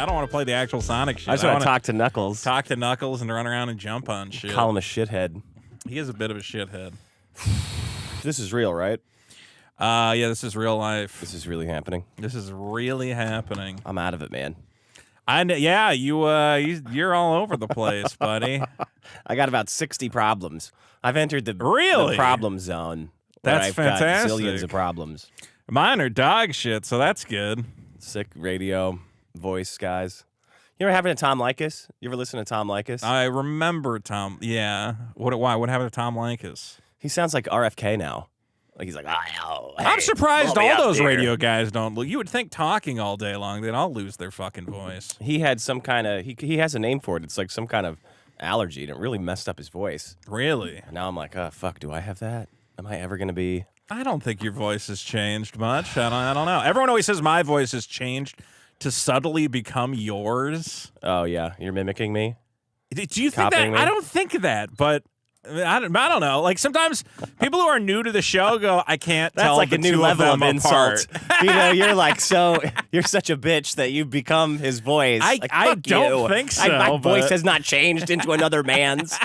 I don't want to play the actual Sonic shit. I just want to talk to Knuckles. Talk to Knuckles and run around and jump on shit. Call him a shithead. He is a bit of a shithead. This is real, right? Yeah, this is real life. This is really happening. This is really happening. I'm out of it, man. Yeah, you're all over the place, buddy. I got about 60 problems. I've entered the problem zone. That's fantastic. Got zillions of problems. Mine are dog shit, so that's good. Sick radio voice guys. You ever having a Tom Likas? You ever listen to Tom Likas? I remember Tom. Yeah. Why? What happened to Tom Likas? He sounds like RFK now. Like he's like, I'm surprised all those radio guys don't. You would think talking all day long, they'd all lose their fucking voice. He had some kind of, he has a name for it. It's like some kind of allergy, and it really messed up his voice. Really? And now I'm like, oh, fuck, do I have that? Am I ever going to be? I don't think your voice has changed much. I don't know. Everyone always says my voice has changed to subtly become yours. Oh, yeah. You're mimicking me? Do you think that? Me? I don't think that, but I don't know. Like sometimes people who are new to the show go, I can't tell. That's like the a new level of insult. You know, you're like, you're such a bitch that you become his voice. I don't think so. My voice has not changed into another man's.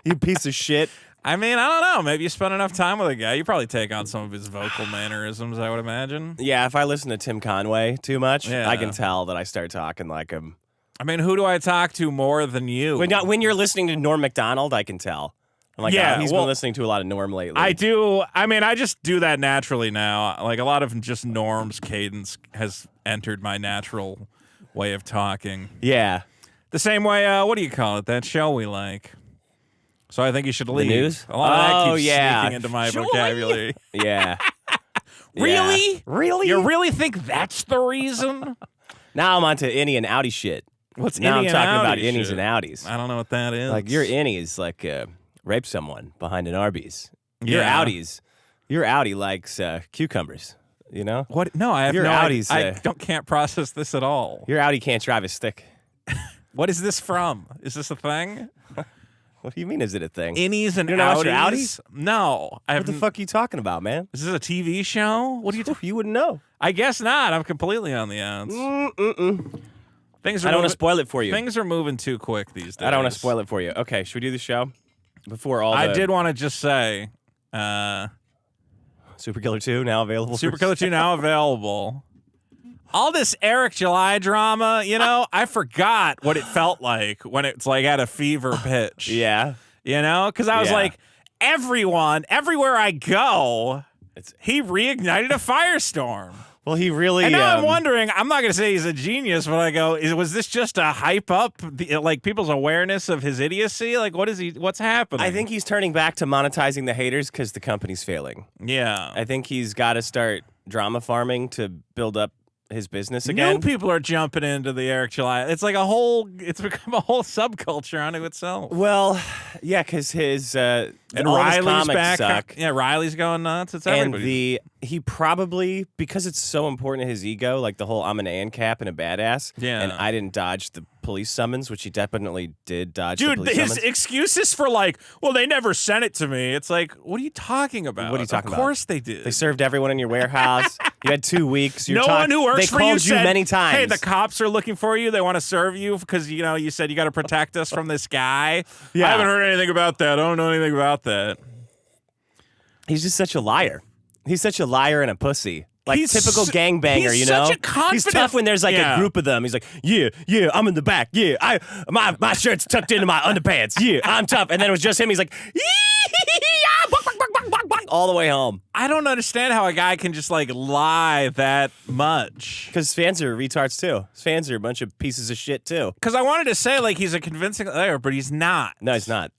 You piece of shit. I mean, I don't know. Maybe you spend enough time with a guy, you probably take on some of his vocal mannerisms, I would imagine. Yeah, if I listen to Tim Conway too much, I can tell that I start talking like him. I mean, who do I talk to more than you? When you're listening to Norm Macdonald, I can tell. I'm like, he's been listening to a lot of Norm lately. I do. I mean, I just do that naturally now. Like a lot of just Norm's cadence has entered my natural way of talking. Yeah. The same way, what do you call it? That show we like. So I think you should leave. The news? A lot of that keeps sneaking into my vocabulary. Yeah. Really? Yeah. Really? You really think that's the reason? Now I'm onto innie and outie shit. What's now innie I'm talking about shit? innies and outies. I don't know what that is. Like your innies like rape someone behind an Arby's. Your outie likes cucumbers. You know? What? No, I have your no outies, I can't process this at all. Your outie can't drive a stick. What is this from? Is this a thing? What do you mean, is it a thing? Innies and You're not outies? watching outies? No. What the fuck are you talking about, man? Is this a TV show? What are you You wouldn't know. I guess not. I'm completely on the outs. Things are I don't want to spoil it for you. Things are moving too quick these days. I don't want to spoil it for you. Okay, should we do the show? Before all the... I did want to just say... Super Killer 2 now available. Super Killer 2 now available. All this Eric July drama, you know, I forgot what it felt like when it's like at a fever pitch. Yeah. You know, because I was like, everywhere I go, he reignited a firestorm. Well, he really... And now I'm wondering, I'm not going to say he's a genius, but I go, was this just a hype up, like people's awareness of his idiocy? Like, what's happening? I think he's turning back to monetizing the haters because the company's failing. Yeah. I think he's got to start drama farming to build up his business again. New people are jumping into the Eric July. It's like it's become a whole subculture unto itself. Well, yeah, because his and all Riley's his back. suck. Yeah, Riley's going nuts. It's and everybody. He probably, because it's so important to his ego, like the whole I'm an ANCAP and a badass. Yeah. And I didn't dodge the police summons, which he definitely did dodge. Dude, the police his summons. excuses for like, well, they never sent it to me. It's like, what are you talking about? What are you talking about? Of course they did. They served everyone in your warehouse. You had 2 weeks. No one who works they for you called said, many times. Hey, the cops are looking for you. They want to serve you because you said you got to protect us from this guy. Yeah. I haven't heard anything about that. I don't know anything about that. He's just such a liar. He's such a liar and a pussy. Like He's typical gangbanger, he's you know? such a confident- He's tough when there's like a group of them. He's like, yeah, I'm in the back. Yeah, my shirt's tucked into my underpants. Yeah, I'm tough. And then it was just him. He's like, all the way home. I don't understand how a guy can just like lie that much. Because fans are retards too. His fans are a bunch of pieces of shit too. Because I wanted to say like he's a convincing liar, but he's not. No, he's not.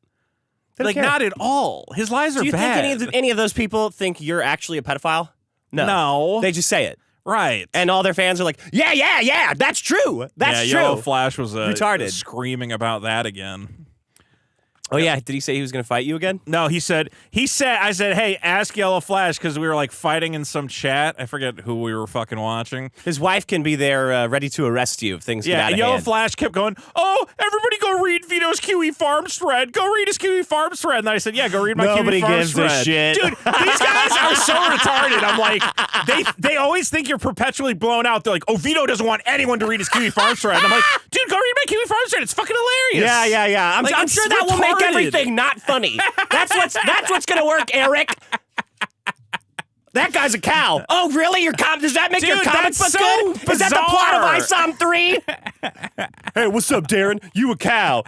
Like not at all. His lies are bad. Do you think any of those people think you're actually a pedophile? No. They just say it. Right. And all their fans are like, yeah, that's true. That's true. Yellow Flash was retarded. Screaming about that again. Oh, yeah. Did he say he was going to fight you again? No, I said, hey, ask Yellow Flash, because we were like fighting in some chat. I forget who we were fucking watching. His wife can be there ready to arrest you if things get out of Yellow hand. Flash kept going, oh, everybody go read Vito's QE Farms thread. Go read his QE Farms thread. And I said, yeah, go read my Nobody QE Farms gives a thread. shit. Dude, these guys are so retarded. I'm like, they always think you're perpetually blown out. They're like, oh, Vito doesn't want anyone to read his QE Farms thread. And I'm like, dude, go read my QE Farms thread. It's fucking hilarious. Yeah. I'm Like, sure it's that will make retarded. everything not funny. That's what's gonna work, Eric. That guy's a cow. Oh, really? Does that make your Dude, comic that's book so good? Is that the plot of bizarre. ISOM 3? Hey, what's up, Darren? You a cow.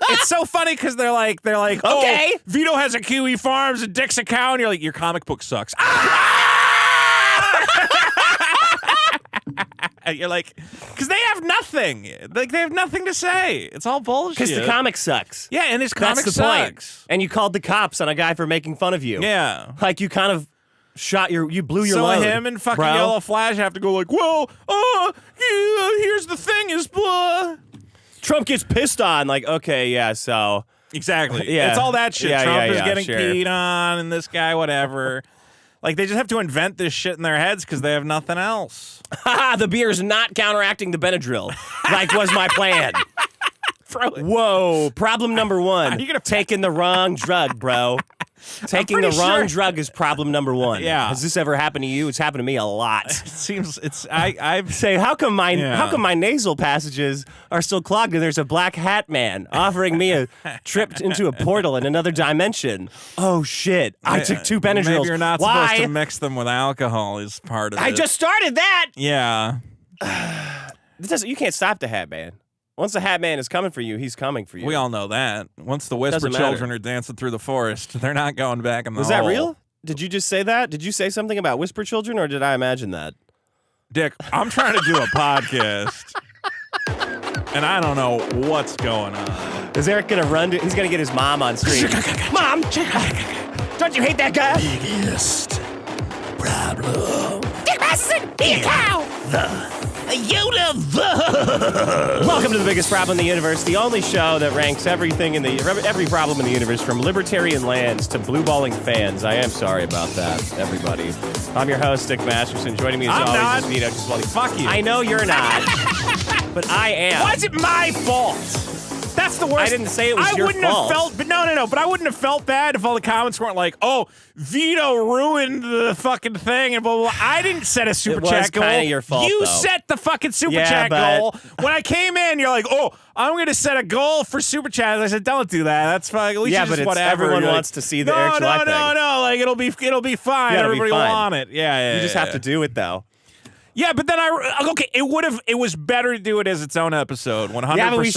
It's so funny because they're like, Okay. oh, Vito has a QE Farms and Dick's a cow, and you're like, your comic book sucks. You're like, because they have nothing. Like, they have nothing to say. It's all bullshit. Because the comic sucks. Yeah, and his comic That's the point. sucks. And you called the cops on a guy for making fun of you. Yeah. Like you kind of you blew your So load. him and fucking bro. Yellow Flash have to go like, well, here's the thing is blah. Trump gets pissed on. Like, okay, yeah, so. Exactly. Yeah. It's all that shit. Yeah, Trump is yeah, getting sure. peed on, and this guy, whatever. Like, they just have to invent this shit in their heads because they have nothing else. The beer's not counteracting the Benadryl, like was my plan. Bro, Whoa, problem number one. you gonna- Taking the wrong drug, bro. Taking the pretty wrong sure- drug is problem number one. Yeah. Has this ever happened to you? It's happened to me a lot. it seems it's I've Say, how come Yeah. my nasal passages are still clogged and there's a black hat man offering me a trip into a portal in another dimension? Oh shit. I took 2 Benadryls. Maybe you're not Why? supposed to mix them with alcohol is part of it. I just started that. Yeah. You can't stop the hat man. Once the hat man is coming for you, he's coming for you. We all know that. Once the Whisper Doesn't matter. Children are dancing through the forest, they're not going back in the Was that hole. real? Did you just say that? Did you say something about whisper children, or did I imagine that? Dick, I'm trying to do a podcast. And I don't know what's going on. Is Eric gonna run? He's gonna get his mom on screen. Mom, don't you hate that guy? Biggest problem. Dick Masterson, be a cow. Welcome to The Biggest Problem in the Universe, the only show that ranks everything in every problem in the universe, from libertarian lands to blue balling fans. I am sorry about that, everybody. I'm your host, Dick Masterson. Joining me as I'm always not. is Vito. Fuck you. I know you're not, but I am. Why is it my fault? That's the worst. I didn't say it was your wouldn't fault. have felt, but no. But I wouldn't have felt bad if all the comments weren't like, "Oh, Vito ruined the fucking thing," and blah blah. Blah. I didn't set a super It was chat goal. kinda your fault, You though. set the fucking super Yeah, chat but- goal. When I came in, you're like, "Oh, I'm going to set a goal for super chats." I said, "Don't do that. That's fine. We Yeah, should but just it's whatever." everyone You're wants like, to see the no, Eric July thing. No. Like it'll be fine. Yeah, it'll be Everybody will fine. want it. Yeah. You just have to do it, though. Yeah, but then it was better to do it as its own episode, 100%. Yeah, but we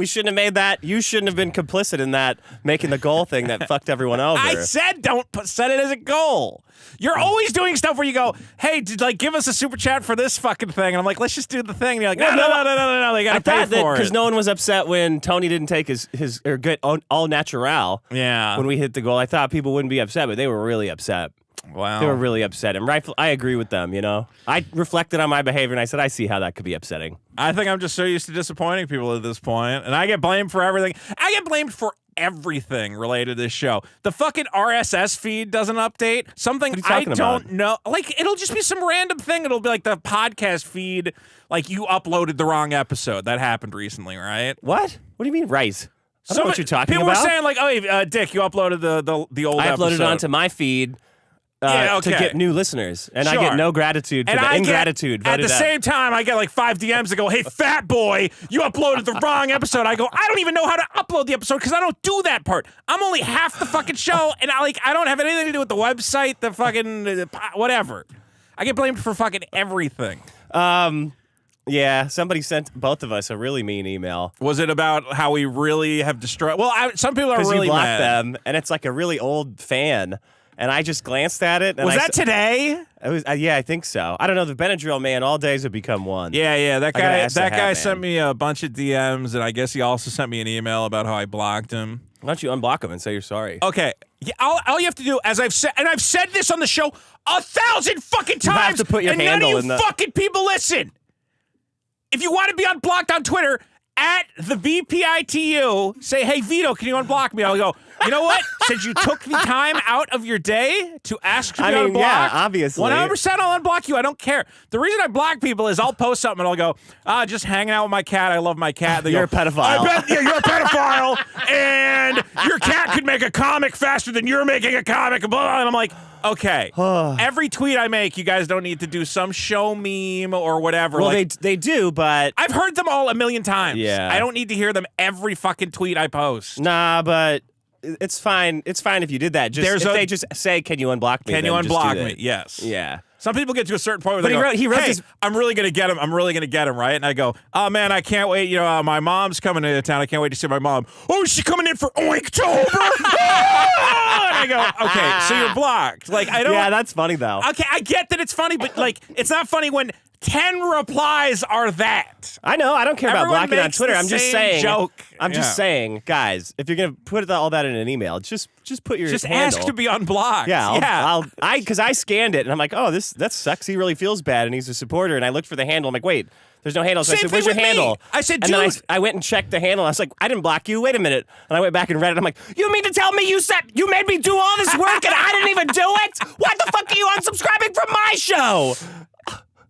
shouldn't have made that. You shouldn't have been complicit in that, making the goal thing that fucked everyone over. I said don't set it as a goal. You're always doing stuff where you go, hey, give us a super chat for this fucking thing. And I'm like, let's just do the thing. And you're like, no, they got to pay for it. Because no one was upset when Tony didn't take his or get all natural. Yeah. When we hit the goal, I thought people wouldn't be upset, but they were really upset. Wow. They were really upset, and I agree with them. You know, I reflected on my behavior, and I said, I see how that could be upsetting. I think I'm just so used to disappointing people at this point, and I get blamed for everything. I get blamed for everything related to this show. The fucking RSS feed doesn't update. Something What are you I talking don't about? know. Like, it'll just be some random thing. It'll be like the podcast feed, like you uploaded the wrong episode. That happened recently, right? What? What do you mean, right? I don't know what you're talking people about. People were saying, like, oh, hey, Dick, you uploaded the old I episode. uploaded it onto my feed. Yeah, To okay. get new listeners, and I Sure. get no gratitude for And the I ingratitude. get, at voted the out. same time, I get like 5 DMs that go, hey, fat boy, you uploaded the wrong episode. I go, I don't even know how to upload the episode because I don't do that part. I'm only half the fucking show, and I don't have anything to do with the website, the fucking whatever. I get blamed for fucking everything. Yeah, somebody sent both of us a really mean email. Was it about how we really have destroyed? Well, some people are Because really you blocked mad. them, and it's like a really old fan. And I just glanced at it. And Was that today? It was, yeah, I think so. I don't know. The Benadryl man, all days have become one. Yeah. That I gotta guy. ask the That hat guy man. sent me a bunch of DMs, and I guess he also sent me an email about how I blocked him. Why don't you unblock him and say you're sorry? Okay. Yeah, all you have to do, as I've said, and I've said this on the show 1,000 fucking times, You have to put your and handle none of in you the- fucking people listen. If you want to be unblocked on Twitter, at the VPITU, say, hey, Vito, can you unblock me? I'll go, you know what? Since you took the time out of your day to ask to be unblocked, yeah, obviously. 100% I'll unblock you. I don't care. The reason I block people is I'll post something and I'll go, just hanging out with my cat. I love my cat. They You're go, a pedophile. I bet you're a pedophile, and your cat could make a comic faster than you're making a comic. And I'm like, okay. Every tweet I make, you guys don't need to do some show meme or whatever. Well, like, they do, but I've heard them all a million times. Yeah. I don't need to hear them every fucking tweet I post. nah, but it's fine. It's fine if you did that. Just if they just say, "Can you unblock me?" Can you then just do unblock that. me? Yes. Yeah. Some people get to a certain point where But they go, he wrote hey, this. I'm really going to get him. I'm really going to get him, right? And I go, oh, man, I can't wait. You know, my mom's coming into town. I can't wait to see my mom. Oh, is she coming in for Oinktober? And I go, okay, so you're blocked. Like, I don't. Yeah, that's funny though. Okay, I get that it's funny, but, like, it's not funny when 10 replies are that. I know. I don't care about Everyone blocking on makes Twitter. the I'm just same saying. joke. I'm just Yeah. saying, guys. If you're gonna put all that in an email, just put your Just handle. ask to be unblocked. Yeah, because I scanned it and I'm like, oh, that sucks. He really feels bad and he's a supporter. And I looked for the handle. I'm like, wait, there's no handle. So Same I said, where's thing your with me. handle? I said, and then dude. I went and checked the handle. I was like, I didn't block you. Wait a minute. And I went back and read it. I'm like, you mean to tell me you made me do all this work and I didn't even do it? Why the fuck are you unsubscribing from my show?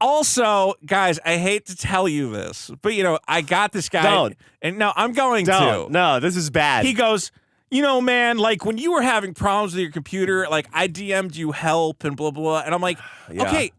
Also, guys, I hate to tell you this, but, you know, I got this guy. Don't. And no, I'm going No, to. no, this is bad. He goes, you know, man, like when you were having problems with your computer, like I DM'd you help and blah, blah. And I'm like, Yeah. okay,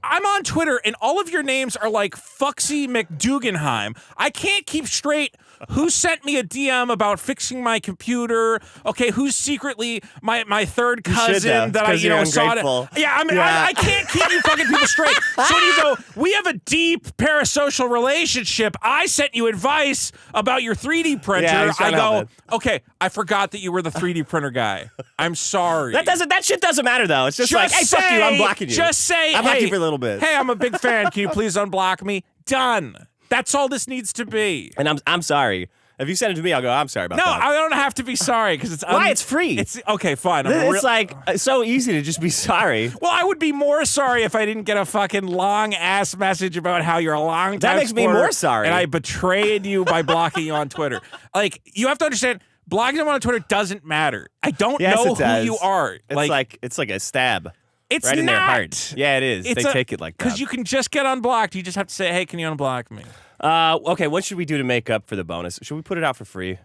I'm on Twitter and all of your names are like Fuxy McDugenheim. I can't keep straight who sent me a DM about fixing my computer. Okay, who's secretly my third cousin that I, 'cause you know, you're saw it. ungrateful. Yeah, I mean, Yeah. I can't keep you fucking people straight. So when you go, we have a deep parasocial relationship. I sent you advice about your 3D printer. Yeah, he's I trying to help go, it. okay, I forgot that you were the 3D printer guy. I'm sorry. That shit doesn't matter though. It's just like, hey, fuck you, I'm blocking you. Just say, I blocked hey, you for a little bit. Hey, I'm a big fan. Can you please unblock me? Done. That's all this needs to be. And I'm sorry. If you send it to me, I'll go, I'm sorry about No, that. I don't have to be sorry because it's Why? It's free. It's okay, fine. It's like so easy to just be sorry. Well, I would be more sorry if I didn't get a fucking long ass message about how you're a long time. That makes me more sorry. And I betrayed you by blocking you on Twitter. Like, you have to understand, blocking someone on Twitter doesn't matter. I don't Yes, know it who does. you are. It's like a stab. It's right in not. their heart. Yeah, it is. They take it like that. Because you can just get unblocked. You just have to say, hey, can you unblock me? Okay, what should we do to make up for the bonus? Should we put it out for free?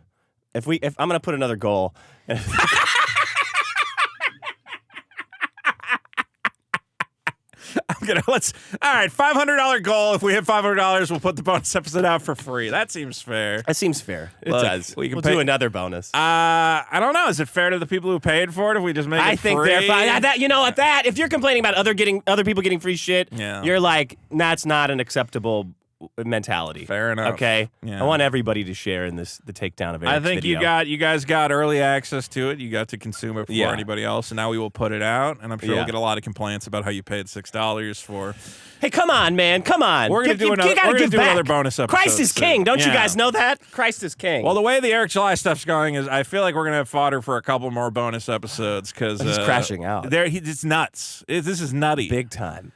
If I'm gonna put another goal. All right, $500 goal. If we hit $500, we'll put the bonus episode out for free. That seems fair. That seems fair. It Look, does. we can We'll pay- do another bonus. I don't know. Is it fair to the people who paid for it if we just make it I think free? they're fine. You know what? If you're complaining about other people getting free shit, Yeah. you're like, that's not an acceptable mentality. Fair enough. Okay. Yeah. I want everybody to share in the takedown of Eric's I think video. you guys got early access to it. You got to consume it before Yeah. anybody else, and now we will put it out. And I'm sure Yeah. we'll get a lot of complaints about how you paid $6 for. Hey, come on, man. Come on. We're gonna do another. You gotta We're gonna give do back. another bonus episode. Christ is soon. king. Don't you Yeah. guys know that? Christ is king. Well, the way the Eric July stuff's going is, I feel like we're gonna have fodder for a couple more bonus episodes because He's crashing out. It's nuts. This is nutty. big time.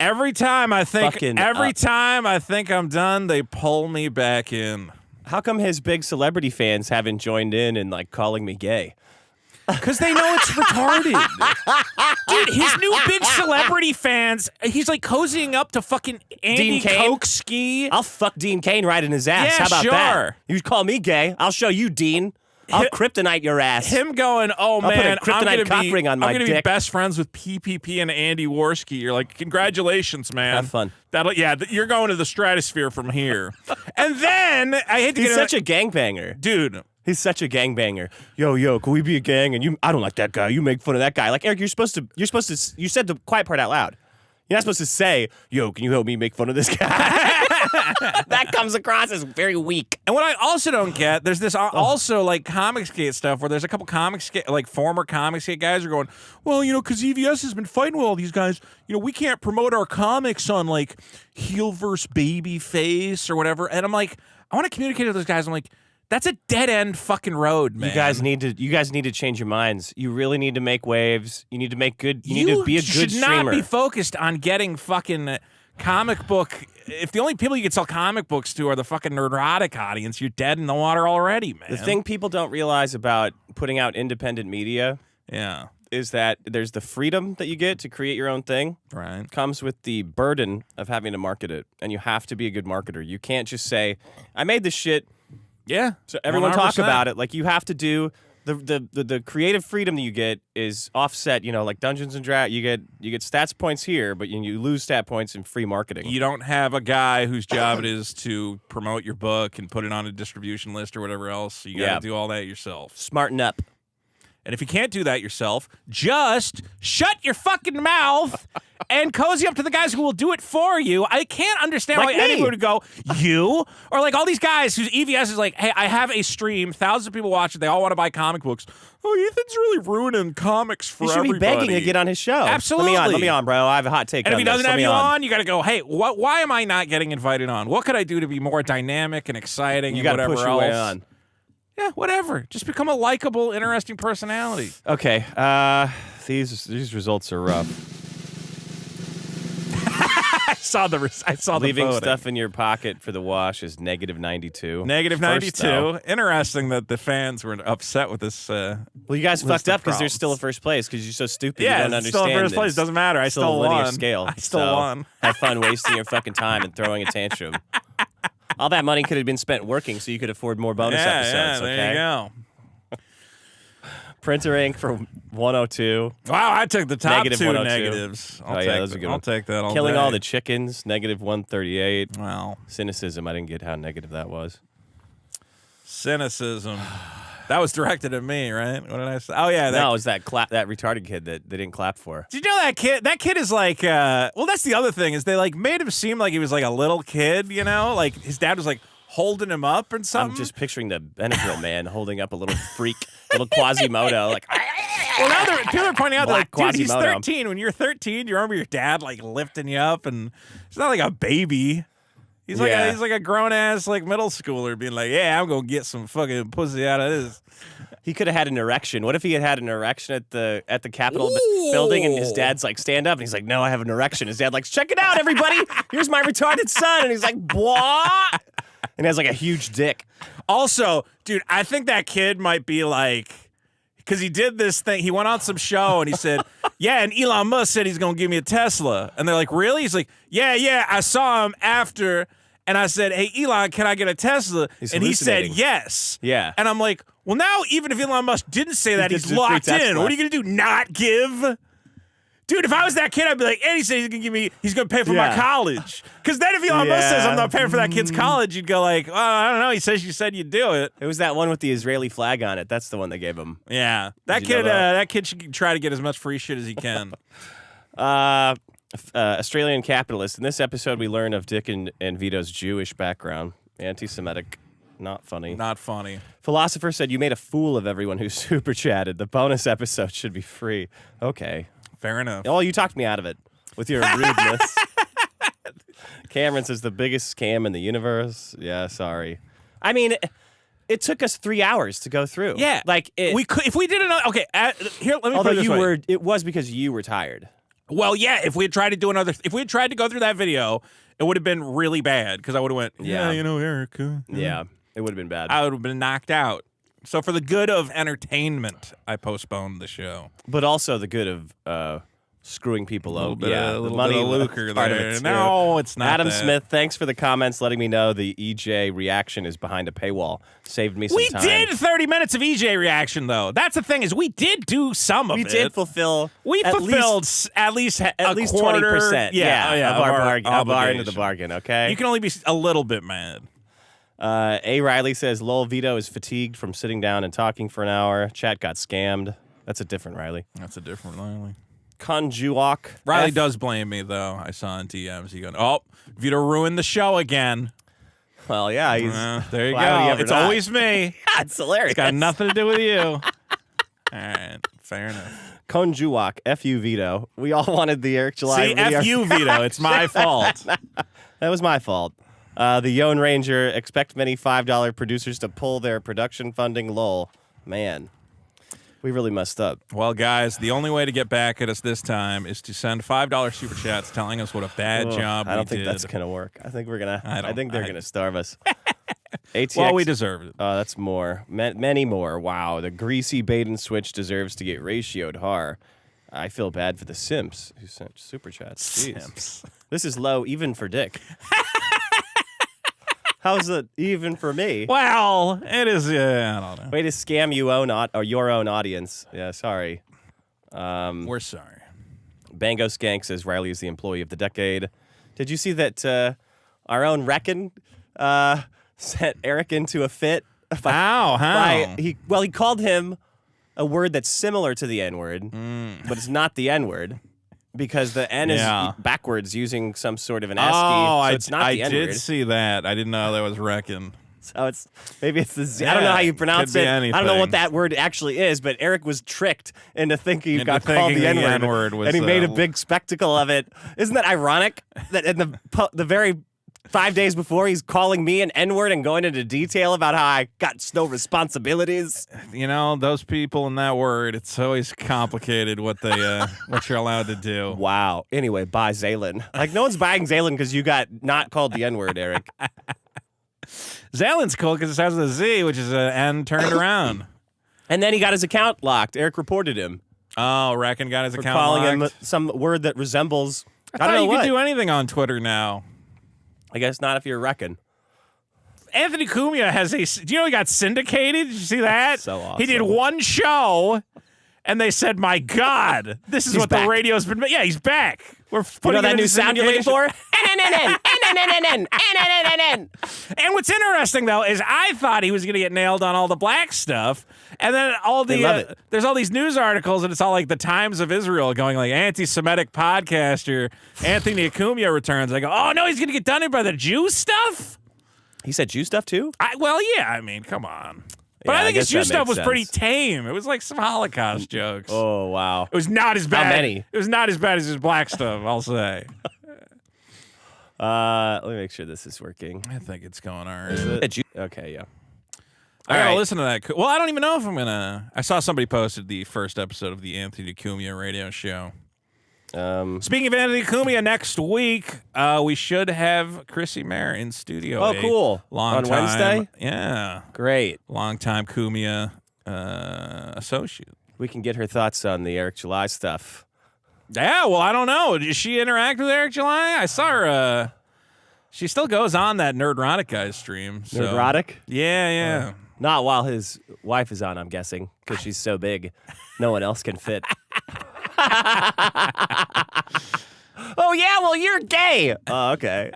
Every time I think Fucking I'm done, they pull me back in. How come his big celebrity fans haven't joined in and like calling me gay? Because they know it's retarded. Dude, his new big celebrity fans, he's like cozying up to fucking Andy Dean Cain? Kokeski. I'll fuck Dean Cain right in his ass. Yeah, How about sure. that? You call me gay, I'll show you, Dean. I'll kryptonite your ass. Him going, oh put a man, kryptonite cock ring on my I'm gonna be dick." best friends with PPP and Andy Worski. You're like, congratulations, man. Have fun. You're going to the stratosphere from here. And then I hate to He's get such a gangbanger. dude. He's such a gangbanger. Yo, can we be a gang? And I don't like that guy. You make fun of that guy. Like Eric, you said the quiet part out loud. You're not supposed to say, yo, can you help me make fun of this guy? That comes across as very weak. And what I also don't get, there's this also like Comicsgate stuff where there's a couple former Comicsgate guys are going, well, you know, because EVS has been fighting with all these guys. You know, we can't promote our comics on like heel versus baby face or whatever. And I'm like, I want to communicate to those guys. I'm like, that's a dead end fucking road, man. You guys need to change your minds. You really need to make waves. You need to make good. You need to be a good should streamer. not be focused on getting fucking comic book. If the only people you can sell comic books to are the fucking neurotic audience, you're dead in the water already, man. The thing people don't realize about putting out independent media yeah, is that there's the freedom that you get to create your own thing. right. Comes with the burden of having to market it, and you have to be a good marketer. You can't just say, "I made this shit." Yeah. So everyone 100%. talk about it. Like you have to do the creative freedom that you get is offset. You know, like Dungeons and Dragons, you get stats points here, but you lose stat points in free marketing. You don't have a guy whose job it is to promote your book and put it on a distribution list or whatever else. You got to do all that yourself. Smarten up. And if you can't do that yourself, just shut your fucking mouth and cozy up to the guys who will do it for you. I can't understand Like why me. anyone would go, you? Or like all these guys whose EVS is like, hey, I have a stream, thousands of people watch it, they all want to buy comic books. Oh, Ethan's really ruining comics for You should everybody. be begging to get on his show. Absolutely. Let me on, bro. I have a hot take And if on he this. doesn't Let have me you on, you got to go, hey, why am I not getting invited on? What could I do to be more dynamic and exciting You and got to whatever push your else? way on. Yeah, whatever. Just become a likable, interesting personality. Okay. These results are rough. I saw the Leaving voting. stuff in your pocket for the wash is -92. Negative First, 92. though. Interesting that the fans were upset with this. Well, you guys List fucked of up because there's still a problems. first place because you're so stupid. Yeah, you don't it's still understand. in first place. It's Doesn't matter. I still still a linear won. scale. I still So won. Have fun wasting your fucking time and throwing a tantrum. All that money could have been spent working so you could afford more bonus episodes. there Okay. you go. Printer ink for 102. Wow, I took the top Negative two 102. negatives. Oh, yeah, those are good I'll ones. take that all Killing day. all the chickens, -138. Well, Cynicism, I didn't get how negative that was. cynicism. That was directed at me, right? What did I say? Oh, yeah. No, it was that retarded kid that they didn't clap for. Did you know that kid? That kid is like, well, that's the other thing is they like made him seem like he was like a little kid, you know? Like his dad was like holding him up and something. I'm just picturing the Benadryl man holding up a little freak, little Quasimodo, like. Well, now people are pointing out that, like, Black dude, he's Quasimodo. 13. When you're 13, you remember your dad like lifting you up, and he's not like a baby. He's like Yeah. he's like a grown ass like middle schooler being like, yeah, I'm gonna get some fucking pussy out of this. He could have had an erection. What if he had had an erection at the Capitol building, and his dad's like, stand up, and he's like, no, I have an erection. His dad like, check it out, everybody. Here's my retarded son, and he's like, what? And he has like a huge dick. Also, dude, I think that kid might be like, because he did this thing. He went on some show and he said, yeah, and Elon Musk said he's going to give me a Tesla. And they're like, really? He's like, yeah, I saw him after. And I said, hey, Elon, can I get a Tesla? He's and he said, hallucinating. yes. Yeah. And I'm like, well, now even if Elon Musk didn't say that, gets he's a free locked in. Tesla. What are you going to do? Not give? Dude, if I was that kid, I'd be like, and he said he's going to pay for my Yeah. college. Because then if Elon Musk says I'm not paying for that kid's college, you'd go like, well, I don't know. He says you said you'd do it. It was that one with the Israeli flag on it. That's the one they gave him. Yeah. That Did you know kid, that? that kid should try to get as much free shit as he can. Australian capitalist. In this episode, we learn of Dick and Vito's Jewish background. Anti-Semitic. Not funny. Not funny. Philosopher said, you made a fool of everyone who super chatted. The bonus episode should be free. Okay. Fair enough. Oh, you talked me out of it with your rudeness. Cameron says, the biggest scam in the universe. Yeah, sorry. I mean, it took us 3 hours to go through. Yeah. Like, we could, if we did another, okay, here, let me although put it this way. it was because you were tired. Well, yeah, if we had tried to do if we had tried to go through that video, it would have been really bad because I would have went, Yeah. you know, Erica. Yeah, it would have been bad. I would have been knocked out. So for the good of entertainment, I postponed the show. But also the good of screwing people over. A little bit of lucre part of there. it too. No, it's not Adam that. Smith, thanks for the comments letting me know the EJ reaction is behind a paywall. Saved me some We time. did 30 minutes of EJ reaction, though. That's the thing is we did do some of We it. did fulfill. We at fulfilled least, at least at least quarter, 20%. Yeah, of our bargain, of our end of the obligation. bargain. Okay. You can only be a little bit mad. A. Riley says, "Lol, Vito is fatigued from sitting down and talking for an hour. Chat got scammed." That's a different Riley. That's a different Riley. Conjuak. Riley does blame me, though. I saw in DMs. He going, oh, Vito ruined the show again. Well, yeah, he's. There you Why would he go. ever It's not? always me. That's hilarious. It's got nothing to do with you. All right, fair enough. Conjuak. F.U. Vito. We all wanted the Eric July. See, F you, Vito. It's my fault. That was my fault. The Yone Ranger. Expect many $5 producers to pull their production funding. Lol. Man. We really messed up. Well, guys, the only way to get back at us this time is to send $5 super chats telling us what a bad job we did. I don't think that's gonna work. I think they're gonna starve us. ATX, well, we deserve it. Oh, that's more. Many more. Wow, the greasy bait and switch deserves to get ratioed har. I feel bad for the simps who sent super chats. Jeez. Simps. This is low even for Dick. How's it even for me? Well, it is. I don't know. Way to scam your own audience. Yeah, sorry. We're sorry. Bango Skank says Riley is the employee of the decade. Did you see that our own Reckon sent Eric into a fit? How? He called him a word that's similar to the N-word, but it's not the N-word. Because the N is backwards using some sort of an ASCII, so it's not the N-word. I did see that. I didn't know that was Reckon. So maybe it's the Z. I don't know how you pronounce it. I don't know what that word actually is, but Eric was tricked into thinking you got called the N-word, and he made a big spectacle of it. Isn't that ironic? That in the very 5 days before, he's calling me an N-word and going into detail about how I got no responsibilities. You know, those people in that word, it's always complicated what they what you're allowed to do. Wow. Anyway, buy Zaylen. Like, no one's buying Zaylen because you got not called the N-word, Eric. Zaylen's cool because it has a Z, which is an N turned around. And then he got his account locked. Eric reported him. Oh, Reckon got his account calling locked. him some word that resembles. I don't know. You can do anything on Twitter now. I guess not if you're Reckon. Anthony Cumia has do you know he got syndicated? Did you see that? So awesome. He did one show, and they said, "My God, this is what the radio's been." Yeah, he's back. We're putting that new sound you're looking for. And what's interesting though is I thought he was going to get nailed on all the black stuff, and then there's all these news articles, and it's all like the Times of Israel going like anti-Semitic podcaster Anthony Cumia returns. I go, oh no, he's going to get done in by the Jew stuff. He said Jew stuff too? Yeah, I mean, come on. But I think his Jew stuff was pretty tame. It was like some Holocaust jokes. Oh, wow. It was not as bad. How many? It was not as bad as his black stuff, I'll say. Let me make sure this is working. I think it's going all right. Okay, yeah. I gotta listen to that. Well, I don't even know if I'm gonna. I saw somebody posted the first episode of the Anthony Cumia radio show. Speaking of Anthony Cumia, next week we should have Chrissy Mayer in studio. Oh, cool! On Wednesday. Yeah, great. Long-time Cumia associate. We can get her thoughts on the Eric July stuff. Yeah, well, I don't know. Does she interact with Eric July? I saw her. She still goes on that Nerdrotic guy's stream. So. Nerdrotic? Yeah. Not while his wife is on, I'm guessing, because she's so big, no one else can fit. Oh, yeah, well, you're gay. Oh, okay.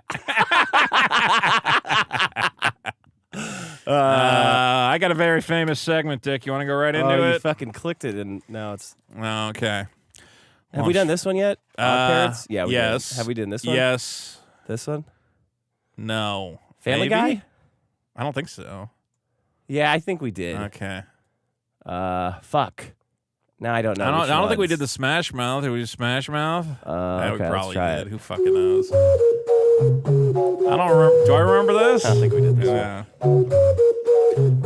I got a very famous segment, Dick. You want to go right into it? You fucking clicked it, and now it's... Oh, okay. Have we done this one yet? Parents? Yeah, yes. Have we done this one? Yes. This one? No. Family Guy? I don't think so. Yeah, I think we did. Okay. Fuck. Now I don't know. I don't think we did the Smash Mouth. Did we do Smash Mouth? Okay, we probably let's try did. it. Who fucking knows? I don't remember. Do I remember this? I don't think we did this. Yeah.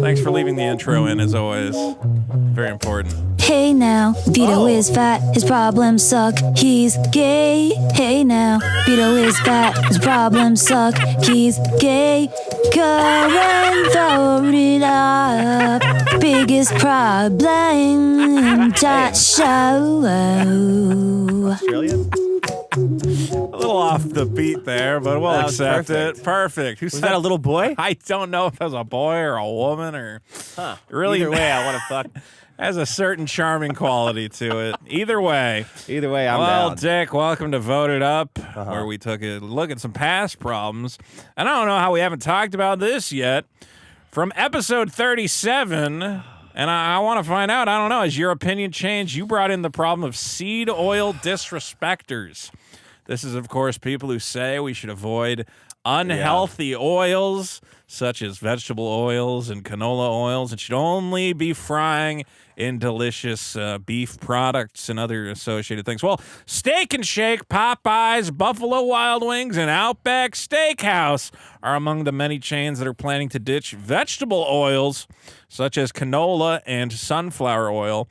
Thanks for leaving the intro in, as always. Very important. Hey now, Vito is fat, his problems suck, he's gay. Hey now, Vito is fat, his problems suck, he's gay. Current voted up, biggest problem, that show. Australian? A little off the beat there, but we'll accept it. Perfect. Was that a little boy? I don't know if that was a boy or a woman or... Really, either way, I want to fuck. Has a certain charming quality to it. Either way, I'm well, down. Dick, welcome to Vote It Up, where we took a look at some past problems. And I don't know how we haven't talked about this yet. From episode 37, and I want to find out, I don't know, has your opinion changed? You brought in the problem of seed oil disrespecters. This is, of course, people who say we should avoid unhealthy oils such as vegetable oils and canola oils. It should only be frying in delicious beef products and other associated things. Well, Steak and Shake, Popeyes, Buffalo Wild Wings, and Outback Steakhouse are among the many chains that are planning to ditch vegetable oils such as canola and sunflower oil.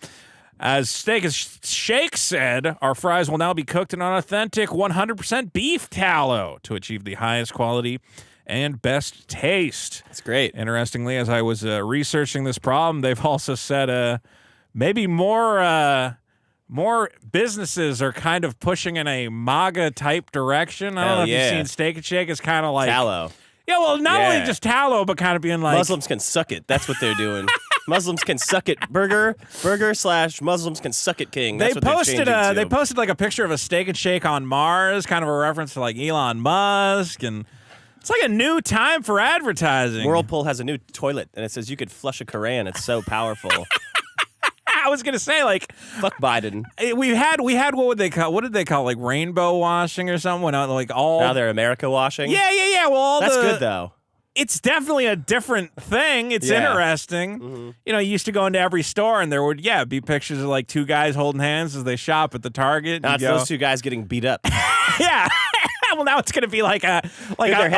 As Steak and Shake said, our fries will now be cooked in an authentic 100% beef tallow to achieve the highest quality and best taste. That's great. Interestingly, as I was researching this problem, they've also said maybe more businesses are kind of pushing in a MAGA type direction. I don't know if you've seen Steak and Shake. It's kind of like tallow. Yeah, well, not only just tallow, but kind of being like Muslims can suck it. That's what they're doing. Muslims can suck it. Burger / Muslims can suck it king. That's what they posted like a picture of a Steak and Shake on Mars, kind of a reference to like Elon Musk, and it's like a new time for advertising. Whirlpool has a new toilet, and it says you could flush a Koran. It's so powerful. I was gonna say like fuck Biden. We had what would they call? What did they call it? Like rainbow washing or something? When like all now they're America washing. Yeah. Well, that's good though. It's definitely a different thing. It's interesting. Mm-hmm. You know, you used to go into every store and there would be pictures of like two guys holding hands as they shop at the Target. Now it's those two guys getting beat up. Yeah. Well, now it's going to be like a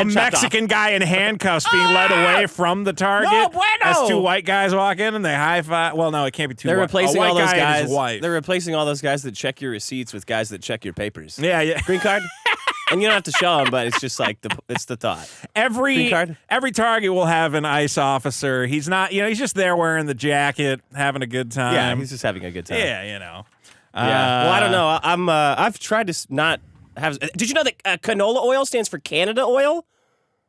Mexican guy in handcuffs being led away from the Target. No bueno! As two white guys walk in and they high five. Well, no, it can't be two. They're replacing all those guys. Wife. They're replacing all those guys that check your receipts with guys that check your papers. Yeah. Green card. And you don't have to show them, but it's just like it's the thought. Every Target will have an ICE officer. He's not, he's just there wearing the jacket, having a good time. Yeah, he's just having a good time. Yeah, Yeah. Well, I don't know. I've tried to not have. Did you know that canola oil stands for Canada oil?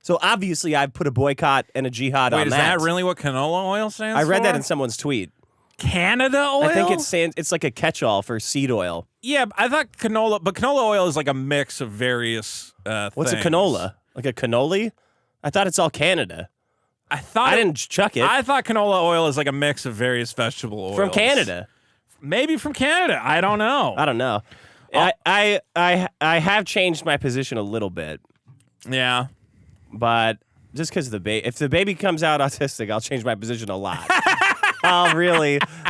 So obviously, I've put a boycott and a jihad on that. Wait, is that really what canola oil stands for? I read that in someone's tweet. Canada oil? I think it's like a catch-all for seed oil. Yeah, I thought canola oil is like a mix of various What's things. a canola? Like a cannoli? I thought it's all Canada. I didn't chuck it. I thought canola oil is like a mix of various vegetable oils. From Canada. Maybe from Canada. I don't know. I have changed my position a little bit. Yeah. But just because if the baby comes out autistic, I'll change my position a lot.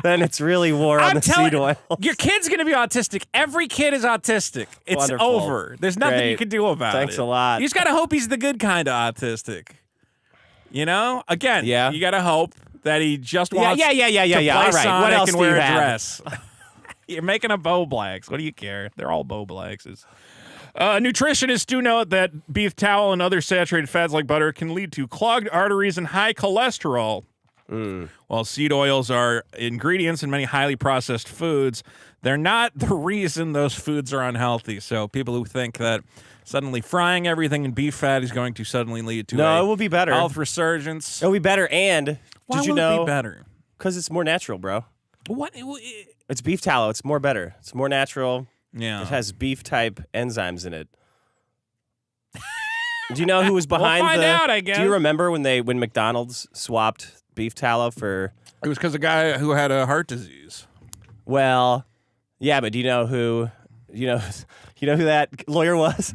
Then it's really war on the seed oil. Your kid's going to be autistic. Every kid is autistic. It's Wonderful. over. There's nothing you can do about it. Thanks a lot. You just got to hope he's the good kind of autistic. Again, you got to hope that he just wants to play All right. Sonic What else and do you wear a have? dress. You're making a Bo Blacks. What do you care? They're all Bo Blackses. Nutritionists do note that beef tallow and other saturated fats like butter can lead to clogged arteries and high cholesterol. While seed oils are ingredients in many highly processed foods, they're not the reason those foods are unhealthy. So people who think that suddenly frying everything in beef fat is going to suddenly lead to it will be better. Health resurgence. It'll be better. And why did you will know? It be better? Because it's more natural, bro. What? It's beef tallow. It's more better. It's more natural. Yeah. It has beef type enzymes in it. Do you know who was behind we'll find out, I guess. Do you remember when McDonald's swapped beef tallow for? It was because a guy who had a heart disease. Well, yeah, but do you know who? You know who that lawyer was?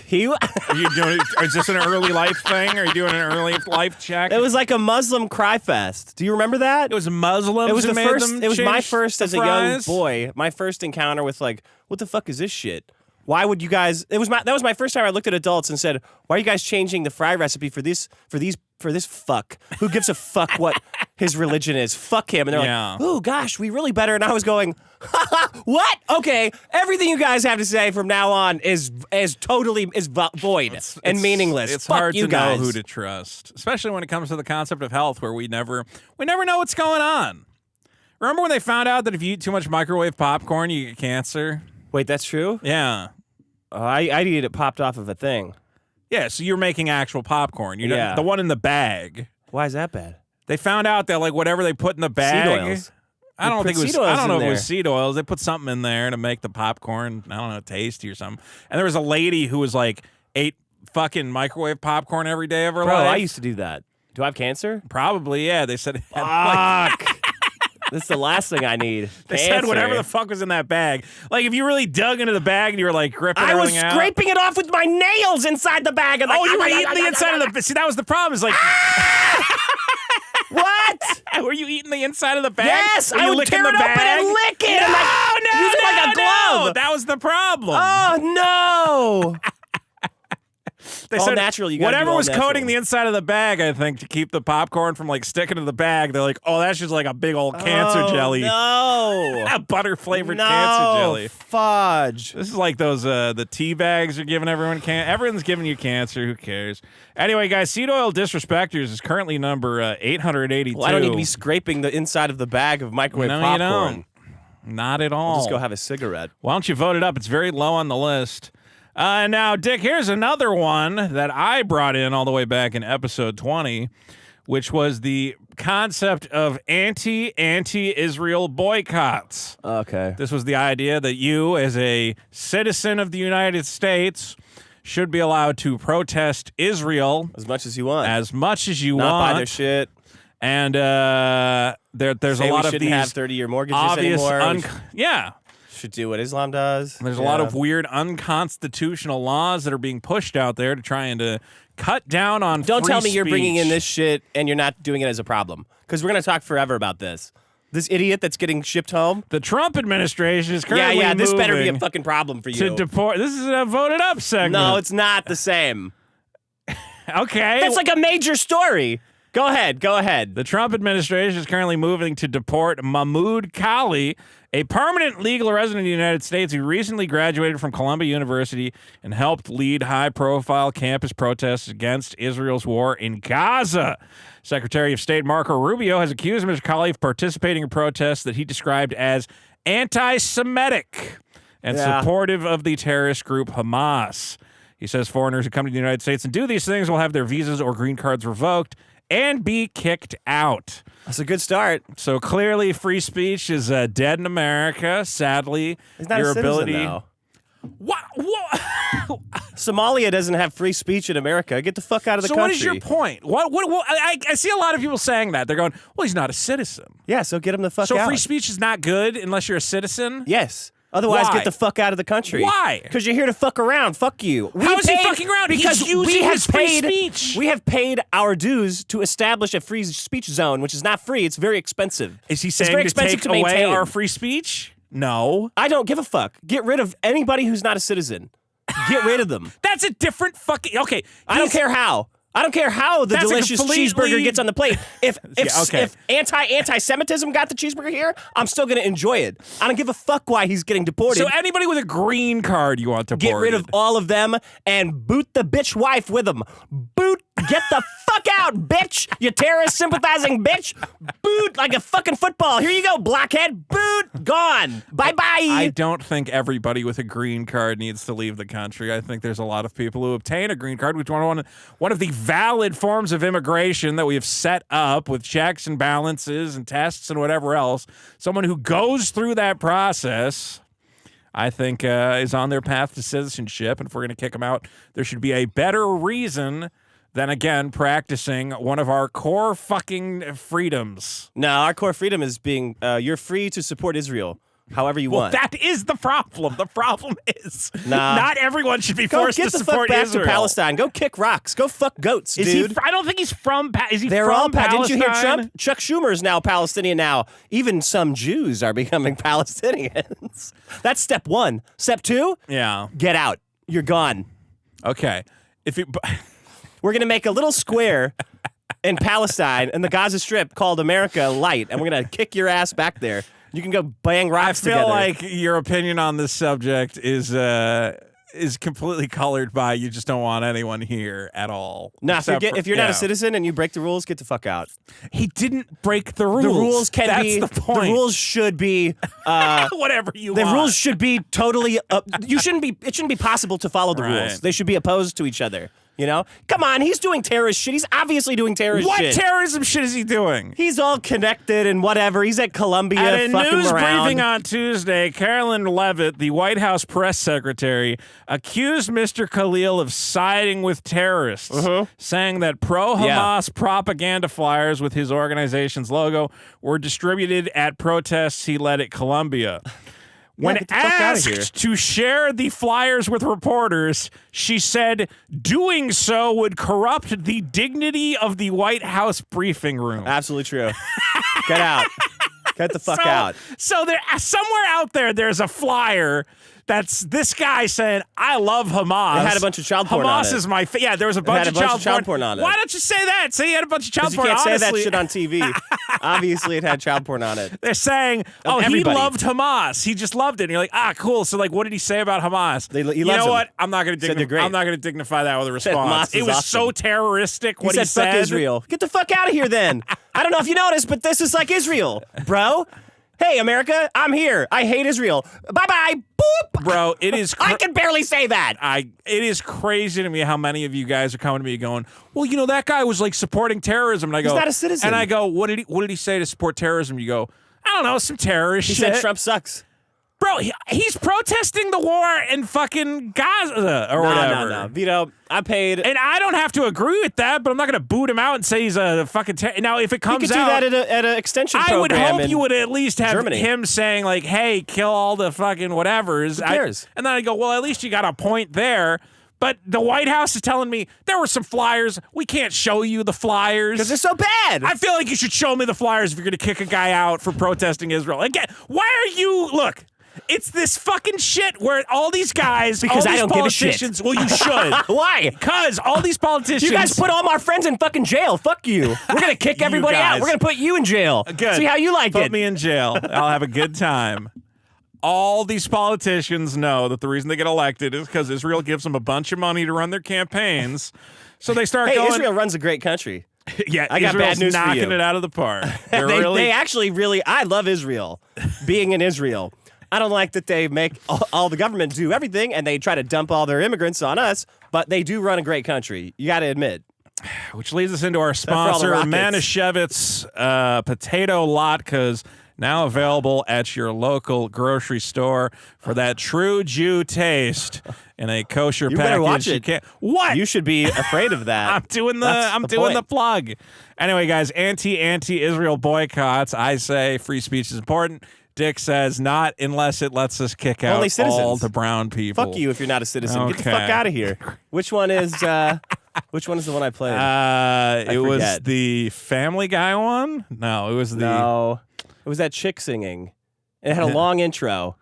He. Are you doing? Is this an early life thing? Are you doing an early life check? It was like a Muslim cry fest. Do you remember that? It was Muslims. It was who the made first. them It was my change first the as a young fries? boy. My first encounter with like, what the fuck is this shit? Why would you guys? That was my first time I looked at adults and said, "Why are you guys changing the fry recipe for this fuck? Who gives a fuck what his religion is? Fuck him." And they're like, "Oh gosh, we really better." And I was going, "What? Okay, everything you guys have to say from now on is void and meaningless. It's fuck hard you to guys. know who to trust, especially when it comes to the concept of health, where we never know what's going on. Remember when they found out that if you eat too much microwave popcorn, you get cancer? Wait, that's true? Yeah. I'd eat it popped off of a thing. Yeah, so you're making actual popcorn. Yeah. The one in the bag. Why is that bad? They found out that like whatever they put in the bag. Seed oils. I don't They think it put was. seed oils I don't know in if it was there. seed oils. They put something in there to make the popcorn. I don't know, tasty or something. And there was a lady who was like ate fucking microwave popcorn every day of her Bro, life. I used to do that. Do I have cancer? Probably, yeah. They said it had, Fuck. This is the last thing I need. They said whatever the fuck was in that bag. Like, if you really dug into the bag and you were, like, gripping I was everything out. scraping it off with my nails inside the bag. And Oh, you were eating the inside of the... See, that was the problem. Is like... What? Were you eating the inside of the bag? Yes, Were I you would licking tear the it open bag? and lick it. No, use it like a glove. That was the problem. Oh, no. They all said natural, you gotta whatever do all was coating natural. the inside of the bag, I think, to keep the popcorn from like sticking to the bag. They're like, oh, that's just like a big old cancer jelly, No. a butter flavored cancer jelly. Fudge. This is like those the tea bags are giving everyone everyone's giving you cancer. Who cares? Anyway, guys, seed oil disrespecters is currently number 882. Well, I don't need to be scraping the inside of the bag of microwave No, popcorn. you don't. Not at all. I'll just go have a cigarette. Why don't you vote it up? It's very low on the list. Now, Dick, here's another one that I brought in all the way back in episode 20, which was the concept of anti-Israel boycotts. Okay. This was the idea that you, as a citizen of the United States, should be allowed to protest Israel As much as you want. as much as you Not want. buy their shit. And there's Say a lot we of shouldn't these have 30-year mortgages obvious, anymore. yeah. Should do what Islam does. There's a lot of weird unconstitutional laws that are being pushed out there to try and to cut down on Don't free tell me you're bringing in speech. this shit and you're not doing it as a problem. Because we're going to talk forever about this. This idiot that's getting shipped home. The Trump administration is currently This better be a moving fucking problem for you. to deport. This is a voted up segment. No, it's not the same. Okay. That's like a major story. Go ahead. The Trump administration is currently moving to deport Mahmoud Kali, a permanent legal resident of the United States who recently graduated from Columbia University and helped lead high-profile campus protests against Israel's war in Gaza. Secretary of State Marco Rubio has accused Mr. Kali of participating in protests that he described as anti-Semitic and supportive of the terrorist group Hamas. He says foreigners who come to the United States and do these things will have their visas or green cards revoked and be kicked out. That's a good start. So clearly, free speech is dead in America. Sadly, He's not your a citizen, ability. though. What? Somalia doesn't have free speech in America. Get the fuck out of the So country. what is your point? What I see a lot of people saying that. They're going, well, he's not a citizen. Yeah, so get him the fuck So out. free speech is not good unless you're a citizen? Yes. Otherwise, Why? get the fuck out of the country. Why? Because you're here to fuck around. Fuck you. How is he fucking around? Because He's using we have his free paid, speech. We have paid our dues to establish a free speech zone, which is not free. It's very expensive. Is he It's saying very to expensive take to away maintain. our free speech? No. I don't give a fuck. Get rid of anybody who's not a citizen. Get rid of them. That's a different fucking... Okay. I don't care how. I don't care how the That's a delicious completely- cheeseburger gets on the plate. If okay. if anti-Semitism got the cheeseburger here, I'm still gonna enjoy it. I don't give a fuck why he's getting deported. So anybody with a green card you want to Get rid of all of them and boot the bitch wife with them. Boot, get the fuck out, bitch! You terrorist sympathizing bitch! Boot like a fucking football. Here you go, blockhead. Boot, gone. Bye bye. I don't think everybody with a green card needs to leave the country. I think there's a lot of people who obtain a green card, which one of the valid forms of immigration that we have set up with checks and balances and tests and whatever else. Someone who goes through that process, I think, is on their path to citizenship. And if we're going to kick them out, there should be a better reason than, again, practicing one of our core fucking freedoms. No, our core freedom is being, you're free to support Israel however you want. That is the problem. The problem is Nah. not everyone should be Go forced get to the support fuck back Israel. to Palestine. Go kick rocks. Go fuck goats, Is dude. he? I don't think he's from. Is he They're from all Palestine? Didn't you hear Trump? Chuck Schumer is now Palestinian now. Even some Jews are becoming Palestinians. That's step one. Step two, Yeah. get out. You're gone. Okay. If you, We're going to make a little square in Palestine in the Gaza Strip called America Light, and we're going to kick your ass back there. You can go bang I rocks feel together. like your opinion on this subject is completely colored by you just don't want anyone here at all. Nah, Except if you're for- not yeah. a citizen and you break the rules, get the fuck out. He didn't break the rules. The rules can That's be. the point. The rules should be. Whatever you The want. rules should be totally. It shouldn't be possible to follow the Right. rules. They should be opposed to each other. You know? Come on, he's doing terrorist shit. He's obviously doing terrorist What shit. terrorism shit is he doing? He's all connected and whatever. He's at Columbia At a fucking news around. briefing on Tuesday, Carolyn Leavitt, the White House press secretary, accused Mr. Khalil of siding with terrorists, saying that pro-Hamas propaganda flyers with his organization's logo were distributed at protests he led at Columbia. When get the fuck outta here. asked to share the flyers with reporters, she said doing so would corrupt the dignity of the White House briefing room. Absolutely true. Get out. Get the fuck out. So there, somewhere out there, there's a flyer that's this guy saying, "I love Hamas." It had a bunch of child porn on Hamas it. is my yeah. There was a bunch, had a bunch of child porn on it. Why don't you say that? Say you had a bunch of child You porn. can't say that Honestly, shit on TV. Obviously, it had child porn on it. they're saying, "Oh, everybody. he loved Hamas. He just loved it." And you're like, "Ah, cool." So like, what did he say about Hamas? He you loves know them. what? I'm not going Said they're to. great. I'm not going to dignify that with a Said response. Hamas It is was awesome. so terroristic. What He said, fuck Israel. Get the fuck out of here then. I don't know if you noticed, but this is like Israel, bro. Hey, America, I'm here. I hate Israel. Bye-bye. Boop. Bro, it is. I can barely say that. It is crazy to me how many of you guys are coming to me going, well, you know, that guy was like supporting terrorism. And I go, He's not a citizen. And I go, what did he say to support terrorism? You go, I don't know, some terrorist He shit. said Trump sucks. Bro, he's protesting the war in fucking Gaza or whatever. No. Vito, I paid. And I don't have to agree with that, but I'm not going to boot him out and say he's a fucking Now, if it You comes could do out, that at an extension I would program. hope in you would at least have Germany. him saying like, "Hey, kill all the fucking whatevers." Who cares? And then I go, "Well, at least you got a point there." But the White House is telling me there were some flyers. We can't show you the flyers because they're so bad. I feel like you should show me the flyers if you're going to kick a guy out for protesting Israel. Again, why are you look? It's this fucking shit where all these guys, Because all I these don't give a shit. politicians. Well, you should. Why? Because all these politicians. You guys put all my friends in fucking jail. Fuck you. We're gonna kick everybody out. guys. We're gonna put you in jail. Good. See how you like Put it. me in jail. I'll have a good time. All these politicians know that the reason they get elected is because Israel gives them a bunch of money to run their campaigns. So they start Hey, going. Israel runs a great country. Yeah, I got Israel's bad news for knocking you. it out of the park. They're They, really. they actually really. I love Israel. Being in Israel, I don't like that they make all the government do everything and they try to dump all their immigrants on us. But they do run a great country. You got to admit. Which leads us into our all the sponsor, rockets. Manischewitz Potato Latkes, now available at your local grocery store for that true Jew taste in a kosher You package. better watch You it. can't, what? You should be afraid of that. I'm doing the That's doing the point. plug. Anyway, guys, anti-Israel boycotts. I say free speech is important. Dick says not unless it lets us kick out Only citizens. all the brown people. Fuck you if you're not a citizen. Get the fuck Okay. out of here. Which one is? Which one is the one I played? It was forget. the Family Guy one. No, it was the. No, it was that chick singing. It had a long intro.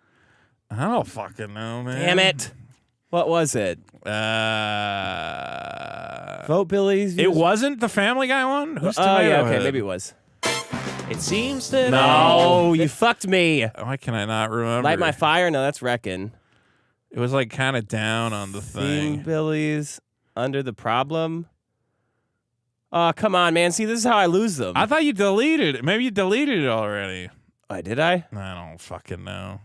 I don't fucking know, man. Damn it! What was it? Vote Billy's. It wasn't the Family Guy one. Who's Oh yeah, Tomato okay, Head? maybe it was. It seems that No, you fucked me. Why can I not remember? Light my fire. No, that's Wreckin'. It was like kind of down on the Theme thing. Billy's Under the Problem. Oh, come on, man. See, this is how I lose them. I thought you deleted it. Maybe you deleted it already. Oh, did I? I don't fucking know.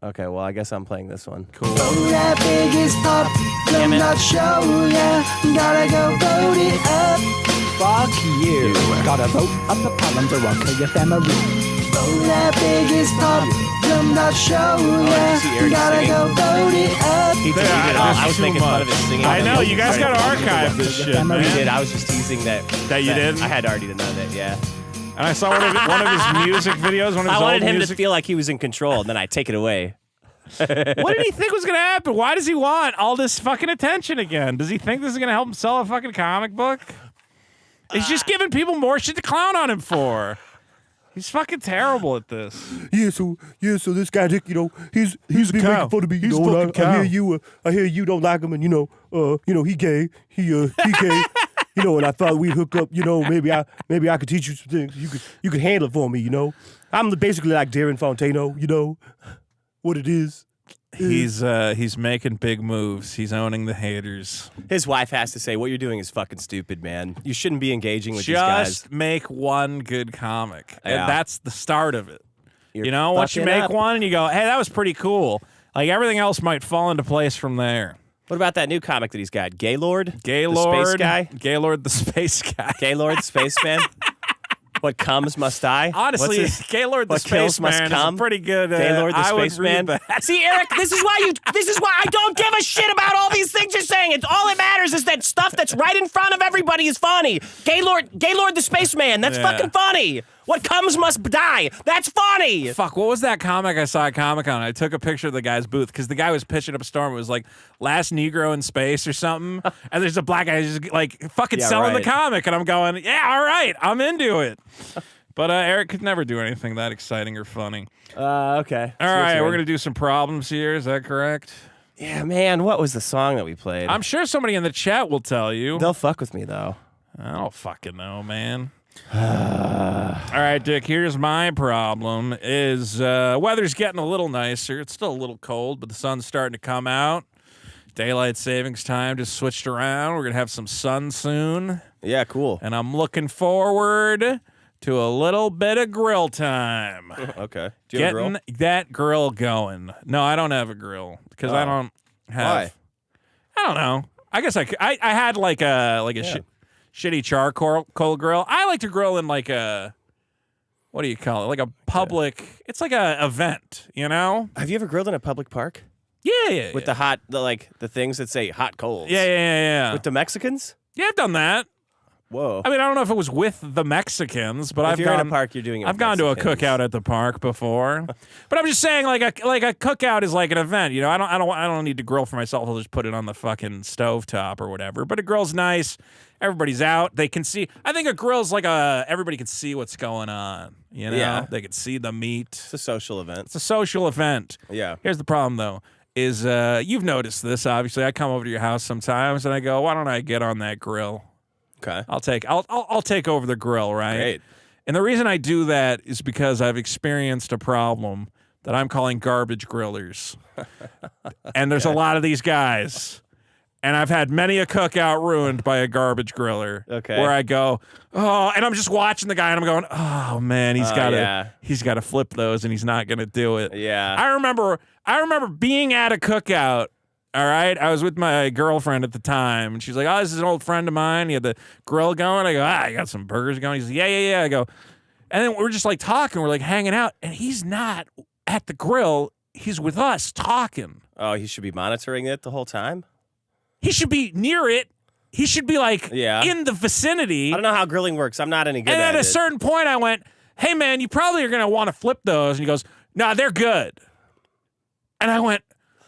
Okay, well, I guess I'm playing this one. Cool. That biggest pop, Damn it. not show, yeah. Gotta go vote it up. fuck you. Gotta vote up the problems or I'll kill your family. Vote that biggest pop, not show, you see yeah. Eric Gotta singing? go vote it up. He There, deleted it all. I was too making fun much. of his singing. I know, you guys got to archive this shit, We man. did. I was just teasing that. That you did? I had already to know that, yeah. And I saw one of his music videos, one of his I wanted old him music. to feel like he was in control, and then I take it away. What did he think was going to happen? Why does he want all this fucking attention again? Does he think this is going to help him sell a fucking comic book? He's just giving people more shit to clown on him for. He's fucking terrible at this. Yeah, so this guy Dick, he's been cow. making fun of me, He's a and fucking cow. I hear you don't like him, and he gay, he gay, and I thought we'd hook up, maybe I could teach you some things, you could handle it for me, I'm basically like Darren Fontano, what it is. He's making big moves. He's owning the haters. His wife has to say, what you're doing is fucking stupid, man. You shouldn't be engaging with these guys. Just make one good comic. Yeah. And that's the start of it. You're Once you fucking make up. one and you go, hey, that was pretty cool. Like everything else might fall into place from there. What about that new comic that he's got? Gaylord? Gaylord. The space guy? Gaylord the space guy. Gaylord, spaceman? What comes must die? Honestly, What's his- Gaylord the what kills must spaceman is a come? pretty good. Gaylord the I would spaceman? read that. See, Eric, this is why I don't give a shit about all these things you're saying. It's all that matters is that stuff that's right in front of everybody is funny. Gaylord the spaceman, that's fucking funny. What comes must die. That's funny. Fuck, what was that comic I saw at Comic-Con? I took a picture of the guy's booth because the guy was pitching up a storm. It was like Last Negro in Space or something. And there's a black guy just like fucking selling the comic. And I'm going, yeah, all right, I'm into it. But Eric could never do anything that exciting or funny. Okay. All right, we're going to do some problems here. Is that correct? Yeah, man, what was the song that we played? I'm sure somebody in the chat will tell you. They'll fuck with me, though. I don't fucking know, man. All right, Dick, here's my problem is weather's getting a little nicer. It's still a little cold, but the sun's starting to come out. Daylight savings time just switched around. We're going to have some sun soon. Yeah, cool. And I'm looking forward to a little bit of grill time. Okay. Do you have a grill? Getting that grill going. No, I don't have a grill because I don't have. Why? I don't know. I guess I had like a shitty charcoal grill. I like to grill in like a, what do you call it? Like a public. It's like a event, you know? Have you ever grilled in a public park? Yeah. With the things that say hot coals. Yeah. With the Mexicans? Yeah, I've done that. Whoa. I mean, I don't know if it was with the Mexicans, but if you're in a park, you're doing it with I've gone to a Mexicans. cookout at the park before. But I'm just saying, like a cookout is like an event. You know, I don't need to grill for myself. I'll just put it on the fucking stovetop or whatever. But a grill's nice. Everybody's out. They can see. I think a grill's like everybody can see what's going on. You know, Yeah. They can see the meat. It's a social event. It's a social event. Yeah. Here's the problem though. Is you've noticed this? Obviously, I come over to your house sometimes and I go, why don't I get on that grill? Okay. I'll take over the grill, right? Great. And the reason I do that is because I've experienced a problem that I'm calling garbage grillers. And there's a lot of these guys. And I've had many a cookout ruined by a garbage griller. Okay. Where I go, oh, and I'm just watching the guy and I'm going, oh man, he's got to flip those and he's not going to do it. Yeah. I remember being at a cookout. All right, I was with my girlfriend at the time, and she's like, "Oh, this is an old friend of mine. He had the grill going." I go, "I got some burgers going." He's like, "Yeah." I go, and then we're just like talking, we're like hanging out, and he's not at the grill. He's with us talking. Oh, he should be monitoring it the whole time? He should be near it. He should be like in the vicinity. I don't know how grilling works. I'm not any good and at it. at a certain point, I went, "Hey, man, you probably are gonna want to flip those." And he goes, "Nah, they're good." And I went.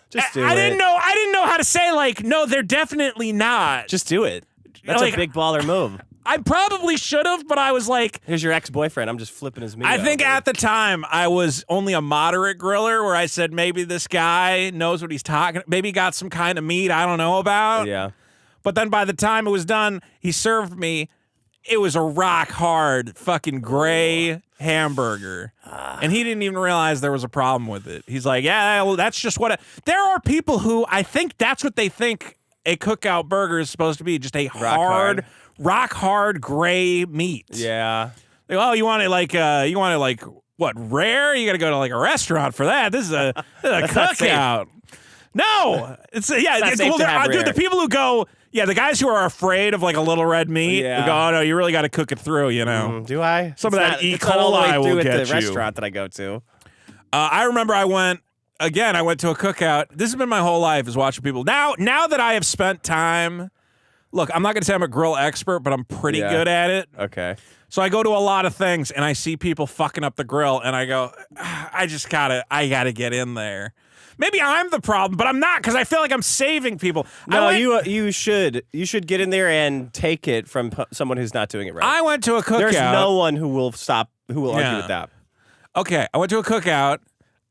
Just do I it. didn't know how to say like, no, they're definitely not. Just do it. That's Like, a big baller move. I probably should have, but I was like, Here's your ex-boyfriend. I'm just flipping his meat. I think over. at the time I was only a moderate griller where I said maybe this guy knows what he's talking. Maybe he got some kind of meat I don't know about. Yeah. But then by the time it was done, he served me. It was a rock hard fucking gray hamburger. And he didn't even realize there was a problem with it. He's like, yeah, well, that's just what there are people who I think that's what they think a cookout burger is supposed to be, just a rock hard gray meat. Yeah. Like, oh, you want it like what, rare? You got to go to like a restaurant for that. This is a cookout. No, it's safe to have dude, rare. the people who go, the guys who are afraid of like a little red meat, Yeah. who go, oh no, you really got to cook it through, you know. Do I? Some of that E. It's not all the way coli will through get at the you. restaurant that I go to. I remember I went to a cookout. This has been my whole life, is watching people. Now that I have spent time, look, I'm not going to say I'm a grill expert, but I'm pretty good at it. Okay. So I go to a lot of things and I see people fucking up the grill and I go, I gotta get in there. Maybe I'm the problem, but I'm not, because I feel like I'm saving people. No, you should get in there and take it from someone who's not doing it right. I went to a cookout. There's no one who will argue with that. Okay, I went to a cookout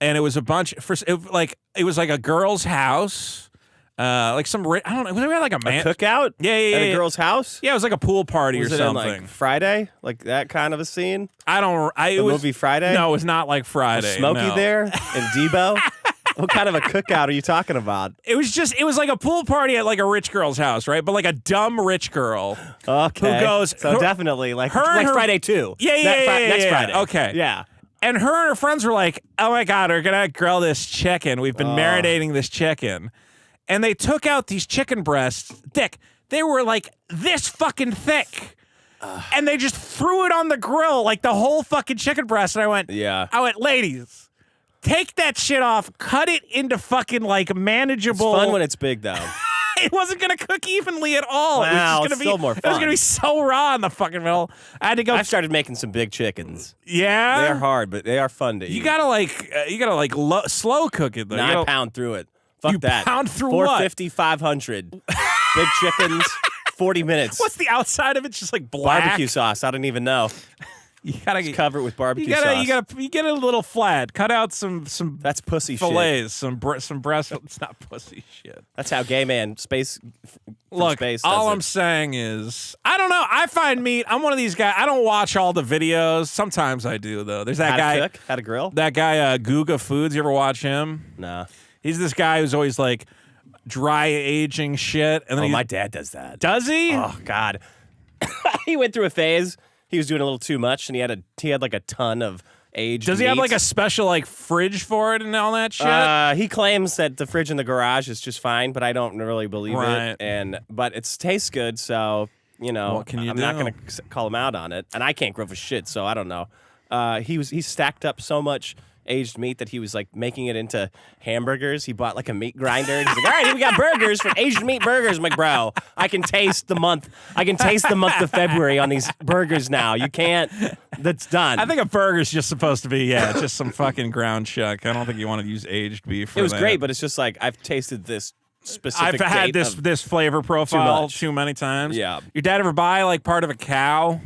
and it was a bunch. It was like a girl's house, like some. I don't know. Was it like a man cookout? Yeah. At a girl's house? Yeah, it was like a pool party Was or it something. in like Friday, like that kind of a scene? The movie Friday? No, it was not like Friday. Was Smokey no. there and Debo? What kind of a cookout are you talking about? It was like a pool party at like a rich girl's house, right? But like a dumb rich girl. Okay. Who goes? So definitely like her Friday too. Yeah. Next Friday. Okay. Yeah. And her and her friends were like, "Oh my God, we're gonna grill this chicken. We've been marinating this chicken." and they took out these chicken breasts. Thick. They were like this fucking thick. And they just threw it on the grill, like the whole fucking chicken breast. And I went, ladies, take that shit off, cut it into fucking like manageable. It's fun when it's big, though. It wasn't gonna cook evenly at all. Wow, it was just still more It was fun. gonna be so raw in the fucking middle. I had to go. I've started making some big chickens. Yeah, They're hard, but they are fun to eat. you gotta slow cook it though. Nah, You I gotta- pound through it. Fuck You that. pound through 450, 500. Big chickens, 40 minutes. What's the outside of it? Just like black barbecue sauce? I don't even know. You gotta Just cover it with barbecue you sauce. get it a little flat. Cut out some That's pussy shit. fillets, some breast. It's not pussy shit. That's how gay man space. Look, space all does I'm it. saying is, I don't know. I find meat. I'm one of these guys. I don't watch all the videos. Sometimes I do though. There's that How guy. to cook? How to grill? That guy, Guga Foods. You ever watch him? Nah. He's this guy who's always like dry aging shit. And then Oh, he my dad does that. does he? Oh God. He went through a phase. He was doing a little too much, and he had like a ton of aged. Does he have meat. like a special like fridge for it and all that shit? He claims that the fridge in the garage is just fine, but I don't really believe Right. it. But it tastes good, so you know, What can you I'm not do? gonna call him out on it. And I can't grow for shit, so I don't know. He stacked up so much aged meat that he was like making it into hamburgers. He bought like a meat grinder. And he's like, all right, here we got burgers for aged meat burgers. I'm like, bro, I can taste the month of February on these burgers now. You can't. That's done. I think a burger's just supposed to be just some fucking ground chuck. I don't think you want to use aged beef. it was great, but it's just like I've tasted this specific. I've had date of- this flavor profile much. too many times. Yeah. Your dad ever buy like part of a cow?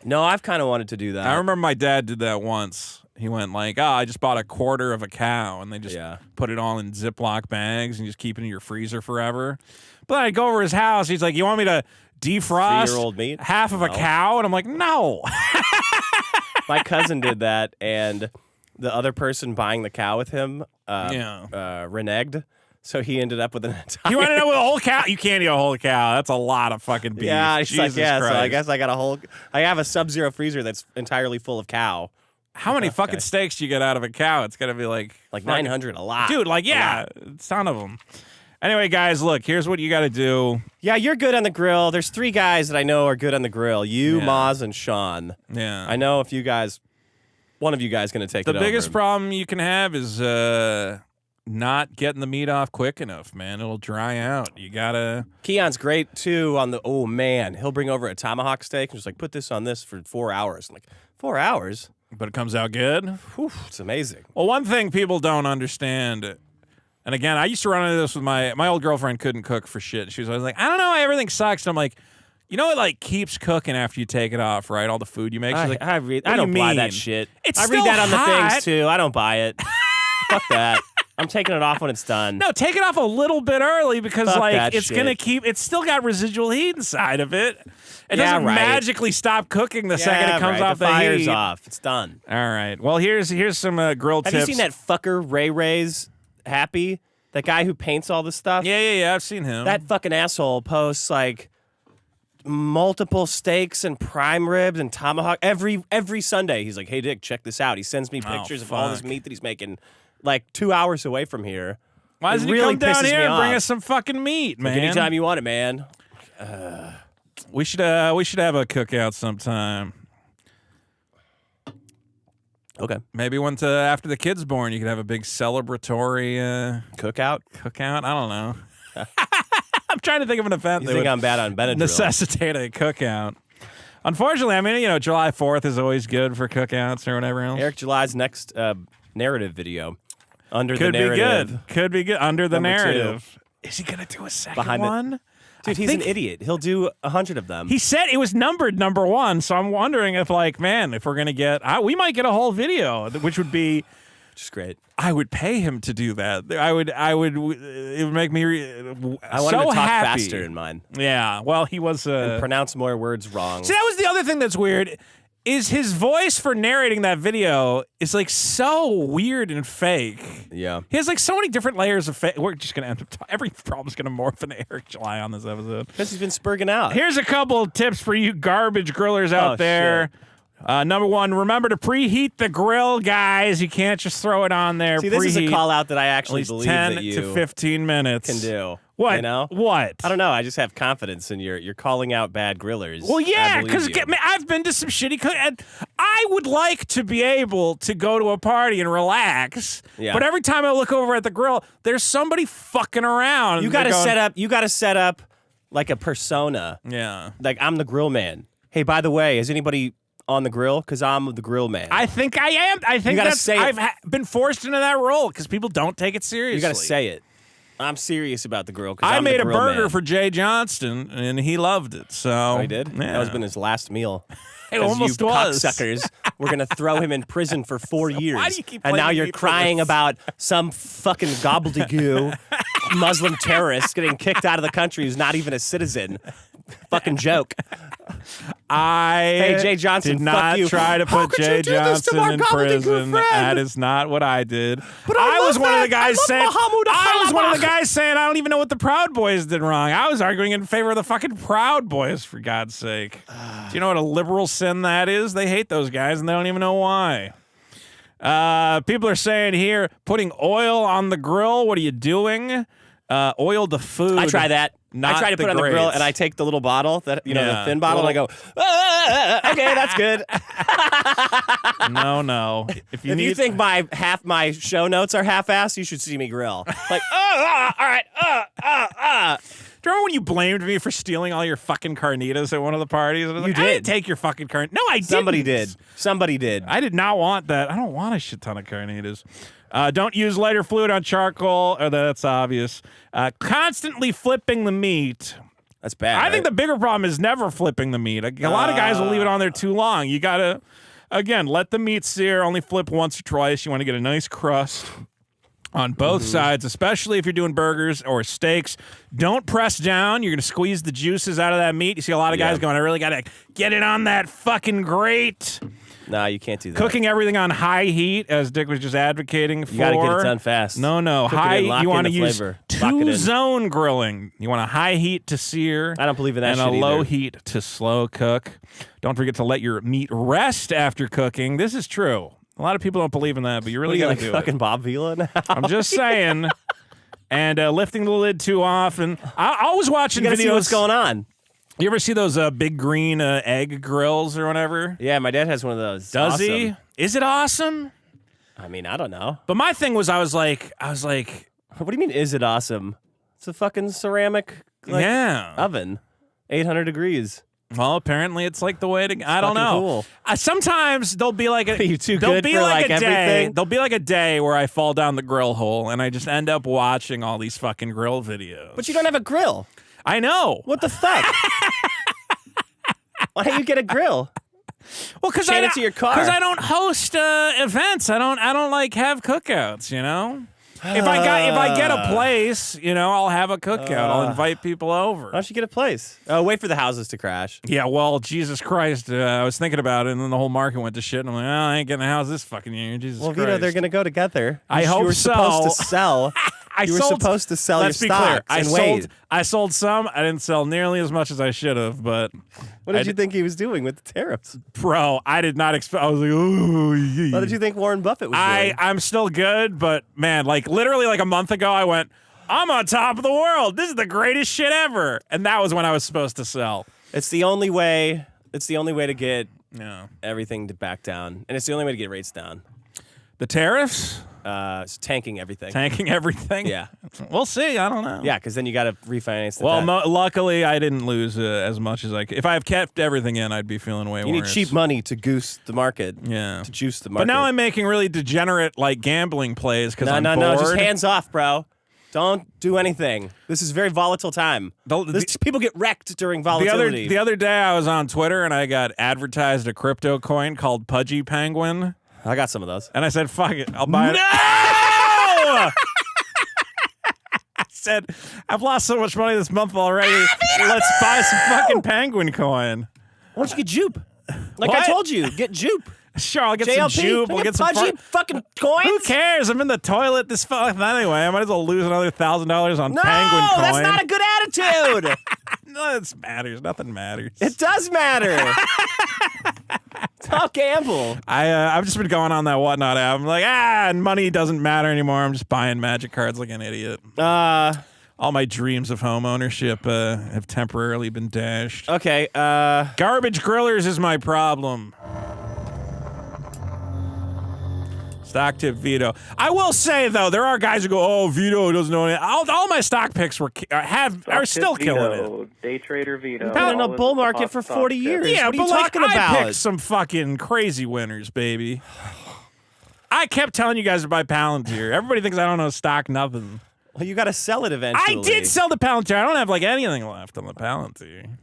No, I've kind of wanted to do that. I remember my dad did that once. He went like, I just bought a quarter of a cow, and they just put it all in Ziploc bags and just keep it in your freezer forever. But then I go over his house. He's like, you want me to defrost 3-year-old meat? half of a No. cow? And I'm like, no. My cousin did that, and the other person buying the cow with him reneged. So he ended up with an entire. You want to know with a whole cow? You can't eat a whole cow. That's a lot of fucking beef. Yeah, it's like, Jesus so I Christ. guess I have a Sub-Zero freezer that's entirely full of cow. How many fucking steaks do you get out of a cow? It's gotta be like 900, a lot. Dude, like, yeah, a ton of them. Anyway, guys, look, here's what you got to do. Yeah, you're good on the grill. There's 3 guys that I know are good on the grill. You, Yeah. Maz, and Sean. Yeah. I know if you guys, one of you guys going to take The it biggest over. problem you can have is not getting the meat off quick enough, man. It'll dry out. You got to... Keon's great, too, on the, oh, man. He'll bring over a tomahawk steak and just like, put this on this for 4 hours. I'm like, 4 hours? But it comes out good. Whew, it's amazing. Well, one thing people don't understand, and again, I used to run into this with my old girlfriend couldn't cook for shit. She was always like, I don't know, everything sucks. And I'm like, you know, it like keeps cooking after you take it off, right? All the food you make. She's like, I "What do don't you buy mean? that shit. It's I read still that on the hot." things, too. I don't buy it. Fuck that. I'm taking it off when it's done. No, take it off a little bit early because Fuck like that it's shit. gonna keep. It's still got residual heat inside of it. It Yeah, doesn't right. magically stop cooking the second Yeah, it comes right. off the fire's heat. off. It's done. All right. Well, here's some grilled Have tips. you seen that fucker Ray's Happy? That guy who paints all this stuff? Yeah. I've seen him. That fucking asshole posts like multiple steaks and prime ribs and tomahawk every Sunday. He's like, hey Dick, check this out. He sends me pictures of all this fuck. meat that he's making like 2 hours away from here. Why doesn't It he really come down pisses here me and bring off. us some fucking meat, man? Like, anytime you want it, man. We should have a cookout sometime. Okay. Maybe after the kid's born, you could have a big celebratory Cookout? cookout. I don't know. I'm trying to think of an event You that think would I'm bad on Benadryl? necessitate a cookout. Unfortunately, I mean, July 4th is always good for cookouts or whatever else. Eric July's next narrative video. Under Could the be narrative. good. Could be good. Under the Number 2. narrative. Is he gonna do a second Behind it. one? Dude, he's an idiot. He'll do 100 of them. He said it was numbered number 1, so I'm wondering if, like, man, if we're gonna get, we might get a whole video, which would be, Which is great. I would pay him to do that. I would. It would make me. I want so him to talk happy. faster in mine. Yeah. Well, he was. Pronounce more words wrong. See, that was the other thing that's weird. Is his voice for narrating that video is like so weird and fake. Yeah. He has like so many different layers of fake. We're just gonna end up. Every problem's gonna morph into Eric July on this episode. Because he's been spurging out. Here's a couple of tips for you garbage grillers out Oh, there Number one, remember to preheat the grill, guys. You can't just throw it on there. See, this is a Preheat call out that I at actually least believe 10 that you to 15 minutes. can do. What? You know? What? I don't know. I just have confidence in you're calling out bad grillers. Well, yeah, because I've been to some shitty and I would like to be able to go to a party and relax. Yeah. But every time I look over at the grill, there's somebody fucking around. You got to set up like a persona. Yeah. Like I'm the grill man. Hey, by the way, is anybody on the grill? Because I'm the grill man. I think I am. I think gotta that's say it. I've been forced into that role because people don't take it seriously. You got to say it. I'm serious about the grill. I made a burger man. for Jay Johnston, and he loved it. So Oh, he did? Yeah. That was been his last meal. It 'Cause almost you was. cocksuckers were going to throw him in prison for 4 years. why do you keep and now blaming you're me for crying this? about some fucking gobbledygook Muslim terrorist getting kicked out of the country who's not even a citizen. Fucking joke. Hey, Jay Johnson, did fuck not you. try to How put could Jay you do this to Johnson my in gobbledygook prison. friend? That is not what I did. But I was love one of the that. guys I love saying Mahmoud I was one of the Ahlabach. guys saying I don't even know what the Proud Boys did wrong. I was arguing in favor of the fucking Proud Boys, for God's sake. Do you know what a liberal sin that is? They hate those guys and they don't even know why. People are saying here, putting oil on the grill. What are you doing? Oil the food. I try that. Not I try to the put it on the grill, grades. and I take the little bottle, that Yeah. the thin bottle, and I go, okay, that's good. No. If you If need, you think half my show notes are half-assed, you should see me grill. Like, all right, do you remember when you blamed me for stealing all your fucking carnitas at one of the parties? I was like, I did. didn't take your fucking carnitas. No, I didn't. Somebody did. I did not want that. I don't want a shit ton of carnitas. Don't use lighter fluid on charcoal. That's obvious. Constantly flipping the meat. That's bad. I think the bigger problem is never flipping the meat. A lot of guys will leave it on there too long. You got to, again, let the meat sear. Only flip once or twice. You want to get a nice crust on both sides, especially if you're doing burgers or steaks. Don't press down. You're going to squeeze the juices out of that meat. You see a lot of guys going, I really got to get it on that fucking grate. No, you can't do that. Cooking everything on high heat, as Dick was just advocating for. You got to get it done fast. No. Cook it High. in, lock You in want to the use flavor. Lock it in. 2-zone grilling. You want a high heat to sear. I don't believe in that and shit a low either. heat to slow cook. Don't forget to let your meat rest after cooking. This is true. A lot of people don't believe in that, but you really What are got you, to do like fucking it. Bob Vila now? I'm just saying. And lifting the lid too often. I was watching You got videos. to see what's going on. You ever see those big green egg grills or whatever? Yeah, my dad has one of those. Does Awesome. he? Is it awesome? I mean, I don't know. But my thing was, I was like, What do you mean, is it awesome? It's a fucking ceramic yeah. oven. 800 degrees. Well, apparently it's like the way to. I don't fucking know. cool. Sometimes there'll be like a. Are you too there'll good be for, like like, a day. everything? There'll be like a day where I fall down the grill hole and I just end up watching all these fucking grill videos. But you don't have a grill. I know. What the fuck? Why don't you get a grill? Well, because Chain it to your car. Because I don't host events. I don't like have cookouts. You know. If I get a place, I'll have a cookout. I'll invite people over. Why don't you get a place? Oh, wait for the houses to crash. Yeah, well, Jesus Christ, I was thinking about it, and then the whole market went to shit, and I'm like, I ain't getting a house this fucking year, Jesus Well, Christ. Vito, they're going to go together. I hope You were so. supposed to sell. You were sold- supposed to sell your Let's be clear. stocks and wait. I sold some. I didn't sell nearly as much as I should have, but What did you think he was doing with the tariffs? bro, I did not expect. I was like, oh, yeah. What did you think Warren Buffett was doing? I'm still good, but man, like literally like a month ago, I went, I'm on top of the world. This is the greatest shit ever, and that was when I was supposed to sell. It's the only way. It's the only way to get Yeah. everything to back down, and it's the only way to get rates down. The tariffs It's tanking everything. tanking everything. Yeah. We'll see. I don't know. Yeah, because then you got to refinance the Well, debt. luckily, I didn't lose as much as I could. If I have kept everything in, I'd be feeling way You need worse. cheap money to goose the market. Yeah. To juice the But market. now I'm making really degenerate, like, gambling plays because I'm bored. No. Just hands off, bro. Don't do anything. This is a very volatile time. People get wrecked during volatility. The other day, I was on Twitter, and I got advertised a crypto coin called Pudgy Penguin. I got some of those. And I said, fuck it, I'll buy it. No! I said, I've lost so much money this month already. Let's buy some fucking penguin coin. Why don't you get Jupe? Like What? I told you, get Jupe. Sure, I'll get JLP, some jupe. can I We'll get get some pudgy fucking coins. Who cares? I'm in the toilet this fuck anyway. I might as well lose another $1,000 on No, penguin coin. that's not a good attitude. No, it matters. Nothing matters. It does matter. all gamble. I've just been going on that Whatnot app. I'm like, and money doesn't matter anymore. I'm just buying magic cards like an idiot. All my dreams of home ownership have temporarily been dashed. Okay. Garbage grillers is my problem. Stock tip Vito. I will say though, there are guys who go, "Oh, Vito doesn't know anything." All my stock picks are still killing it. Day trader Vito. I've been in a bull market for 40 years. Yeah, what are you but talking I about? picked some fucking crazy winners, baby. I kept telling you guys to buy Palantir. Everybody thinks I don't know stock nothing. Well, you got to sell it eventually. I did sell the Palantir. I don't have like anything left on the Palantir.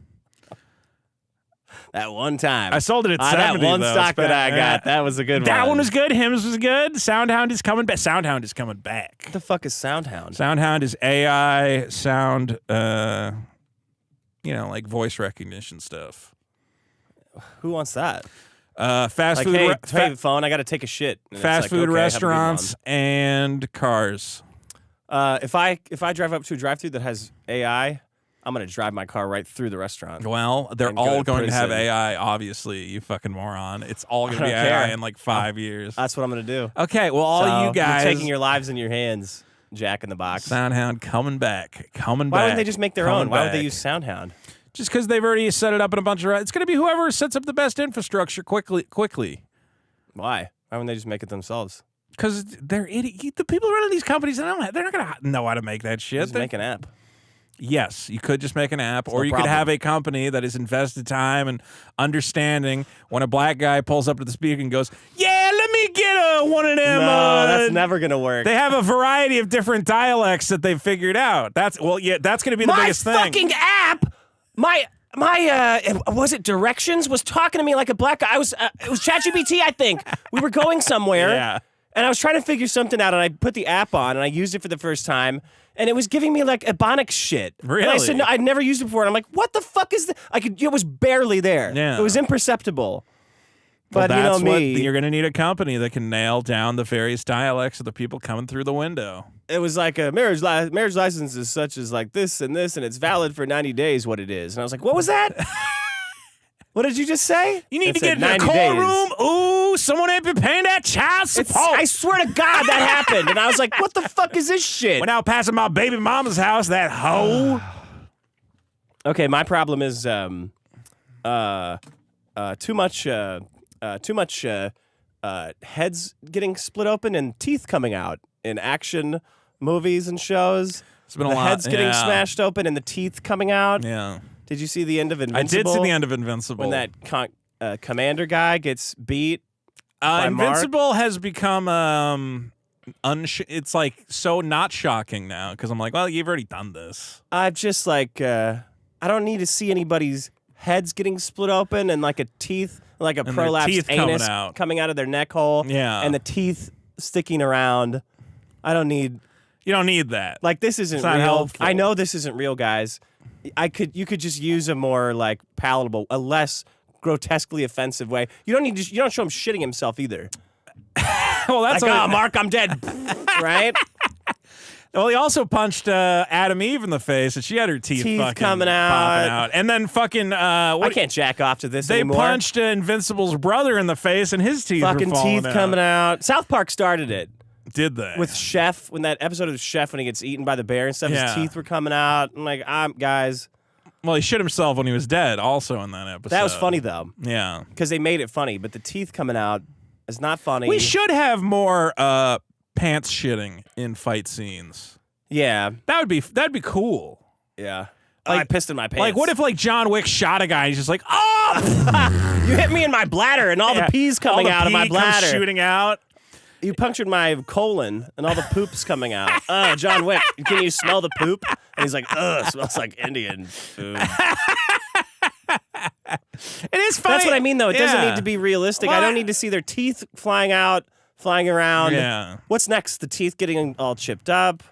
That one time. I sold it at 70. That one though. stock that I got. That was a good one. That one was good. Hims was good. Soundhound is coming back. Soundhound is coming back. What the fuck is Soundhound? Soundhound is AI sound, like voice recognition stuff. Who wants that? Fast Like, food. hey, phone, I got to take a shit. And Fast it's like, food okay, have a good restaurants and cars. one. If I drive up to a drive-thru that has AI, I'm gonna drive my car right through the restaurant. Well, they're And go all to going to have prison. AI, obviously, you fucking moron. It's all going to be don't AI care. in like 5 years. That's what I'm gonna do. Okay, well, all So, you guys. you're taking your lives in your hands, Jack in the Box. Soundhound coming back. Why back. wouldn't they just make their coming own? Why would they back. use Soundhound? Just because they've already set it up in a bunch of. It's going to be whoever sets up the best infrastructure quickly. Why? Why wouldn't they just make it themselves? Because they're idiot. The people running these companies, they're not going to know how to make that shit. Just make an app. Yes, you could just make an app, or no you problem. could have a company that has invested time and understanding. When a black guy pulls up to the speaker and goes, "Yeah, let me get one of them." No, that's never gonna work. They have a variety of different dialects that they've figured out. That's going to be the biggest thing. My fucking app, my was it Directions was talking to me like a black guy. It was ChatGPT, I think. We were going somewhere. Yeah. And I was trying to figure something out, and I put the app on, and I used it for the first time, and it was giving me like Ebonics shit. Really? And I said, no, I'd never used it before, and I'm like, what the fuck is this? It was barely there. Yeah. It was imperceptible. Well, But you know that's what me, you're going to need a company that can nail down the various dialects of the people coming through the window. it was like a marriage license is such as like this, and it's valid for 90 days, what it is. And I was like, what was that? What did you just say? You need It to said get in the 90 days. courtroom. Ooh, someone ain't been paying that child support. I swear to God that happened. And I was like, what the fuck is this shit? Went out passing my baby mama's house, that hoe. Okay, my problem is too much heads getting split open and teeth coming out in action movies and shows. It's been a the lot. heads getting yeah. smashed open and the teeth coming out. Yeah. Did you see the end of I Invincible? did see the end of Invincible. when that commander guy gets beat. by Invincible has become it's like so not shocking now because I'm like, well, you've already done this. I'm just like, I don't need to see anybody's heads getting split open and like a teeth, like a And their prolapsed teeth coming anus out. coming out of their neck hole. Yeah. And the teeth sticking around. I don't need. You don't need that. Like, this isn't It's not real. helpful. I know this isn't real, guys. You could just use a more like palatable, a less grotesquely offensive way. You don't show him shitting himself either. well, that's Like, what oh, Mark, I'm dead. Right? Well, he also punched Adam Eve in the face, and she had her teeth fucking coming popping out. And then fucking I can't jack off to this they anymore. punched Invincible's brother in the face, and his teeth fucking were falling teeth coming out. South Park started it. Did they? With Chef, when that episode of Chef when he gets eaten by the bear and stuff, Yeah. his teeth were coming out. I'm like, guys. Well, he shit himself when he was dead, also in that episode. That was funny though, Yeah. because they made it funny. But the teeth coming out is not funny. We should have more pants shitting in fight scenes. Yeah, That'd be cool. yeah. Like- I pissed in my pants. Like, what if like John Wick shot a guy? And he's just like, oh, you hit me in my bladder and all the pee's coming all the out of my pee comes bladder? shooting out. You punctured my colon and all the poop's coming out. John Wick, can you smell the poop? And he's like, it smells like Indian food. It is funny. That's what I mean, though. It doesn't Yeah. need to be realistic. Well, I don't need to see their teeth flying out, flying around. Yeah. What's next? The teeth getting all chipped up?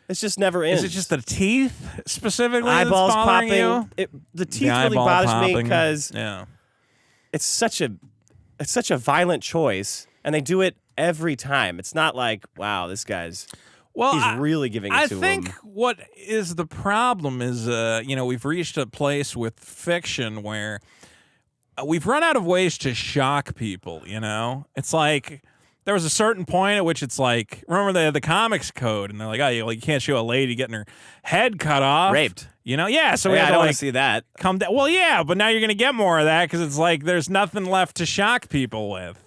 It's just never ends. Is it just the teeth specifically? eyeballs that's bothering popping? You? The teeth The really eyeball bothers me popping. because yeah. it's such a violent choice, and they do it every time. It's not like, wow, this guy's he's really giving it to I think him. what is the problem is, we've reached a place with fiction where we've run out of ways to shock people, you know? It's like there was a certain point at which it's like, remember they had the comics code and they're like, oh, you can't show a lady getting her head cut off. Raped. You know? Yeah, so we Yeah, had I to don't want like to see that. come down. Well, yeah, but now you're going to get more of that because it's like there's nothing left to shock people with.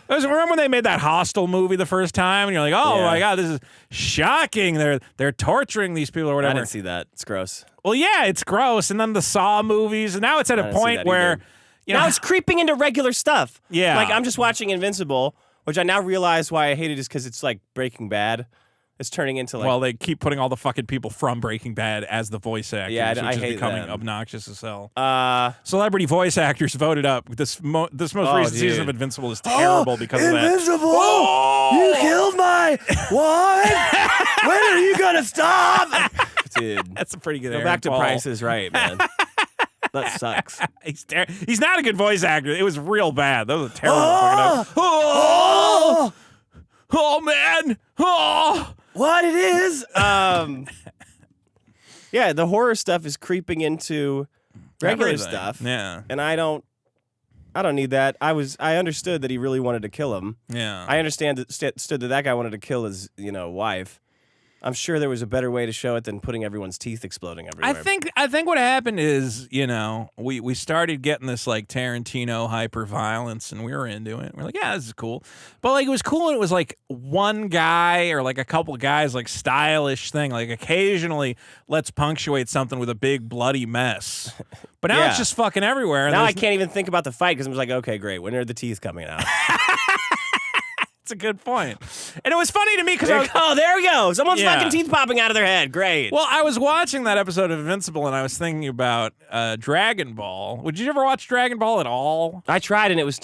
Remember when they made that Hostel movie the first time and you're like, oh Yeah. my God, this is shocking. They're torturing these people or I whatever. didn't see that. It's gross. Well, yeah, it's gross. And then the Saw movies, and now it's at I a didn't see point that where, either. you know, Now it's creeping into regular stuff. Yeah. Like, I'm just watching Invincible, which I now realize why I hate it is because it's like Breaking Bad. It's turning into like... well, they keep putting all the fucking people from Breaking Bad as the voice actors, Yeah, which I is hate becoming them. obnoxious as hell. Celebrity Celebrity voice actors voted up. This most recent season of dude. Invincible is terrible because of that. Invincible! You killed my wife! When are you gonna stop? Dude. That's a pretty good. Go Aaron back to Paul. Price is Right, man. That sucks. He's not a good voice actor. It was real bad. That was a terrible. Oh, man! Oh. What it is? Yeah, the horror stuff is creeping into regular Everything. stuff. Yeah. And I don't need that. I understood that he really wanted to kill him. Yeah. I understood that guy wanted to kill his, wife. I'm sure there was a better way to show it than putting everyone's teeth exploding everywhere. I think what happened is, we started getting this like Tarantino hyper violence and we were into it. We're like, yeah, this is cool. But like it was cool and it was like one guy or like a couple guys like stylish thing. Like occasionally let's punctuate something with a big bloody mess. But now Yeah. it's just fucking everywhere. And now I there's- can't even think about the fight because I'm just like, okay, great. When are the teeth coming out? It's a good point. And it was funny to me because Oh, there we go. Someone's Yeah. fucking teeth popping out of their head. Great. well, I was watching that episode of Invincible and I was thinking about Dragon Ball. Would you ever watch Dragon Ball at all? I tried and it was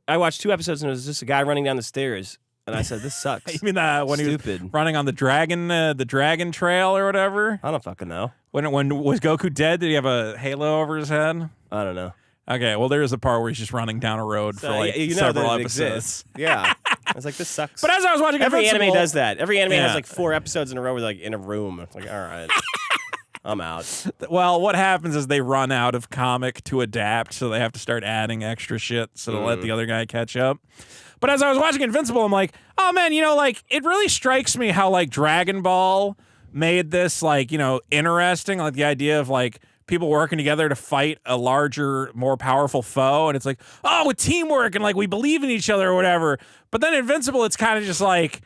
I watched 2 episodes and it was just a guy running down the stairs. And I said, this sucks. You mean when he was Stupid. running on the dragon trail or whatever? I don't fucking know. When was Goku dead? Did he have a halo over his head? I don't know. Okay, well there is a part where he's just running down a road for like you know several that it episodes. exists. Yeah. I was like, this sucks. But as I was watching every Invincible, anime does that. Every anime Yeah. has like 4 episodes in a row where they're like in a room. It's like, all right, I'm out. Well, what happens is they run out of comic to adapt, so they have to start adding extra shit so to let the other guy catch up. But as I was watching Invincible, I'm like, oh man, like it really strikes me how like Dragon Ball made this like, interesting, like the idea of like people working together to fight a larger, more powerful foe. And it's like, oh, with teamwork and like we believe in each other or whatever. But then Invincible, it's kind of just like,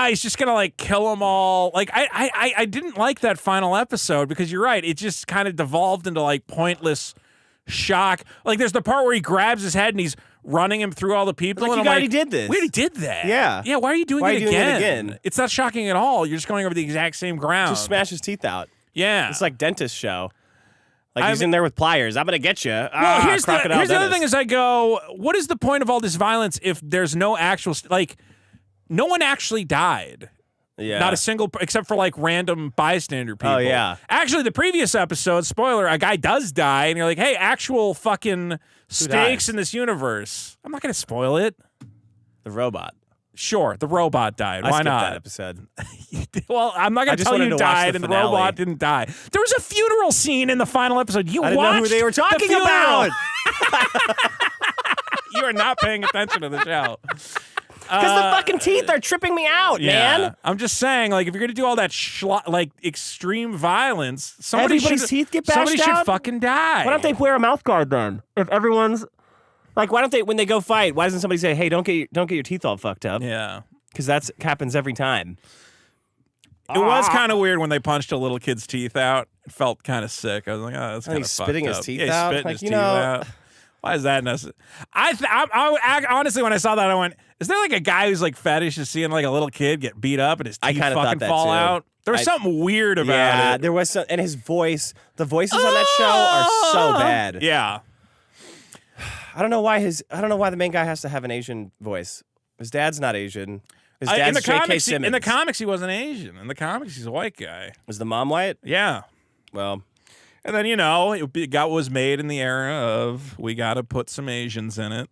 he's just gonna like kill them all. Like I didn't like that final episode because you're right. It just kind of devolved into like pointless shock. Like there's the part where he grabs his head and he's running him through all the people. Like, and you I'm already like, did this. We already did that. Yeah. Yeah. Why are you doing, Why it, are you doing it again? again? It's not shocking at all. You're just going over the exact same ground. Just smash his teeth out. Yeah. It's like dentist show. Like I he's mean- in there with pliers. I'm gonna get you. Well, here's the other Dennis. thing is I go, what is the point of all this violence if there's no actual, like, no one actually died. Yeah. Not a single, except for like random bystander people. Oh, yeah. Actually, the previous episode, spoiler, a guy does die, and you're like, hey, actual fucking stakes dies? in this universe. I'm not going to spoil it. The robot. Sure, the robot died. I Why skipped not? that episode. Well, I'm not I going to just tell wanted you to watch died the and the finale. robot didn't die. There was a funeral scene in the final episode. You I didn't watched know who they were the talking funeral. about. You are not paying attention to the show. Because the fucking teeth are tripping me out, man. I'm just saying, like, if you're gonna do all that like extreme violence, somebody Everybody's should, teeth get bashed somebody should out? fucking die. Why don't they wear a mouth guard then? If everyone's like, why don't they when they go fight? Why doesn't somebody say, "Hey, don't get your teeth all fucked up"? Yeah. Because that happens every time. It was kind of weird when they punched a little kid's teeth out. It felt kind of sick. I was like, oh, that's kind of he's spitting his teeth yeah, out? Spitting Like, his you teeth know- out. Why is that necessary? I honestly, when I saw that, I went, is there like a guy who's like fetish is seeing like a little kid get beat up and his I teeth kinda fucking thought that fall too. out? There was something weird about Yeah, it. there was some, and his voice, the voices on that show are so bad. Yeah. I don't know why the main guy has to have an Asian voice. His dad's not Asian. His In dad's the J.K. comics, Simmons. in the comics, he wasn't Asian. In the comics, he's a white guy. Was the mom white? Yeah. Well, And then, was made in the era of we got to put some Asians in it.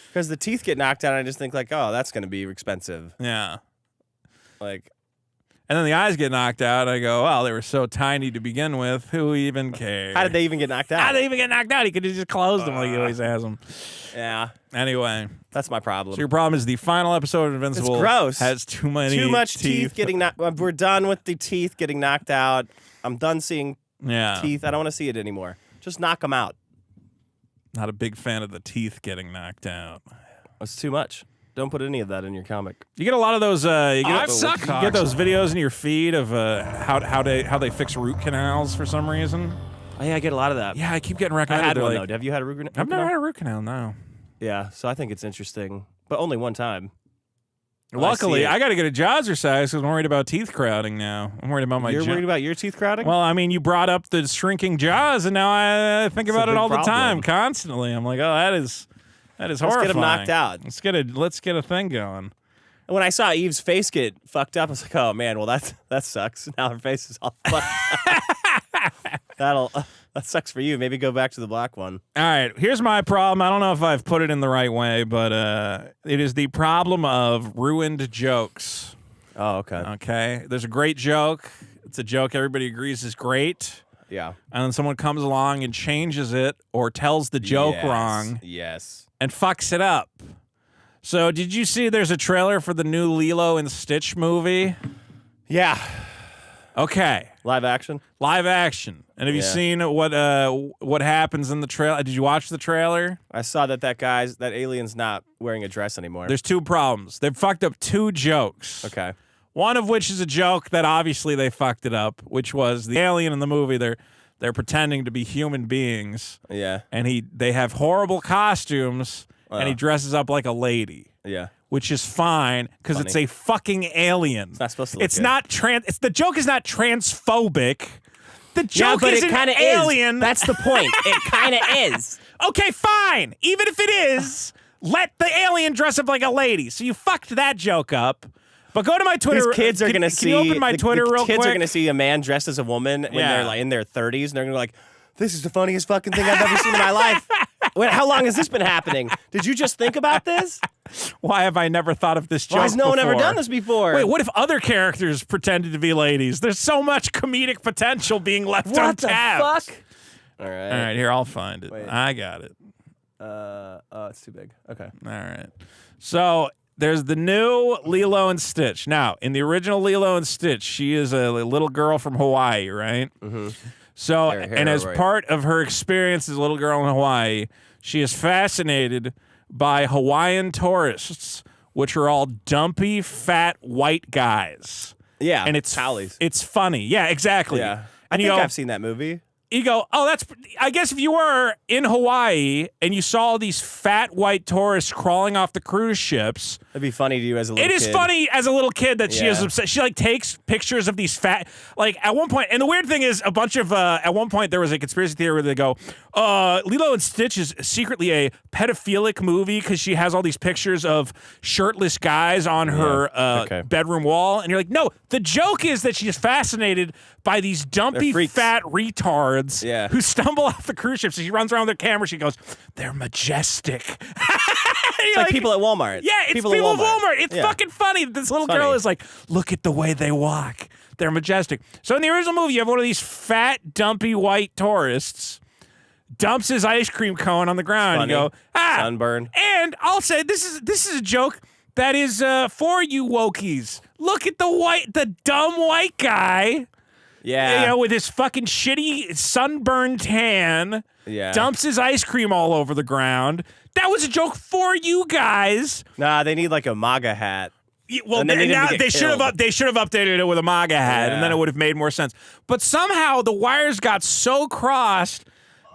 because the teeth get knocked out, I just think like, oh, that's going to be expensive. Yeah. Like, And then the eyes get knocked out. I go, well, they were so tiny to begin with. Who even cares? How did they even get knocked out? How did they even get knocked out? He could have just closed them like he always has them. Yeah, Anyway, that's my problem. so your problem is the final episode of Invincible It's gross. has too much teeth getting knocked. We're done with the teeth getting knocked out. I'm done seeing teeth. I don't want to see it anymore. Just knock them out. Not a big fan of the teeth getting knocked out. It's too much. Don't put any of that in your comic. You get a lot of those. You get those Cockteasing. videos in your feed of how they fix root canals for some reason. Oh, yeah, I get a lot of that. Yeah, I keep getting I recommended. had They're one, like, though. Have you had a root canal? I've never had a root canal. No. Yeah, so I think it's interesting, but only one time. Luckily, I see it. I got to get a jazzercise because I'm worried about teeth crowding now. I'm worried about my. You're worried about your teeth crowding? Well, I mean, you brought up the shrinking jaws, and now I think about a it big all the problem. time, constantly. I'm like, oh, that is Let's horrifying. get him knocked out. Let's get a thing going. And when I saw Eve's face get fucked up, I was like, oh, man, well, that sucks. Now her face is all fucked up. That sucks for you. Maybe go back to the black one. All right, here's my problem. I don't know if I've put it in the right way, but it is the problem of ruined jokes. Oh, okay. Okay, there's a great joke. It's a joke everybody agrees is great, Yeah. and then someone comes along and changes it or tells the joke wrong Yes. and fucks it up. So, did you see there's a trailer for the new Lilo and Stitch movie? Yeah. Okay, Live action? live action. And have you Yeah. seen what happens in the trailer? Did you watch the trailer? I saw that alien's not wearing a dress anymore. There's two problems. They've fucked up two jokes. Okay. One of which is a joke that obviously they fucked it up, which was the alien in the movie. They're pretending to be human beings, Yeah. and they have horrible costumes, and he dresses up like a lady, Yeah. which is fine because it's Funny. a fucking alien. It's not supposed to look It's good. not the joke is not transphobic. The Yeah, joke but is it an kind of alien. is. That's the point. It kind of is. Okay, fine. Even if it is, let the alien dress up like a lady. So you fucked that joke up. But go to my Twitter. These kids are Can- gonna see. Can you open my Twitter the real kids quick? are gonna see a man dressed as a woman when Yeah. they're like in their 30s, and they're gonna be like, "This is the funniest fucking thing I've ever seen in my life." Wait, how long has this been happening? Did you just think about this? Why have I never thought of this joke Why has no one ever before? done this before? Wait, what if other characters pretended to be ladies? There's so much comedic potential being left What the untapped. fuck? All right. All right, here, I'll find it. Wait. I got it. It's too big. Okay. All right. So there's the new Lilo and Stitch. Now, in the original Lilo and Stitch, she is a little girl from Hawaii, right? Mm-hmm. So, and as right. part of her experience as a little girl in Hawaii, she is fascinated by Hawaiian tourists, which are all dumpy, fat, white guys. Yeah. And it's Tallies. It's funny. Yeah, exactly. Yeah. And I you think go, I've seen that movie. you go, oh, that's. I guess if you were in Hawaii and you saw all these fat white tourists crawling off the cruise ships, It'd be funny to you as a little it is kid. funny as a little kid that she is Yeah. obsessed. She like takes pictures of these fat, like at one point. And the weird thing is, a bunch of at one point there was a conspiracy theory where they go, Lilo and Stitch is secretly a pedophilic movie because she has all these pictures of shirtless guys on her okay. bedroom wall, and you're like, no. The joke is that she's fascinated by these dumpy freaks. fat retards Yeah. who stumble off the cruise ship. So she runs around with their camera. She goes, "They're majestic." It's like people at Walmart. Yeah, it's people at Walmart. It's Yeah. fucking funny. This little Funny. girl is like, look at the way they walk. They're majestic. So in the original movie, you have one of these fat, dumpy white tourists dumps his ice cream cone on the ground. Funny. You go, Sunburn. And I'll say this is a joke that is for you wokies. Look at the dumb white guy. Yeah. You know, with his fucking shitty sunburned tan. Yeah. Dumps his ice cream all over the ground. That was a joke for you guys. Nah, they need like a MAGA hat. Well, And then they didn't get they should have killed. they should have updated it with a MAGA hat, and then Yeah. it would have made more sense. But somehow the wires got so crossed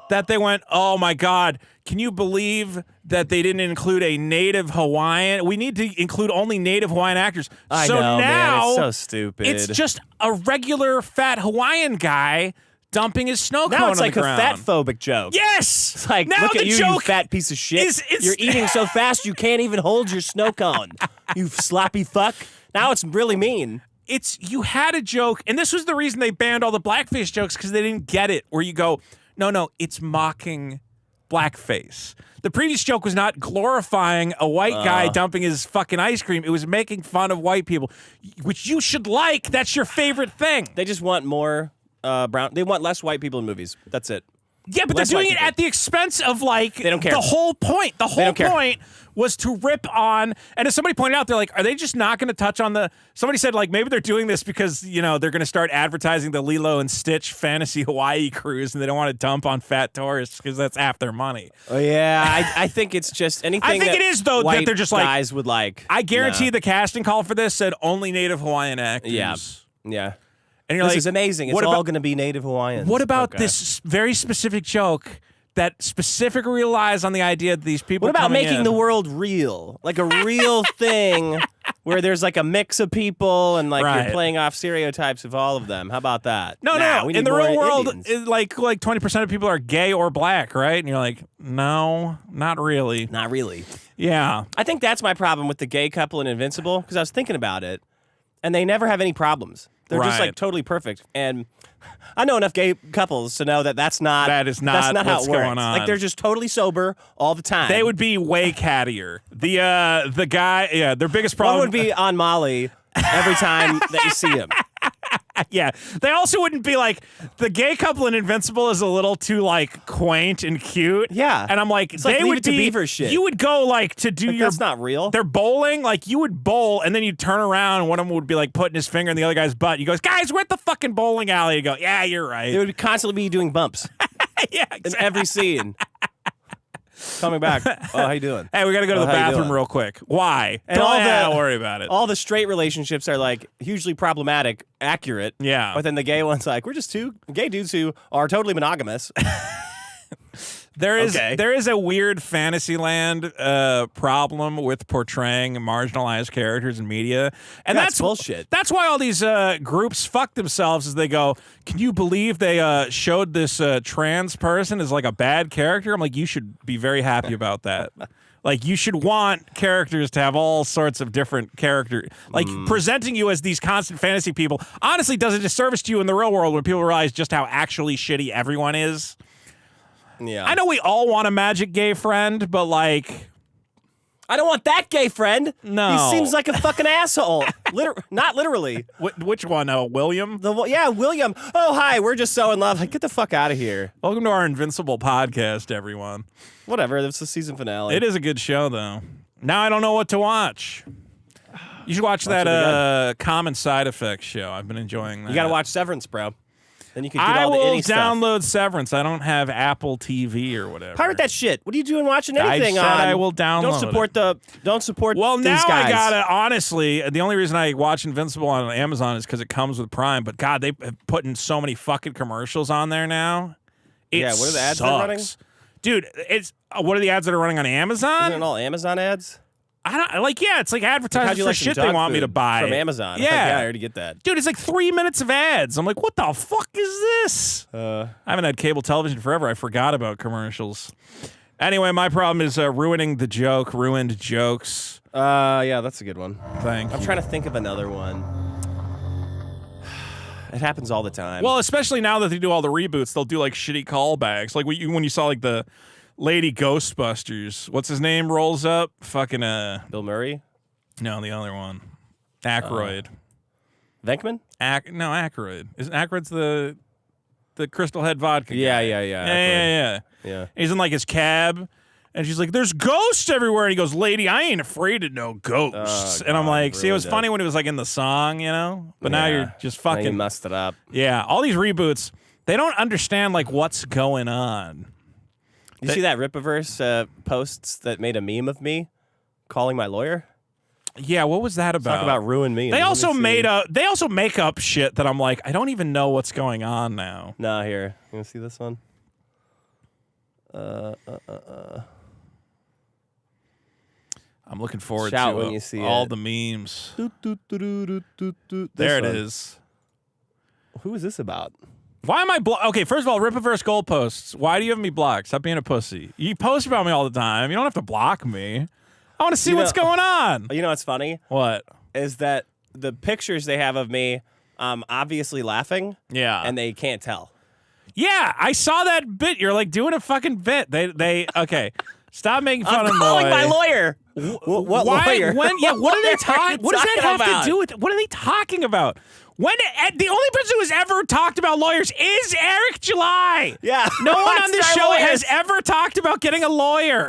that they went, "Oh my God, can you believe that they didn't include a native Hawaiian? We need to include only native Hawaiian actors." I so know, man. now It's so stupid. it's just a regular fat Hawaiian guy dumping his snow cone Now it's on like the a ground. fat phobic joke. Yes, It's like, now look the at you, you joke fat piece of shit. it's- You're eating so fast you can't even hold your snow cone. You sloppy fuck. Now it's really mean. It's you had a joke, and this was the reason they banned all the blackface jokes because they didn't get it. Where you go, no, it's mocking blackface. The previous joke was not glorifying a white guy dumping his fucking ice cream. It was making fun of white people, which you should like. That's your favorite thing. They just want more brown. They want less white people in movies. That's it. Yeah, but Less they're doing white it people. at the expense of, like, They don't care. the whole point. The whole don't care. point was to rip on, and as somebody pointed out, they're like, are they just not going to touch on somebody said, like, maybe they're doing this because, you know, they're going to start advertising the Lilo and Stitch Fantasy Hawaii cruise, and they don't want to dump on fat tourists because that's half their money. Oh, yeah. I think it's just anything I think that it is, though, that white they're just like, guys would like. I guarantee the casting call for this said only Native Hawaiian actors. Yeah. Yeah. And you're This like, is amazing. It's what all about- going to be Native Hawaiians. What about Okay. this very specific joke that specifically relies on the idea that these people What about coming making in, the world real? Like a real thing where there's like a mix of people and like Right. you're playing off stereotypes of all of them. How about that? No, Nah, no. we In need the more real world, Indians. like 20% of people are gay or black, right? And you're like, no, not really. Not really. Yeah. I think that's my problem with the gay couple in Invincible because I was thinking about it and they never have any problems. They're just Right. like totally perfect. And I know enough gay couples to know that that's not That is not how what's it works. going on. Like they're just totally sober all the time. They would be way cattier. The guy, yeah, their biggest One problem would be on Molly every time that you see him. yeah. They also wouldn't be like the gay couple in Invincible is a little too like quaint and cute. Yeah. And I'm like, It's like they Leave would It to be Beaver shit. You would go like to do Like, your that's not real. They're bowling, like you would bowl, and then you'd turn around and one of them would be like putting his finger in the other guy's butt. You goes, guys, we're at the fucking bowling alley. You go, yeah, you're right. They would constantly be doing bumps yeah, in exactly. every scene. Coming back. Oh, how you doing? Hey, we got to go to Oh, the how you bathroom doing? real quick. Why? And Don't worry about it. All the straight relationships are like hugely problematic, accurate. Yeah. But then the gay one's like, we're just two gay dudes who are totally monogamous. There is Okay. there is a weird Fantasyland problem with portraying marginalized characters in media, and That's bullshit. That's why all these groups fuck themselves as they go. Can you believe they showed this trans person as like a bad character? I'm like, you should be very happy about that. Like you should want characters to have all sorts of different character. Like presenting you as these constant fantasy people honestly does a disservice to you in the real world when people realize just how actually shitty everyone is. Yeah. I know we all want a magic gay friend, but like, I don't want that gay friend. No. He seems like a fucking asshole. Not literally. which one? William? Yeah, William. Oh, hi. We're just so in love. Like, get the fuck out of here. Welcome to our Invincible podcast, everyone. Whatever. That's the season finale. It is a good show, though. Now I don't know what to watch. You should watch that it Common Side Effects show. I've been enjoying that. You got to watch Severance, bro. Then you can get I all the will indie stuff. download Severance. I don't have Apple TV or whatever. Pirate that shit. What are you doing watching I anything said on? I will download Don't support Well, these now guys. I gotta honestly. The only reason I watch Invincible on Amazon is because it comes with Prime. But God, they have put in so many fucking commercials on there now. It Yeah, what are the ads that are running? sucks. Dude, it's what are the ads that are running on Amazon? Isn't it all Amazon ads? I don't like. Yeah, it's like How'd advertising you for like some shit they dog want me food to buy from Amazon? Yeah, I already get that. dude, it's like 3 minutes of ads. I'm like, what the fuck is this? I haven't had cable television forever. I forgot about commercials. Anyway, my problem is ruining the joke. Ruined jokes. Yeah, that's a good one. Thank I'm you. trying to think of another one. It happens all the time. Well, especially now that they do all the reboots, they'll do like shitty callbacks. Like when you saw like the Lady Ghostbusters. What's his name rolls up? Fucking Bill Murray, no, the other one. Aykroyd. Venkman. No, Aykroyd. Isn't Aykroyd's the Crystal Head vodka? Yeah, guy? yeah. Yeah. Yeah. He's in like his cab, and she's like, "There's ghosts everywhere." And he goes, "Lady, I ain't afraid of no ghosts." Oh, and I'm God, like, "See, it was ruined funny it. when it was like in the song, you know, but now Yeah. you're just Now you fucking messed it up. yeah." All these reboots, they don't understand like what's going on. You see that Ripaverse posts that made a meme of me calling my lawyer? Yeah, what was that about? Talk about ruin me. They Let also me see. they also make up shit that I'm like, I don't even know what's going on now. Nah, here. You want to see this one? I'm looking forward Shout to when you see all it. the memes. This There it one. is. Who is this about? Why am I okay, first of all, Ripaverse goalposts. Why do you have me blocked? Stop being a pussy. You post about me all the time. You don't have to block me. I want to see You what's know- going on. You know what's funny? What? Is that the pictures they have of me obviously laughing, Yeah. and they can't tell. Yeah, I saw that bit. You're like doing a fucking bit. They okay. Stop making fun I'm of calling Moy. my lawyer. What lawyer? When? Yeah. What are they talking? What does that have about? to do with? What are they talking about? When the only person who has ever talked about lawyers is Eric July. Yeah. No one on this Rockstar show lawyers. has ever talked about getting a lawyer.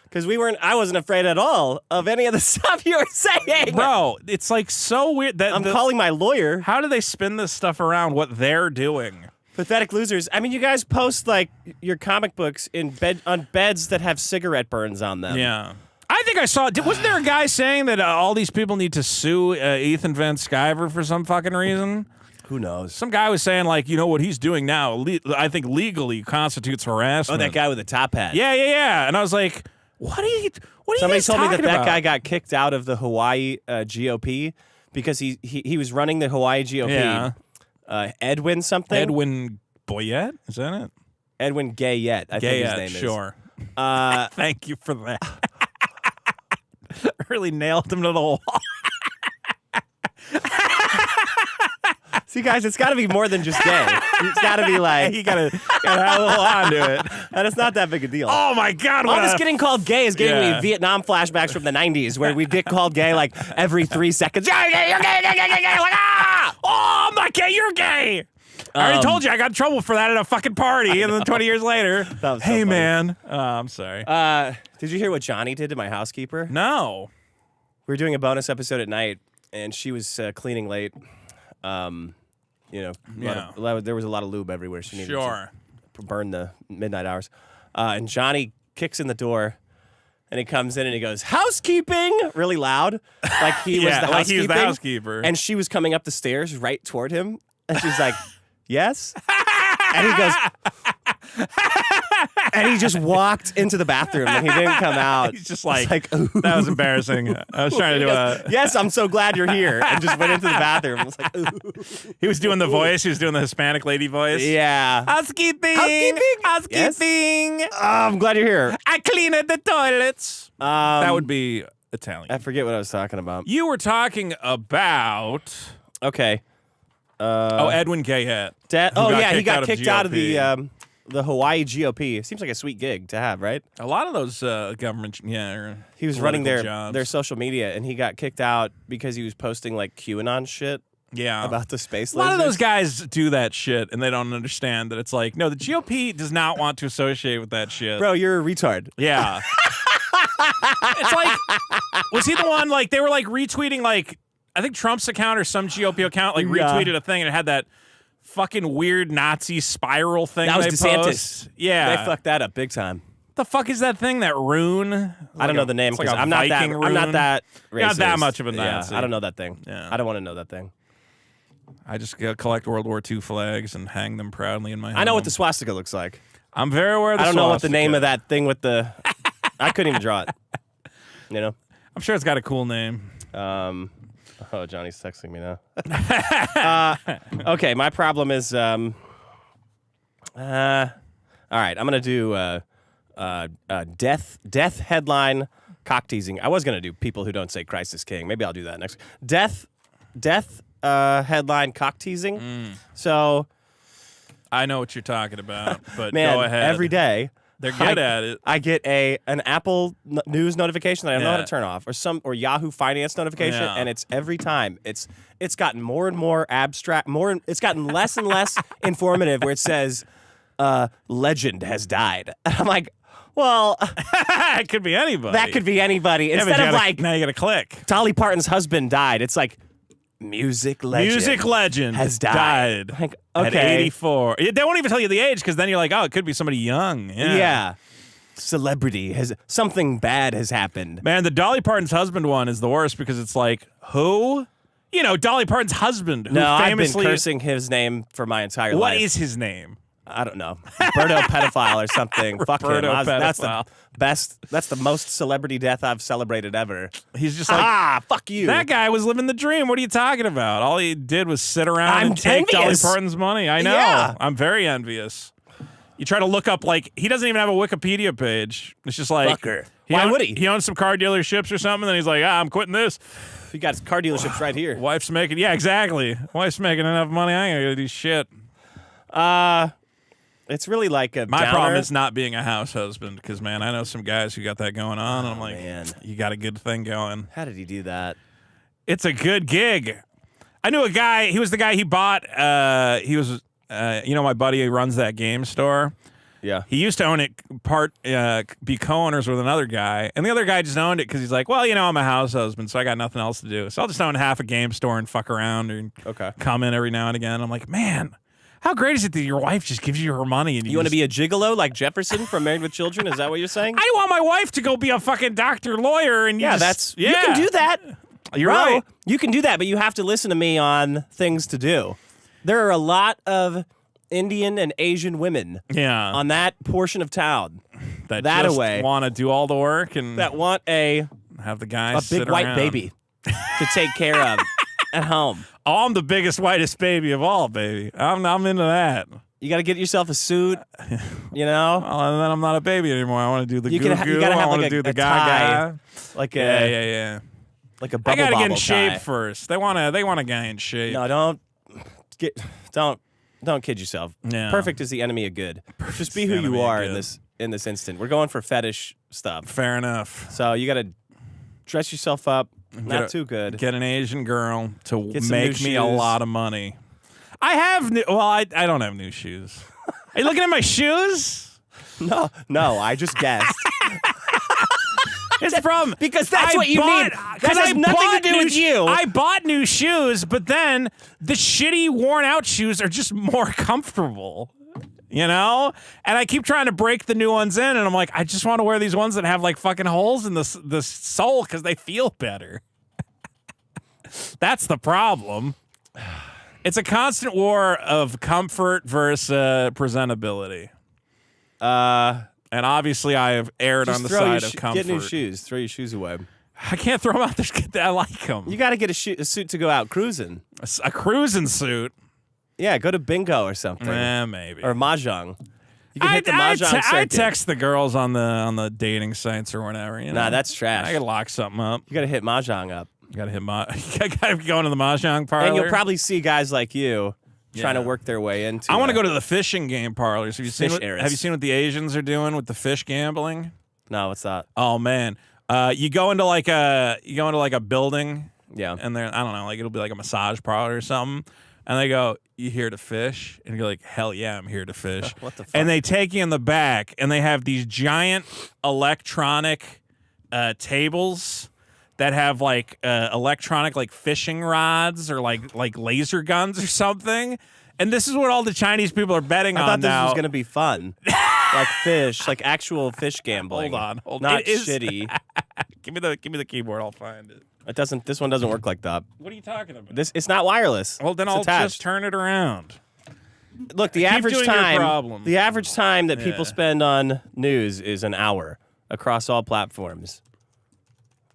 Because I wasn't afraid at all of any of the stuff you were saying. Bro, it's like so weird that I'm calling my lawyer. How do they spin this stuff around what they're doing? Pathetic losers. I mean, you guys post like your comic books on beds that have cigarette burns on them. Yeah. I think I saw. Wasn't there a guy saying that all these people need to sue Ethan Van Sciver for some fucking reason? Who knows? Some guy was saying like, what he's doing now, I think legally constitutes harassment. Oh, that guy with the top hat. Yeah. And I was like, what are you Somebody guys told me talking that about? guy got kicked out of the Hawaii GOP because he was running the Hawaii GOP. Yeah. Edwin something. Edwin Boyette? Is that it? Edwin Gayette. I think his name sure. is. Thank you for that. Really nailed him to the wall. See, guys, it's got to be more than just gay. It's got to be like You gotta have a little on to it. and it's not that big a deal. Oh my God! All What this a getting called gay is giving Yeah. me Vietnam flashbacks from the 90s where we'd get called gay like every 3 seconds. Yeah, you're gay, you're gay, you're gay, you're gay. Like, ah! Oh, I'm not gay. You're gay. I already told you I got in trouble for that at a fucking party, and then 20 years later, was so hey funny. man, I'm sorry. Did you hear what Johnny did to my housekeeper? No. We were doing a bonus episode at night, and she was cleaning late. Yeah. There was a lot of lube everywhere. She needed Sure. to burn the midnight hours. And Johnny kicks in the door, and he comes in and he goes, "Housekeeping!" really loud, like he was Yeah, the like he was the housekeeping. housekeeper. And she was coming up the stairs right toward him, and she's like, "Yes," and he goes. And he just walked into the bathroom and he didn't come out. He's just like, ooh. that was embarrassing. I was trying to do a. Yes, I'm so glad you're here. And just went into the bathroom. I was like, ooh. He was doing the voice. He was doing the Hispanic lady voice. Yeah. Housekeeping. Housekeeping. Housekeeping. Oh, I'm glad you're here. I cleaned the toilets. That would be Italian. I forget what I was talking about. You were talking about Okay. Edwin Gayette. He got kicked out of GOP. the Hawaii GOP. Seems like a sweet gig to have, right? A lot of those government, He was running political their jobs. social media, and he got kicked out because he was posting like QAnon shit Yeah. about the space A lot of lasers. those guys do that shit, and they don't understand that it's like, no, the GOP does not want to associate with that shit. Bro, you're a retard. Yeah. It's like, was he the one, like, they were, like, retweeting, like, I think Trump's account or some GOP account, like, Yeah. retweeted a thing, and it had that fucking weird Nazi spiral thing That was they DeSantis. post. Yeah. They fucked that up big time. The fuck is that thing? That rune? I don't know the name because I'm not that racist. You're not that much of a Yeah, Nazi. I don't know that thing. Yeah. I don't want to know that thing. I just collect World War II flags and hang them proudly in my home. I know what the swastika looks like. I'm very aware of the I don't know what the name swastika. of that thing with the. I couldn't even draw it. You know. I'm sure it's got a cool name. Oh, Johnny's texting me now. Okay, my problem is. All right, I'm gonna do death headline cockteasing. I was gonna do people who don't say Christ is King. Maybe I'll do that next. Death headline cockteasing. So, I know what you're talking about, but man, go ahead. every day. They're good at it. I get an Apple News notification that I don't know how Yeah. to turn off, or Yahoo Finance notification, Yeah. and it's every time. It's gotten more and more abstract. It's gotten less and less informative. Where it says, "Legend has died," and I'm like, well, It could be anybody. that could be anybody. Yeah, but Instead you of gotta- like now you gotta click. Dolly Parton's husband died, it's like music legend. Music legend has died. Like, at okay. 84. They won't even tell you the age because then you're like, oh, it could be somebody young. Yeah. Celebrity something bad has happened. Man, the Dolly Parton's husband one is the worst because it's like, who? You know, Dolly Parton's husband. Who No, famously, I've been cursing his name for my entire life. What is his name? I don't know. Roberto pedophile or something. Fuck him. Roberto That's the pedophile. best. That's the most celebrity death I've celebrated ever. He's just like, Fuck you. that guy was living the dream. What are you talking about? All he did was sit around I'm and take envious. Dolly Parton's money. I know. Yeah. I'm very envious. You try to look up, like, he doesn't even have a Wikipedia page. It's just like, Fucker. Why would he? He owns some car dealerships or something, and then he's like, I'm quitting this. You got car dealerships right here. Wife's making, yeah, exactly. Wife's making enough money, I ain't gonna do shit. It's really like a My downer. problem is not being a house husband because, man, I know some guys who got that going on, and I'm like, man. you got a good thing going. How did he do that? It's a good gig. I knew a guy. He was the guy he bought. He was, my buddy who runs that game store. Yeah. He used to own it, be co-owners with another guy, and the other guy just owned it because he's like, well, I'm a house husband, so I got nothing else to do, so I'll just own half a game store and fuck around and come in every now and again. I'm like, man, how great is it that your wife just gives you her money? And you want to be a gigolo like Jefferson from Married with Children? Is that what you're saying? I want my wife to go be a fucking doctor, lawyer, and you can do that. You're Bro, right. You can do that, but you have to listen to me on things to do. There are a lot of Indian and Asian women on that portion of town that just away want to do all the work and that want have the guys a big white baby to take care of at home. Oh, I'm the biggest, whitest baby of all, baby. I'm into that. You got to get yourself a suit, Well, and then I'm not a baby anymore. I want to do the goo-goo. You got to have like do the a tie, like a yeah. like a bubble I gotta get in bobble shape tie. first. They want a guy in shape. No, don't kid yourself. Yeah. Perfect is the enemy of good. Just be who you are in this instant. We're going for fetish stuff. Fair enough. So you got to dress yourself up, not too good. Get an Asian girl to Get make me a lot of money. I have I don't have new shoes. Are you looking at my shoes? No, I just guessed. It's from because that's what you need. That has nothing to do with you. I bought new shoes, but then the shitty, worn-out shoes are just more comfortable. And I keep trying to break the new ones in, and I'm like, I just want to wear these ones that have like fucking holes in the sole because they feel better. That's the problem. It's a constant war of comfort versus presentability. And obviously, I have erred on the side of comfort. Get new shoes. Throw your shoes away. I can't throw them out there. I like them. You got to get a suit to go out cruising. A cruising suit. Yeah, go to bingo or something. Maybe. Or mahjong. You can hit the mahjong circuit. I text the girls on the dating sites or whatever. Nah, that's trash. I gotta lock something up. You gotta hit mahjong up. You gotta hit I gotta go into the mahjong parlor. And you'll probably see guys like you trying to work their way into. I want to go to the fishing game parlors. Have you seen what the Asians are doing with the fish gambling? No, what's that? Oh man, you go into like a building. Yeah. And I don't know, like it'll be like a massage parlor or something. And they go, you here to fish? And you're like, hell yeah, I'm here to fish. What the fuck? And they take you in the back, and they have these giant electronic tables that have like electronic like fishing rods or like laser guns or something. And this is what all the Chinese people are betting I on thought this now. was gonna be fun, like fish, like actual fish gambling. Hold on. Not It is- shitty. give me the keyboard. I'll find it. It doesn't. This one doesn't work like that. What are you talking about? It's not wireless. Well, then It's I'll attached. just turn it around. Look, the Keep average doing your time. problem. The average time that people Yeah. spend on news is an hour across all platforms.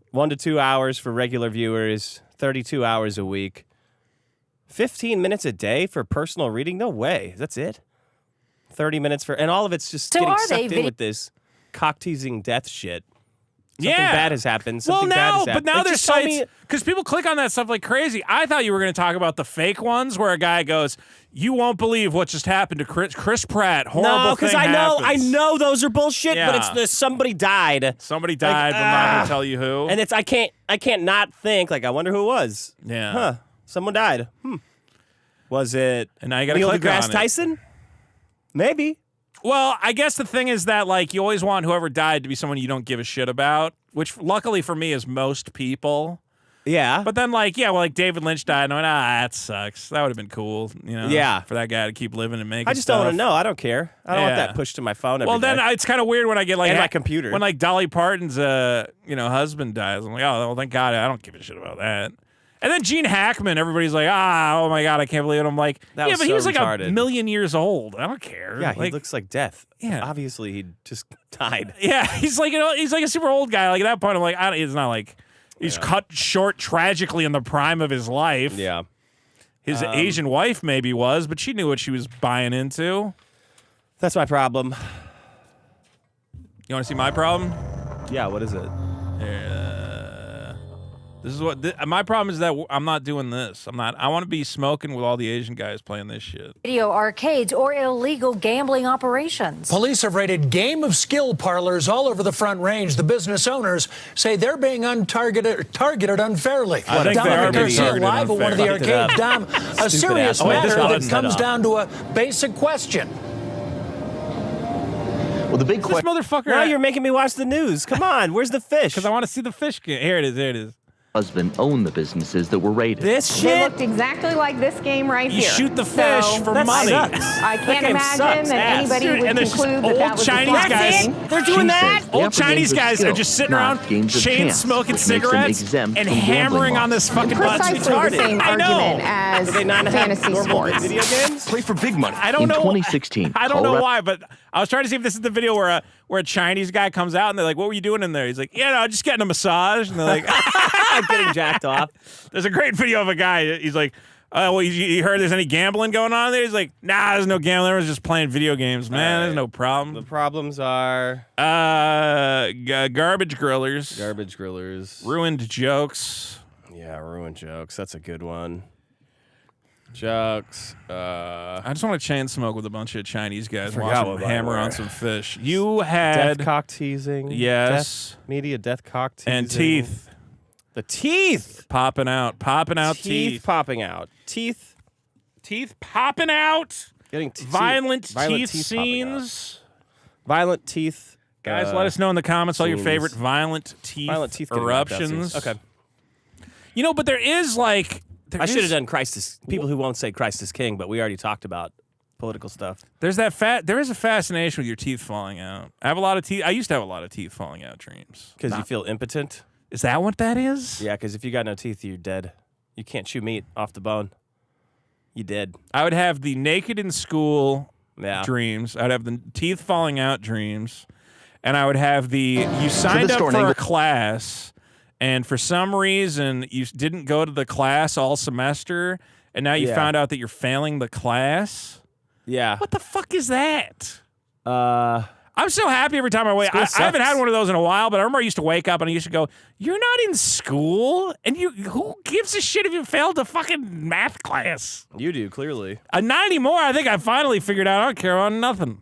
1 to 2 hours for regular viewers. 32 hours a week. 15 minutes a day for personal reading? No way. That's it. 30 minutes for, and all of it's just So getting are they sucked in with this cock-teasing death shit. Something Yeah. bad has happened. Something bad has happened. But now Like, there's just tell me- sites because people click on that stuff like crazy. I thought you were going to talk about the fake ones where a guy goes, "You won't believe what just happened to Chris Pratt." Horrible No, because thing I happens." know those are bullshit. Yeah. But it's the somebody died, Somebody died, but I'm not going to tell you who. and it's I can't not think like I wonder who it was. yeah. Huh? Someone died. Was it And now you got to Neil click deGrasse on it. Tyson? Maybe. Well, I guess the thing is that like you always want whoever died to be someone you don't give a shit about, which luckily for me is most people. Yeah. But then like like David Lynch died, and I went, that sucks. That would have been cool, Yeah. for that guy to keep living and making. I just don't want stuff. to know. I don't care. I don't want Yeah. that pushed to my phone every Well, then day. it's kind of weird when I get like And my computer. when like Dolly Parton's husband dies. I'm like, oh well, thank God. I don't give a shit about that. And then Gene Hackman, everybody's like, oh my God, I can't believe it. I'm like, That yeah, was but he so was like retarded. a million years old. I don't care. Yeah, he Like, looks like death. Yeah. Obviously, he just died. yeah, he's like he's like a super old guy. Like at that point, I'm like, it's not like he's cut short tragically in the prime of his life. Yeah. His Asian wife maybe was, but she knew what she was buying into. That's my problem. You want to see my problem? Yeah, what is it? This is what my problem is that I'm not doing this. I want to be smoking with all the Asian guys playing this shit. Video arcades or illegal gambling operations. Police have raided game of skill parlors all over the Front Range. The business owners say they're being targeted unfairly. I think they are Dominic being Garcia targeted live at one of the unfairly. arcades. Dom, a serious ass. Wait, this matter one that doesn't comes set down to a basic question. Well, the big This question motherfucker. Now you're making me watch the news. Come on, where's the fish? Because I want to see the fish. Here it is. There it is. husband owned the businesses that were raided. This They shit. looked exactly like this game right You here. shoot the fish So, for that money. sucks. I That can't game imagine sucks that ass. anybody Dude, would and there's conclude that old that was Chinese a fun guys. game. They're doing She that. says the Old upper Chinese games of guys are skill, just sitting not around, games of chain chance, smoking which makes them cigarettes exempt and from gambling hammering laws. on this fucking button. Precisely the same I know. argument as Do they not have fantasy normal sports. video games? Play for big money. I don't In know. 2016, I don't know Colorado- why, but I was trying to see if this is the video where a Chinese guy comes out and they're like, "What were you doing in there?" He's like, just getting a massage." And they're like, I'm getting jacked off. "There's a great video of a guy. He's like, well, you heard there's any gambling going on there?" He's like, "Nah, there's no gambling. I was just playing video games, man. There's no The problem." problems are Garbage grillers, garbage grillers. ruined jokes. Yeah, ruined jokes. That's a good one. Jokes. I just want to chain smoke with a bunch of Chinese guys, Forgot watch what them they hammer were. on some fish. You had Death cock teasing. Yes. Death, media death cock teasing. and teeth The teeth. popping out Teeth popping out. Teeth. teeth popping out. Getting Violent teeth popping out. scenes. Violent teeth. Guys, let us know in the comments all your scenes. favorite violent teeth getting knocked out eruptions. scenes. Okay. But there is like I should have done Christ is people who won't say Christ is King, but we already talked about political stuff. There's there is a fascination with your teeth falling out. I have a lot of teeth. I used to have a lot of teeth falling out dreams. Because you feel impotent. Is that what that is? Yeah, because if you got no teeth, you're dead. You can't chew meat off the bone. You dead. I would have the naked in school Yeah. dreams. I'd have the teeth falling out dreams. And I would have the you signed this up door, for a Nangle. class, and for some reason you didn't go to the class all semester, and now you Yeah. found out that you're failing the class. Yeah. What the fuck is that? I'm so happy every time I wake. I School haven't had sucks. one of those in a while, but I remember I used to wake up and I used to go, "You're not in school, and who gives a shit if you failed a fucking math class?" You do, clearly. Not anymore. I think I finally figured out I don't care about nothing.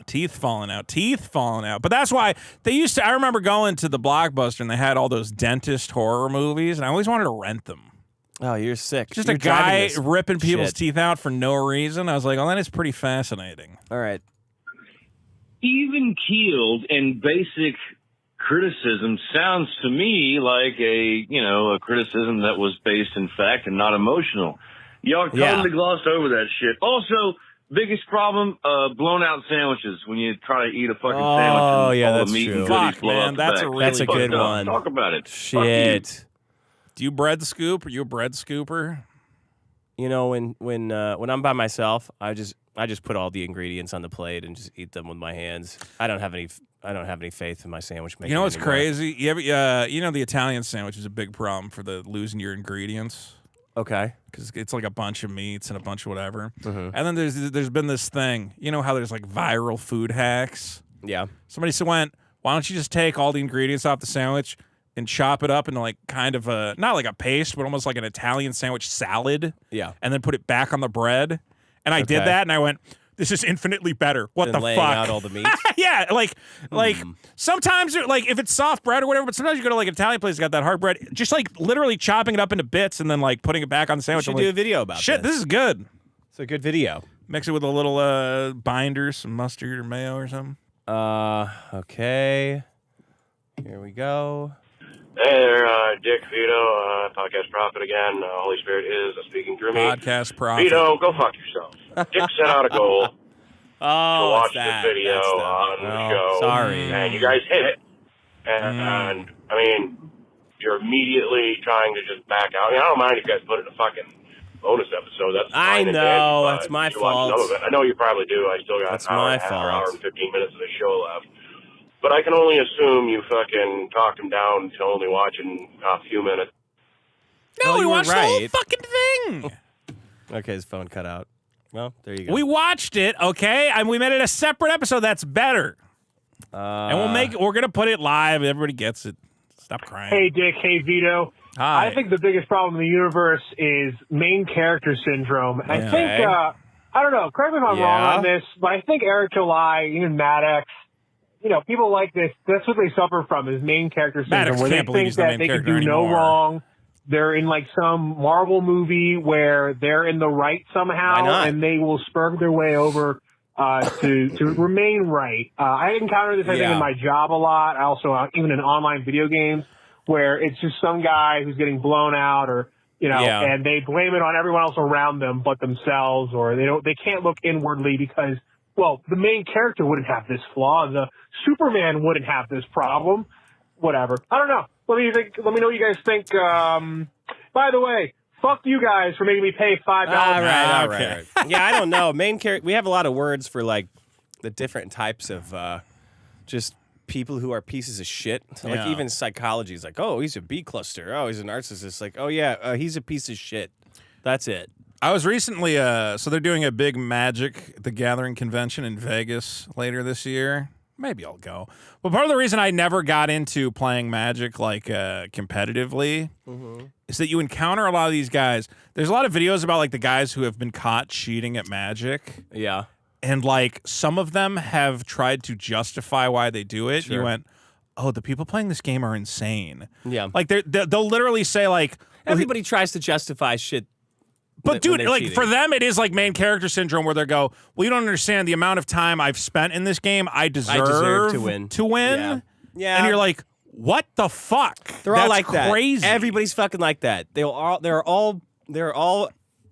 Teeth falling out. But that's why they used to. I remember going to the Blockbuster and they had all those dentist horror movies, and I always wanted to rent them. Oh, you're sick. Just You're a guy driving this ripping people's shit. teeth out for no reason. I was like, "Oh, that is pretty fascinating." All right. Even keeled and basic criticism sounds to me like a criticism that was based in fact and not emotional. Y'all totally glossed over that shit. Also, biggest problem, blown out sandwiches when you try to eat a fucking sandwich. Oh, and yeah, all that's the meat true. and goodies Fuck, blow man, out the that's back. a really That's a good fucked up. one. Talk about it. Shit. Do you bread scoop? Are you a bread scooper? When I'm by myself, I just put all the ingredients on the plate and just eat them with my hands. I don't have any faith in my sandwich making. You know what's anymore. crazy? The Italian sandwich is a big problem for the losing your ingredients. Okay. Because it's like a bunch of meats and a bunch of whatever. Mm-hmm. And then there's been this thing. You know how there's like viral food hacks? Yeah. Somebody went, "Why don't you just take all the ingredients off the sandwich and chop it up into like kind of a, not like a paste, but almost like an Italian sandwich salad, Yeah. and then put it back on the bread?" And I did Okay. that, and I went, "This is infinitely better. What And the laying fuck?" out all the meats. Yeah, like sometimes like if it's soft bread or whatever, but sometimes you go to like an Italian place that's got that hard bread, just like literally chopping it up into bits and then like putting it back on the We sandwich. should I'm do a like, video about shit, this is good. It's a good video. Mix it with a little binder, some mustard or mayo or something. Okay. Here we go. Hey there, Dick, Vito, Podcast Prophet again. Holy Spirit is speaking through me. Podcast prophet. Vito, go fuck yourself. Dick set out a goal to Oh, watch it's that. this video That's the- on the oh, show. Sorry. And you guys hit it. And I mean, you're immediately trying to just back out. I mean, I don't mind if you guys put it in a fucking bonus episode. That's I fine and know, dandy, that's but my you watch some fault. of it. I know you probably do. I still got That's an hour my and a half, fault. hour and 15 minutes of the show left. But I can only assume you fucking talked him down to only watching a few minutes. No, Well, we you were watched the whole right. fucking thing. Okay, his phone cut out. Well, there you go. We watched it, okay, and we made it a separate episode that's better. And we're gonna put it live. Everybody gets it. Stop crying. Hey, Dick. Hey, Vito. Hi. I think the biggest problem in the universe is main character syndrome. I think, I don't know, correct me if I'm wrong on this, but I think Eric July, even Maddox, people like this, that's what they suffer from is main character syndrome, Maddox where they can't believe think he's the that main they can character do no anymore. wrong. They're in like some Marvel movie where they're in the right somehow, and they will spur their way over to remain right. I encounter this, I think, in my job a lot. I also, even in online video games, where it's just some guy who's getting blown out, or and they blame it on everyone else around them but themselves, or they can't look inwardly because, well, the main character wouldn't have this flaw, the Superman wouldn't have this problem, whatever. I don't know. Let me know what you guys think. By the way, fuck you guys for making me pay $5. All right. Yeah, I don't know. Main character. We have a lot of words for like the different types of just people who are pieces of shit. Like even psychology is like, oh, he's a B cluster. Oh, he's a narcissist. Like, oh yeah, he's a piece of shit. That's it. I was recently, so they're doing a big Magic the Gathering convention in Vegas later this year. Maybe I'll go. But part of the reason I never got into playing Magic like competitively is that you encounter a lot of these guys. There's a lot of videos about like the guys who have been caught cheating at Magic. Yeah. And like some of them have tried to justify why they do it. Sure. You went, oh, the people playing this game are insane. Yeah. Like they'll literally say like, everybody tries to justify shit. But dude, like cheating. for them, it is like main character syndrome where they go, well, you don't understand the amount of time I've spent in this game. I deserve to win. Yeah. And you're like, what the fuck? They're all That's like crazy. that. Everybody's fucking like that. They're all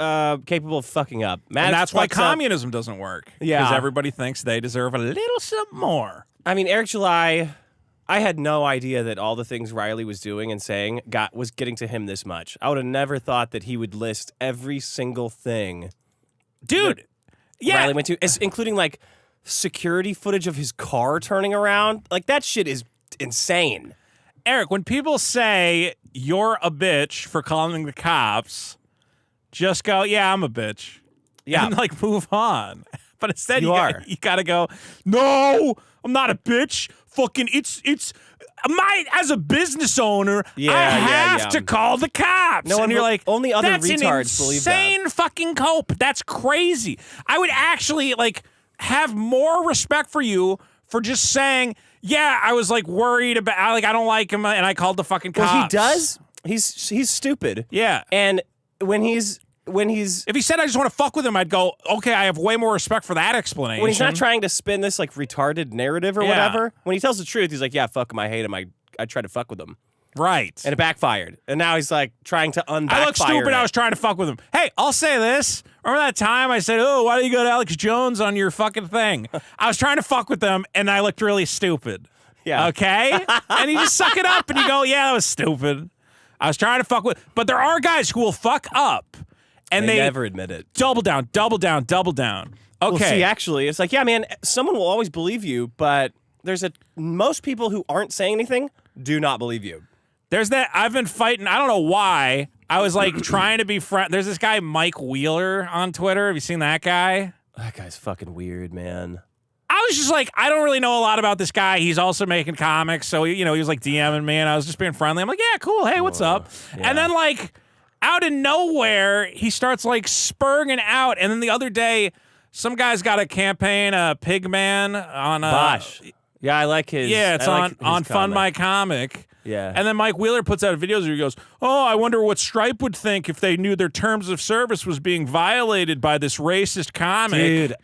capable of fucking up. And that's why communism doesn't work. Yeah. Because everybody thinks they deserve a little something more. I mean, Eric July, I had no idea that all the things Riley was doing and saying was getting to him this much. I would have never thought that he would list every single thing. Dude, Riley went to, including like security footage of his car turning around. Like that shit is insane. Eric, when people say you're a bitch for calling the cops, just go, yeah, I'm a bitch. Yeah. And like move on. But instead you gotta go, no, I'm not a bitch. Fucking it's as a business owner, I have to call the cops. No, and you're like, only other that's retards an believe that. insane fucking cope. That's crazy. I would actually like have more respect for you for just saying, yeah, I was like worried about, like I don't like him, and I called the fucking cops. Well, he does. He's stupid. Yeah, and when he's if he said I just want to fuck with him, I'd go, okay, I have way more respect for that explanation. When he's not trying to spin this like retarded narrative or whatever, when he tells the truth, he's like, yeah, fuck him, I hate him, I tried to fuck with him. Right. And it backfired. And now he's like trying to unbackfire I look stupid, it. I was trying to fuck with him. Hey, I'll say this. Remember that time I said, oh, why do you got Alex Jones on your fucking thing? I was trying to fuck with them, and I looked really stupid. Yeah. Okay? And you just suck it up, and you go, yeah, that was stupid. I was trying to fuck with, but there are guys who will fuck up. And they never admit it. Double down, double down, double down. Okay. Well, see, actually, it's like, yeah, man, someone will always believe you, but most people who aren't saying anything do not believe you. There's that, I've been fighting, I don't know why. I was like trying to be friend. There's this guy, Mike Wheeler, on Twitter. Have you seen that guy? That guy's fucking weird, man. I was just like, I don't really know a lot about this guy. He's also making comics. So, he was like DMing me, and I was just being friendly. I'm like, yeah, cool. Hey, what's up? Yeah. And then like, out of nowhere, he starts like spurring out. And then the other day, some guy's got a campaign, Pigman on Bosh. Yeah, I like his. Yeah, it's on Fund My Comic. Yeah. And then Mike Wheeler puts out videos where he goes, oh, I wonder what Stripe would think if they knew their terms of service was being violated by this racist comic. Dude.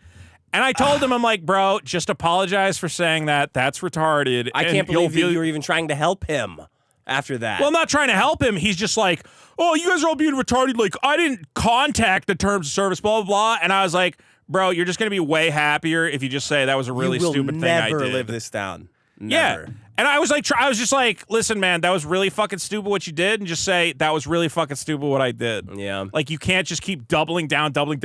And I told him, I'm like, bro, just apologize for saying that. That's retarded. I can't believe you were even trying to help him after that. Well, I'm not trying to help him. He's just like, oh, you guys are all being retarded. Like, I didn't contact the terms of service, blah, blah, blah. And I was like, bro, you're just going to be way happier if you just say that was a really stupid thing I did. You will never live this down. Never. Yeah. And I was just like, listen, man, that was really fucking stupid what you did, and just say that was really fucking stupid what I did. Yeah. Like, you can't just keep doubling down. Doesn't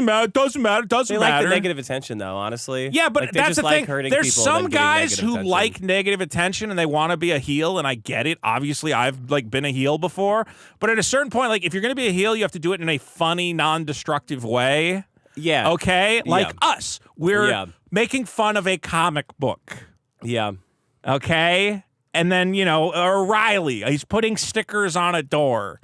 matter, doesn't matter. They like the negative attention, though, honestly. Yeah, but like, they that's just the like thing. hurting There's people some and then guys getting who negative like negative attention and they want to be a heel, and I get it. Obviously, I've like been a heel before, but at a certain point, like if you're gonna be a heel, you have to do it in a funny, non-destructive way. Yeah. Okay. Like us, we're making fun of a comic book. Yeah. Okay. And then, O'Reilly, he's putting stickers on a door.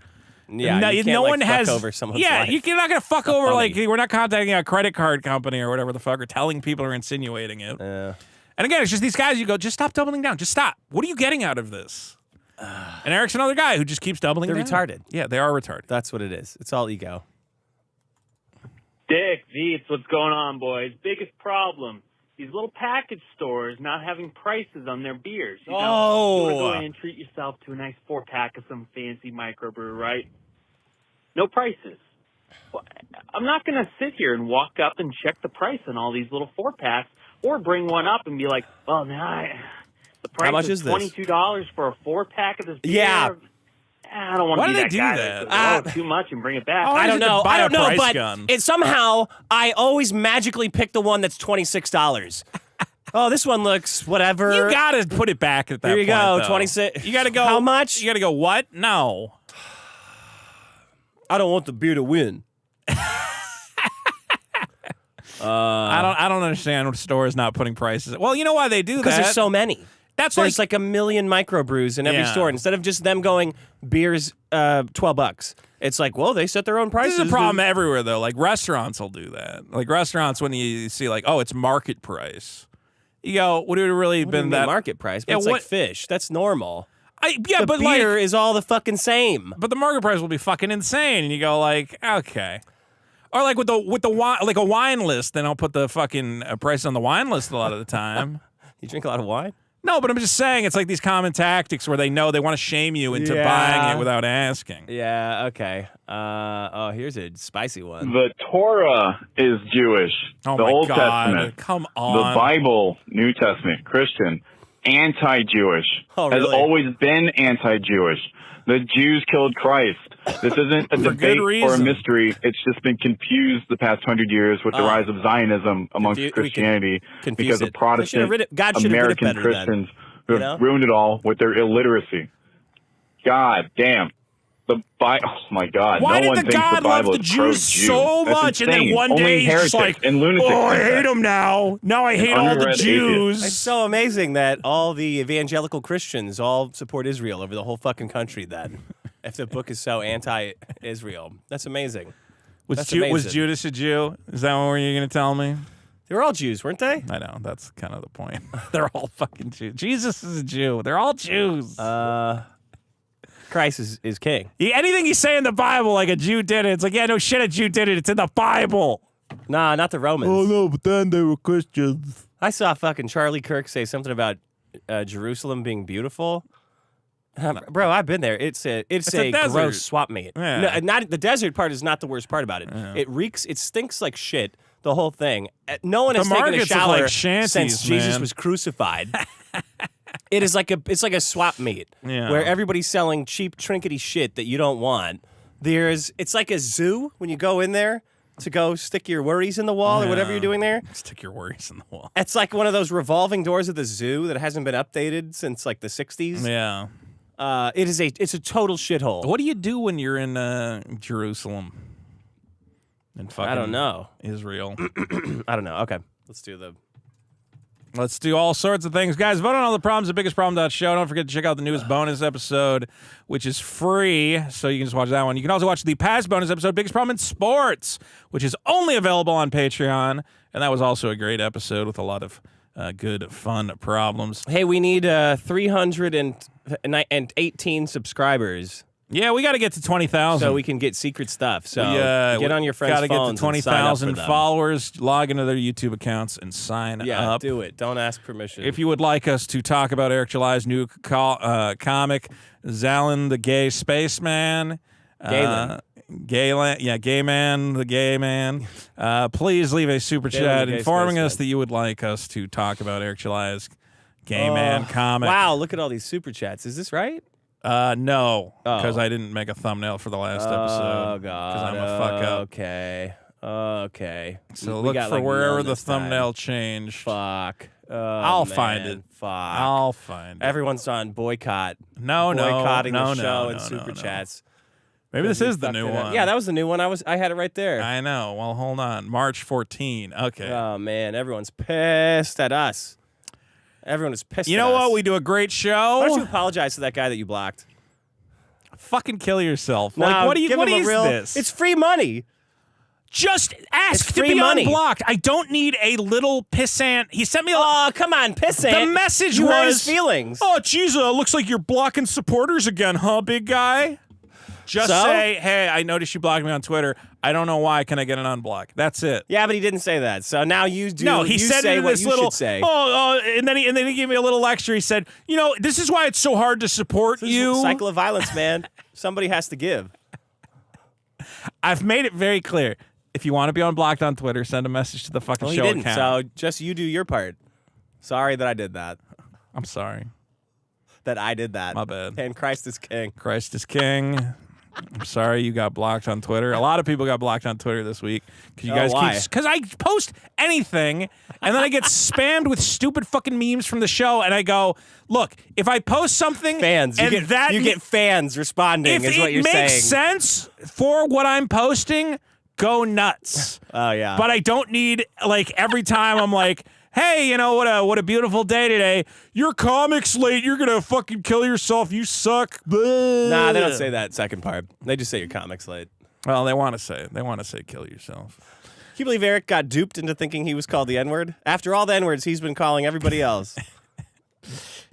Yeah, you can't, one has fuck over someone's life. You're not going to fuck over, we're not contacting a credit card company or whatever the fuck, or telling people or insinuating it. And again, it's just these guys, you go, just stop doubling down. Just stop. What are you getting out of this? And Eric's another guy who just keeps doubling down. They're retarded. Yeah, they are retarded. That's what it is. It's all ego. Dick, Veets, what's going on, boys? Biggest problem. These little package stores not having prices on their beers. You want to go in and treat yourself to a nice 4-pack of some fancy microbrew, right? No prices. Well, I'm not going to sit here and walk up and check the price on all these little 4-packs or bring one up and be like, well, now the price How much is is this? $22 for a 4-pack of this beer. Yeah. I don't want to be that guy that says, too much and bring it back. I don't know. But it somehow I always magically pick the one that's $26. Oh, this one looks whatever. You gotta put it back at that point. Here you go, though. 26. You gotta go. How much? You gotta go. What? No. I don't want the beer to win. I don't understand stores not putting prices. Well, you know why they do that? Because there's so many. There's like a million microbrews in every store. Instead of just them going, beer's $12. It's like, well, they set their own prices. This is a problem everywhere, though. Like, restaurants will do that. Like, restaurants, when you see, like, oh, it's market price. You go, would it really been that market price? But it's like fish. That's normal. But beer is all the fucking same. But the market price will be fucking insane. And you go, like, okay. Or like with the wine, like a wine list, then I'll put the fucking price on the wine list a lot of the time. You drink a lot of wine? No, but I'm just saying it's like these common tactics where they know they want to shame you into buying it without asking. Yeah, okay. Here's a spicy one. The Torah is Jewish. Oh the my Old God. Testament. Come on. The Bible, New Testament, Christian, anti-Jewish. Oh, has really? always been anti-Jewish. The Jews killed Christ. This isn't a debate or a mystery. It's just been confused the past 100 years with the rise of Zionism amongst Christianity because of Protestant American Christians who have ruined it all with their illiteracy. God damn. Oh my God. Why no one did the thinks God the Bible love the is Jews pro-Jew. so That's much, and then insane. one day Only he's just like, heretics and lunatics oh, I think hate that. them now. Now I hate all the Unread Jews. atheists. It's so amazing that all the evangelical Christians all support Israel over the whole fucking country then. If the book is so anti-Israel. That's amazing. Was Judas a Jew? Is that what you're going to tell me? They were all Jews, weren't they? I know. That's kind of the point. They're all fucking Jews. Jesus is a Jew. They're all Jews. Christ is king. Anything you say in the Bible, like a Jew did it, it's like, yeah, no shit, a Jew did it. It's in the Bible. Nah, not the Romans. Oh, no, but then they were Christians. I saw fucking Charlie Kirk say something about Jerusalem being beautiful. Bro, I've been there. It's a gross swap meet. Yeah. No, not the desert part is not the worst part about it. Yeah. It reeks. It stinks like shit. The whole thing. No one has The taken a markets look shower like shanties, since Jesus man. was crucified. It's like a swap meet where everybody's selling cheap trinkety shit that you don't want. It's like a zoo when you go in there to go stick your worries in the wall or whatever you're doing there. Stick your worries in the wall. It's like one of those revolving doors of the zoo that hasn't been updated since like the 60s. Yeah. It's a total shithole. What do you do when you're in Jerusalem? In fucking I don't know. Israel. I don't know. Okay. Let's do all sorts of things. Guys, vote on all the problems at biggestproblem.show. Don't forget to check out the newest bonus episode, which is free, so you can just watch that one. You can also watch the past bonus episode, Biggest Problem in Sports, which is only available on Patreon, and that was also a great episode with a lot of good, fun problems. Hey, we need 318 subscribers. Yeah, we got to get to 20,000. So we can get secret stuff. So get on your friends' phones. Got to get to 20,000 followers. Followers, log into their YouTube accounts, and sign up. Yeah, do it. Don't ask permission. If you would like us to talk about Eric July's new comic, Zalin the Gay Spaceman. Galen. Gay man, the gay man. Please leave a super chat informing us that you would like us to talk about Eric July's Gay Man comic. Wow, look at all these super chats. Is this right? No, because I didn't make a thumbnail for the last episode. Oh, God. Because I'm a fuck up. Okay. So look for wherever the thumbnail change. Fuck. I'll find it. Fuck. I'll find it. Everyone's on boycott. Boycotting the show and super chats. Maybe this is the new one. Yeah, that was the new one. I had it right there. I know. Well, hold on. March 14. Okay. Oh, man. Everyone's pissed at us. Everyone is pissed. You know what? We do a great show. Why don't you apologize to that guy that you blocked? Fucking kill yourself. No, like, what do you? give What him is a real, this? It's free money. Just ask It's to free be money. unblocked. I don't need a little pissant. He sent me. Oh, come on, pissant. The message you was hurt his feelings. Oh, geez, looks like you're blocking supporters again, huh, big guy? Just say, hey, I noticed you blocked me on Twitter. I don't know why. Can I get an unblock? That's it. Yeah, but he didn't say that. So now you do. No, he said say it in what this you little. should say. And then he gave me a little lecture. He said, you know, this is why it's so hard to support you. Cycle of violence, man. Somebody has to give. I've made it very clear. If you want to be unblocked on Twitter, send a message to the fucking show didn't, account. So just you do your part. Sorry that I did that. I'm sorry. That I did that. My bad. And Christ is king. Christ is king. I'm sorry you got blocked on Twitter. A lot of people got blocked on Twitter this week because you guys why? because I post anything and then I get spammed with stupid fucking memes from the show and I go, look, if I post something fans, and you get fans responding is what you're saying. If it makes sense for what I'm posting, go nuts. Oh yeah. But I don't need like every time I'm like, hey, you know what a beautiful day today. Your comic's late. You're gonna fucking kill yourself. You suck. Blah. Nah, they don't say that second part. They just say your comic's late. Well, they want to say kill yourself. Can you believe Eric got duped into thinking he was called the N-word? After all the N-words he's been calling everybody else.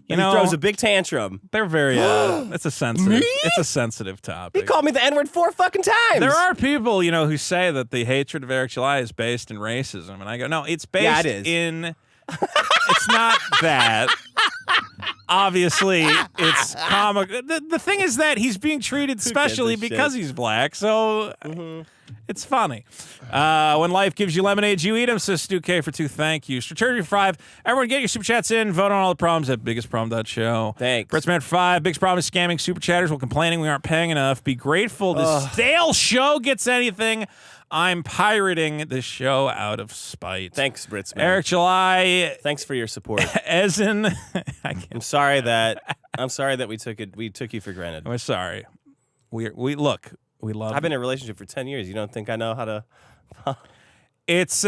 You And know, he throws a big tantrum. They're very. It's a sensitive. It's a sensitive topic. He called me the N-word 4 fucking times. There are people, you know, who say that the hatred of Eric July is based in racism, and I go, no, it's based Yeah, it is. in. It's not that. Obviously, it's comic. The thing is that he's being treated specially because he's black, so it's funny. When life gives you lemonade, you eat them, says Stu K for 2. Thank you. Strategy for 5. Everyone get your super chats in. Vote on all the problems at biggestproblem.show. Thanks. Britsman for 5. Biggest problem is scamming super chatters while complaining we aren't paying enough. Be grateful this stale show gets anything. I'm pirating this show out of spite. Thanks, Britsman. Eric July. Thanks for your support. As in, I'm sorry that we took you for granted. We're sorry. We look. We love. I've been in a relationship for 10 years. You don't think I know how to? It's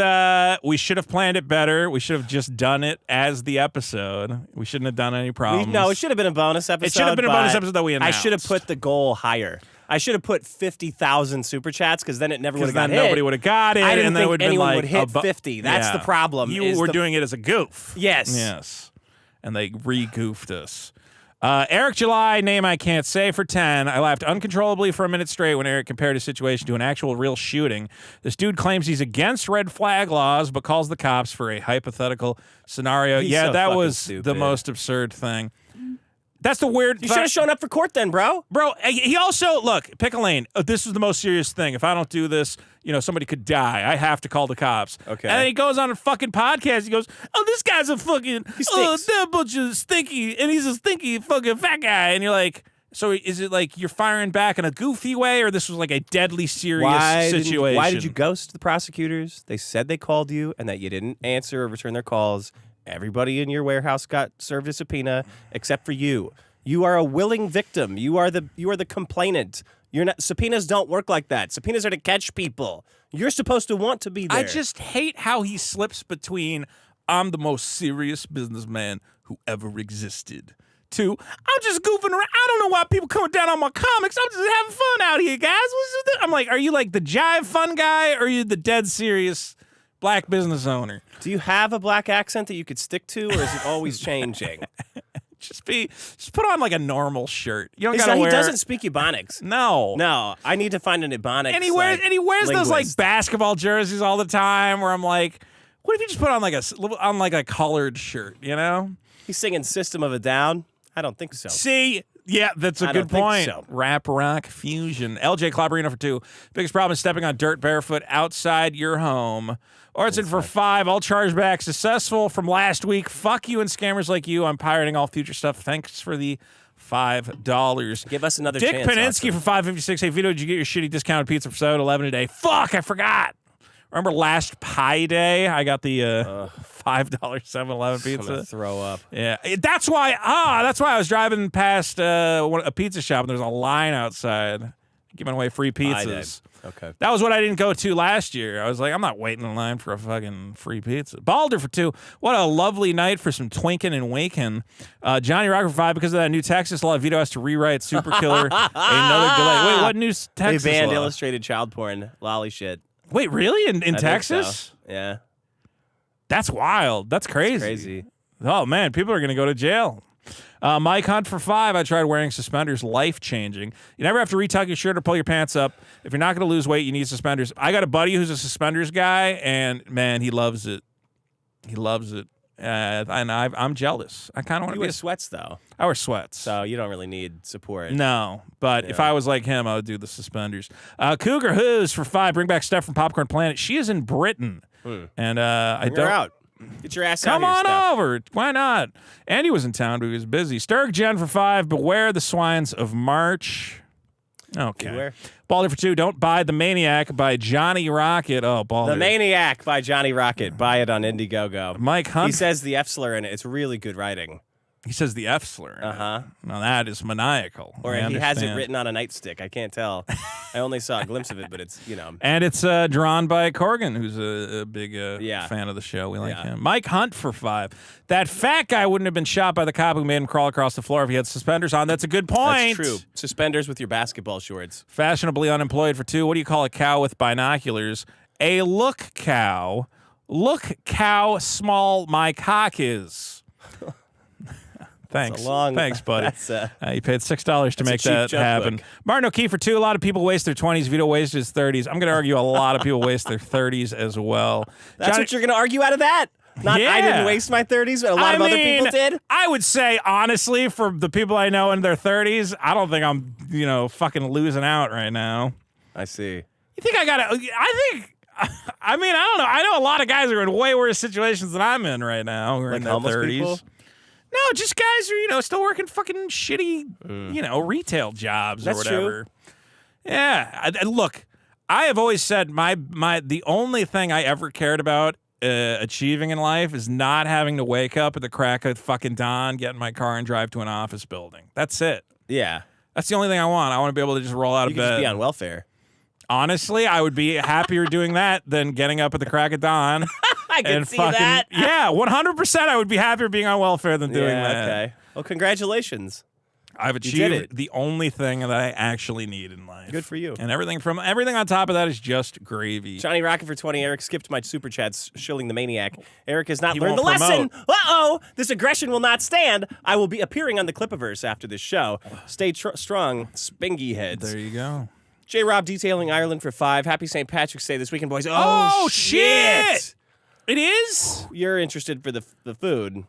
we should have planned it better. We should have just done it as the episode. We shouldn't have done any problems. No, it should have been a bonus episode. It should have been a bonus episode that we announced. I should have put the goal higher. I should have put 50,000 super chats because then it never would have got hit. Nobody would have got it. I didn't and then think it would anyone been would like hit 50. That's the problem. You were doing it as a goof. Yes. Yes. And they re-goofed us. Eric July, name I can't say, for 10. I laughed uncontrollably for a minute straight when Eric compared his situation to an actual real shooting. This dude claims he's against red flag laws, but calls the cops for a hypothetical scenario. He's so that fucking was stupid. the most absurd thing. That's the weird. You should have shown up for court then, bro. Bro, he also, look, pick a lane. This is the most serious thing. If I don't do this, you know, somebody could die. I have to call the cops. Okay. And then he goes on a fucking podcast. He goes, oh, this guy's a fucking, they're a bunch of stinky, and he's a stinky fucking fat guy. And you're like, so is it like you're firing back in a goofy way, or this was like a deadly serious situation? Why did you ghost the prosecutors? They said they called you and that you didn't answer or return their calls. Everybody in your warehouse got served a subpoena except for you. You are a willing victim. You are the complainant. You're not. Subpoenas don't work like that. Subpoenas are to catch people. You're supposed to want to be there. I just hate how he slips between I'm the most serious businessman who ever existed to I'm just goofing around. I don't know why people coming down on my comics. I'm just having fun out here, guys. I'm like, are you like the jive fun guy, or are you the dead serious black business owner? Do you have a black accent that you could stick to, or is it always changing? Just put on like a normal shirt. You don't gotta wear. He doesn't speak Ebonics. No. I need to find an Ebonics. And he wears those like basketball jerseys all the time. Where I'm like, what if you just put on like a colored shirt? You know? He's singing System of a Down. I don't think so. See. Yeah, that's a good point. So. Rap rock fusion. LJ Clabrino for 2. Biggest problem is stepping on dirt barefoot outside your home. Orson for 5. All chargebacks successful from last week. Fuck you and scammers like you. I'm pirating all future stuff. Thanks for the $5. Give us another Dick chance. Dick Paninsky Austin. for $5.56. Hey, Vito, did you get your shitty discounted pizza for $7.11 today? Fuck, I forgot. Remember last Pi Day? I got the $5 7-Eleven pizza. I'm gonna throw up. Yeah, that's why I was driving past a pizza shop and there's a line outside giving away free pizzas. Okay. That was what I didn't go to last year. I was like, I'm not waiting in line for a fucking free pizza. Balder for 2. What a lovely night for some twinking and winking. Johnny Rocker for 5. Because of that new Texas law, Vito has to rewrite Super Killer. Another delay. Wait, what new Texas They banned law? illustrated child porn, lolly shit. Wait, really? In I think Texas? so. Yeah. That's wild. That's crazy. It's crazy. Oh, man, people are going to go to jail. Mike Hunt for 5. I tried wearing suspenders. Life-changing. You never have to retuck your shirt or pull your pants up. If you're not going to lose weight, you need suspenders. I got a buddy who's a suspenders guy, and, man, he loves it. He loves it. And I'm jealous. I kind of want to You be wear sweats, though. I wear sweats. So you don't really need support. No, but if I was like him, I would do the suspenders. Cougar Who's for 5. Bring back Steph from Popcorn Planet. She is in Britain. And I Bring don't. her out. Get your ass Come out on here, Steph. over. Why not? Andy was in town, but he was busy. Sturg Jen for 5. Beware the swines of March. Okay. Beware. Balder for 2. Don't buy The Maniac by Johnny Rocket. Oh, Balder. The Maniac by Johnny Rocket. Buy it on Indiegogo. Mike Hunt. He says the F slur in it. It's really good writing. He says the F slur. Uh-huh. Now that is maniacal. Or I he has it understand. written on a nightstick. I can't tell. I only saw a glimpse of it, but it's, you know. And it's drawn by Corgan, who's a big fan of the show. We like him. Mike Hunt for 5. That fat guy wouldn't have been shot by the cop who made him crawl across the floor if he had suspenders on. That's a good point. That's true. Suspenders with your basketball shorts. Fashionably unemployed for 2. What do you call a cow with binoculars? A look cow. Look cow small my cock is. Thanks. Thanks, buddy. You paid $6 to make that happen. Martin O'Keefe for 2. A lot of people waste their 20s. Vito wasted his 30s. I'm going to argue a lot of people waste their 30s as well. That's what you're going to argue out of that? Not I didn't waste my 30s, but a lot of other people did? I would say, honestly, for the people I know in their 30s, I don't think I'm, fucking losing out right now. I see. You think I don't know. I know a lot of guys are in way worse situations than I'm in right now who are in their 30s. People? No, just guys who are, still working fucking shitty, retail jobs or whatever. True. Yeah. Look, I have always said the only thing I ever cared about achieving in life is not having to wake up at the crack of fucking dawn, get in my car, and drive to an office building. That's it. Yeah. That's the only thing I want. I want to be able to just roll out of bed. You could just be on welfare. Honestly, I would be happier doing that than getting up at the crack of dawn. I can see that. Yeah, 100% I would be happier being on welfare than doing that. Okay. Well, congratulations. I've achieved the only thing that I actually need in life. Good for you. And everything on top of that is just gravy. Johnny Rocket for 20. Eric skipped my super chats, shilling the Maniac. Eric has not He learned the won't lesson. promote. Uh-oh. This aggression will not stand. I will be appearing on the Clipiverse after this show. Stay strong, spingy heads. There you go. J-Rob detailing Ireland for 5. Happy St. Patrick's Day this weekend, boys. Oh, shit! It is? You're interested for the food.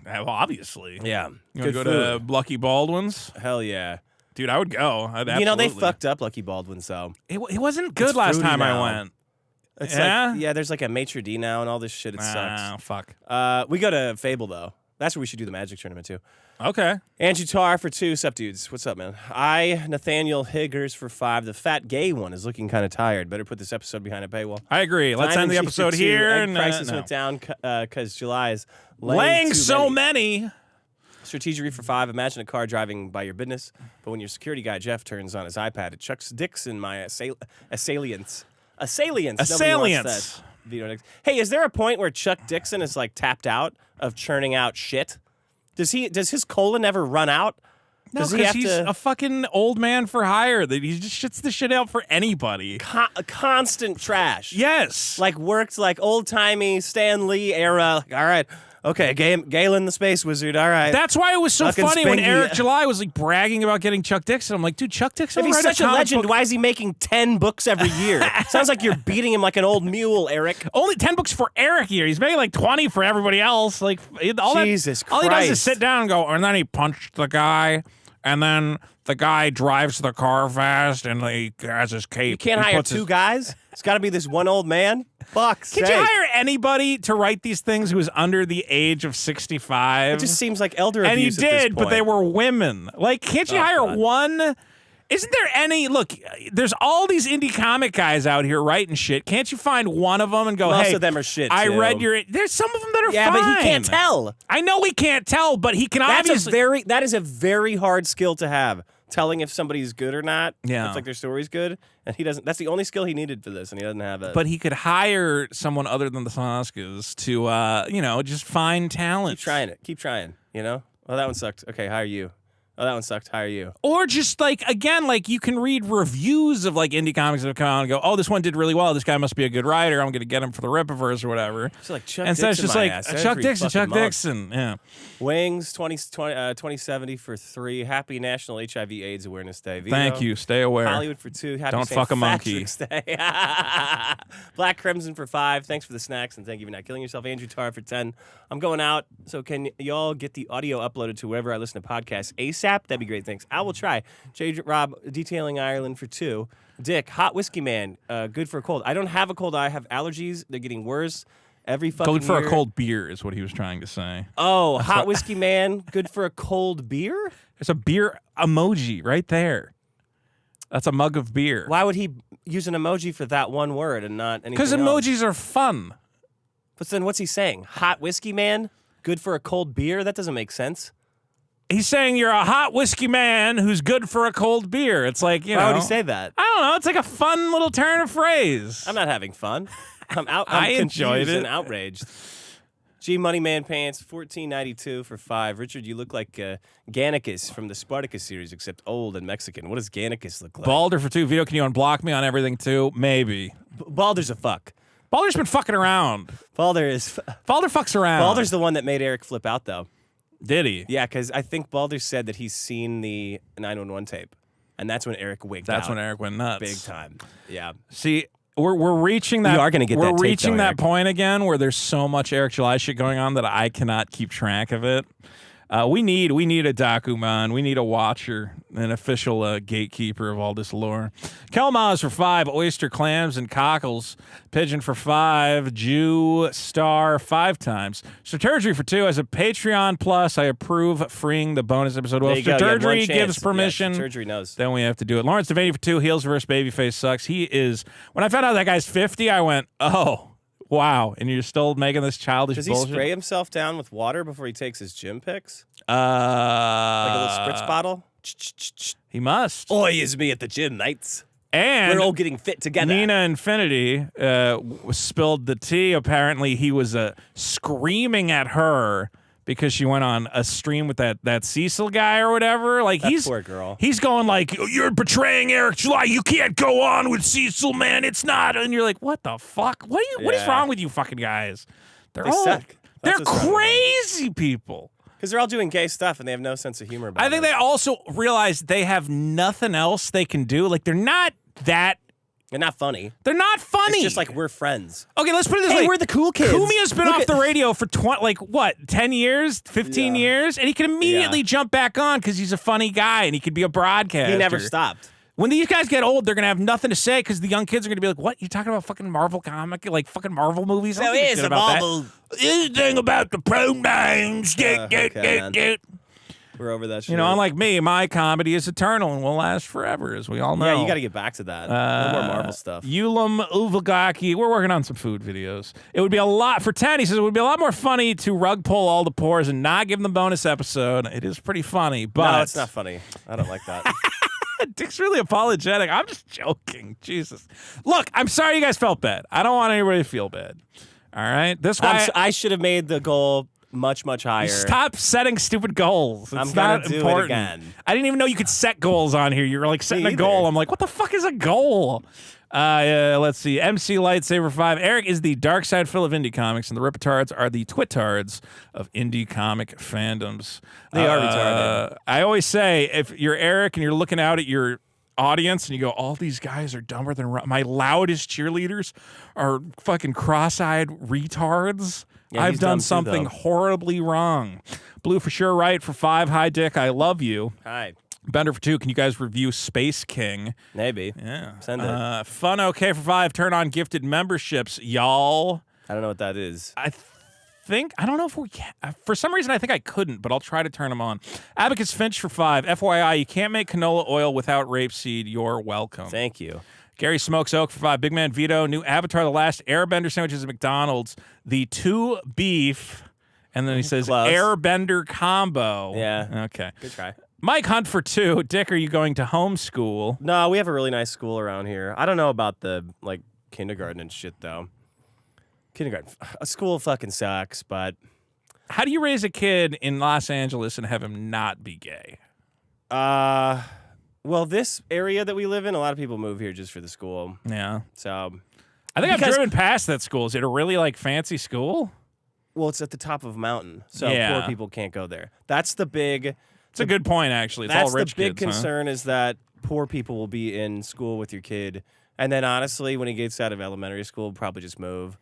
Well, obviously. Yeah. You want to go to Lucky Baldwin's? Hell yeah. Dude, I would go. I'd they fucked up Lucky Baldwin's, though. It wasn't good It's last fruity time now. I went. It's Yeah? there's like a maitre d' now and all this shit. It sucks. Oh, fuck. We go to Fable, though. That's where we should do the Magic tournament, too. Okay. Angie Tar for 2. Sup, dudes? What's up, man? Nathaniel Higgers for 5. The fat gay one is looking kind of tired. Better put this episode behind a paywall. I agree. Let's end the Diamond Chief for episode 2. here. Egg And prices went down because July is laying so many. Strategery for 5. Imagine a car driving by your business, but when your security guy, Jeff, turns on his iPad, it chucks dicks in my assailiants. Assailiants. Vito Links. Hey, is there a point where Chuck Dixon is like tapped out of churning out shit? Does his colon ever run out? No, Does he because have he's to a fucking old man for hire. That he just shits the shit out for anybody. constant trash? Yes. Like worked like old timey Stan Lee era. Like, all right, okay, Galen the Space Wizard. All right. That's why it was so Fucking funny when Spingy. Eric July was like bragging about getting Chuck Dixon. I'm like, dude, Chuck Dixon. If he's write such a comic legend, book. why is he making 10 books every year? Sounds like you're beating him like an old mule, Eric. Only 10 books for Eric here. He's making like 20 for everybody else. Like Jesus all he does is Christ. sit down and go, and then he punched the guy, and then the guy drives the car fast, and he has his cape. You can't hire 2 guys? It's got to be this one old man? Fuck's Can't sake. you hire anybody to write these things who is under the age of 65? It just seems like elder and abuse you at this did, but they point. were women. Like, can't you hire God. one? Isn't there any? Look, there's all these indie comic guys out here writing shit. Can't you find one of them and go, Most hey, of them are shit, I too. read your. There's some of them that are Yeah, fine. but he can't tell. I know he can't tell, but he can That obviously. is a very hard skill to have. telling if somebody's good or not. Yeah. It's like their story's good. And he doesn't. That's the only skill he needed for this, and he doesn't have it. But he could hire someone other than the Saskas to, just find talent. Keep trying it. Keep trying, Oh, that one sucked. Okay, hire you. Oh, that one sucked. Hire you. Or just you can read reviews of indie comics that have come out and go, oh, this one did really well. This guy must be a good writer. I'm going to get him for the Rippaverse or whatever. It's like Chuck and Dixon. And so it's just like Chuck Dixon. Yeah. Wings 2070 for 3. Happy National HIV/AIDS Awareness Day. Vito. Thank you. Stay aware. Hollywood for 2. Happy Don't St. fuck a monkey. Patrick's Day. Black Crimson for 5. Thanks for the snacks and thank you for not killing yourself. Andrew Tarr for 10. I'm going out. So can y'all get the audio uploaded to wherever I listen to podcasts ASAP? That'd be great. Thanks. I will try. J. Rob, Detailing Ireland for 2. Dick, Hot Whiskey Man, good for a cold. I don't have a cold. I have allergies. They're getting worse every fucking Good for year. a cold beer is what he was trying to say. Oh, Hot Whiskey Man, good for a cold beer? There's a beer emoji right there. That's a mug of beer. Why would he use an emoji for that one word and not anything Because emojis are fun. But then what's he saying? Hot Whiskey Man, good for a cold beer? That doesn't make sense. He's saying you're a hot whiskey man who's good for a cold beer. It's like, Why would he say that? I don't know. It's like a fun little turn of phrase. I'm not having fun. I'm I confused enjoyed it. and outraged. G Money Man Pants, $14.92 for 5. Richard, you look like Gannicus from the Spartacus series, except old and Mexican. What does Gannicus look like? Balder for 2. Vito, can you unblock me on everything too? Maybe. Balder's a fuck. Balder's been fucking around. Balder fucks around. Balder's the one that made Eric flip out, though. Did he? Yeah, because I think Balder said that he's seen the 911 tape, and that's when Eric wigged out. That's when Eric went nuts. Big time. Yeah. See, we're reaching that. We are gonna get that We're tape, reaching though, that Eric. point again where there's so much Eric July shit going on that I cannot keep track of it. We need a Dakuman. We need a watcher, an official gatekeeper of all this lore. Kelmaz for 5. Oyster clams and cockles. Pigeon for 5. Jew star 5 times. Straturgery for 2. As a Patreon plus, I approve freeing the bonus episode. Well, There you go. You had one Straturgery chance. gives permission. Yeah, Straturgery knows. Then we have to do it. Lawrence Devaney for 2. Heels versus Babyface sucks. He is. When I found out that guy's 50, I went, oh. Wow, and you're still making this childish Does he bullshit? spray himself down with water before he takes his gym pics? Like a little spritz bottle? He must. Oi, is me at the gym, mates. And we're all getting fit together. Nina Infinity spilled the tea. Apparently, he was screaming at her because she went on a stream with that Cecil guy or whatever. Like That poor girl. He's going like, you're betraying Eric July. You can't go on with Cecil, man. It's not. And you're like, what the fuck? What is wrong with you fucking guys? They suck. They're That's what's wrong with them. crazy people. Because they're all doing gay stuff and they have no sense of humor about it. I think they also realize they have nothing else they can do. Like, they're not that. They're not funny. They're not funny. It's just like we're friends. Okay, let's put it this way. Hey, we're the cool kids. Kumia's been Look off at- the radio for 10 years, 15 years, and he can immediately jump back on because he's a funny guy and he could be a broadcaster. He never stopped. When these guys get old, they're going to have nothing to say because the young kids are going to be like, what? You talking about fucking Marvel comic? Like fucking Marvel movies? I don't give a shit about that. Anything about the pronouns. We're over that shit. You know, unlike me, my comedy is eternal and will last forever, as we all know. Yeah, you got to get back to that. No more Marvel stuff. Ulam Uvagaki. We're working on some food videos. It would be a lot, for 10, he says, it would be a lot more funny to rug pull all the pores and not give them the bonus episode. It is pretty funny, but. No, it's not funny. I don't like that. Dick's really apologetic. I'm just joking. Jesus. Look, I'm sorry you guys felt bad. I don't want anybody to feel bad. All right? This guy. I should have made the goal much, much higher. Stop setting stupid goals. It's I'm not gonna do it important. again. I didn't even know you could set goals on here. You're like setting a either. goal. I'm like, what the fuck is a goal? Let's see. MC Lightsaber 5. Eric is the dark side Phil of indie comics, and the Ripitards are the Twitards of indie comic fandoms. They are retarded. I always say, if you're Eric and you're looking out at your audience and you go, all these guys are dumber than my loudest cheerleaders are fucking cross-eyed retards. Yeah, I've he's done dumb too, something though. horribly wrong. Blue for sure, right for 5. Hi, Dick. I love you. Hi. Bender for 2. Can you guys review Space King? Maybe. Yeah. Send it. Fun okay for 5. Turn on gifted memberships, y'all. I don't know what that is. I don't know if we can. For some reason, I think I couldn't, but I'll try to turn them on. Abacus Finch for 5. FYI, you can't make canola oil without rapeseed. You're welcome. Thank you. Gary Smokes Oak for 5. Big Man Vito. New Avatar: The Last Airbender sandwiches at McDonald's. The 2 beef. And then he says Close. Airbender combo. Yeah. Okay. Good try. Mike Hunt for 2. Dick, are you going to homeschool? No, we have a really nice school around here. I don't know about the like kindergarten and shit though. Kindergarten, a school fucking sucks. But how do you raise a kid in Los Angeles and have him not be gay? Well, this area that we live in, a lot of people move here just for the school. Yeah. So I think I've driven past that school. Is it a really like fancy school? Well, it's at the top of a mountain, so Yeah. poor people can't go there. That's the big. It's a good point, actually. It's all rich That's the big kids, concern is that poor people will be in school with your kid, and then honestly, when he gets out of elementary school, probably just move.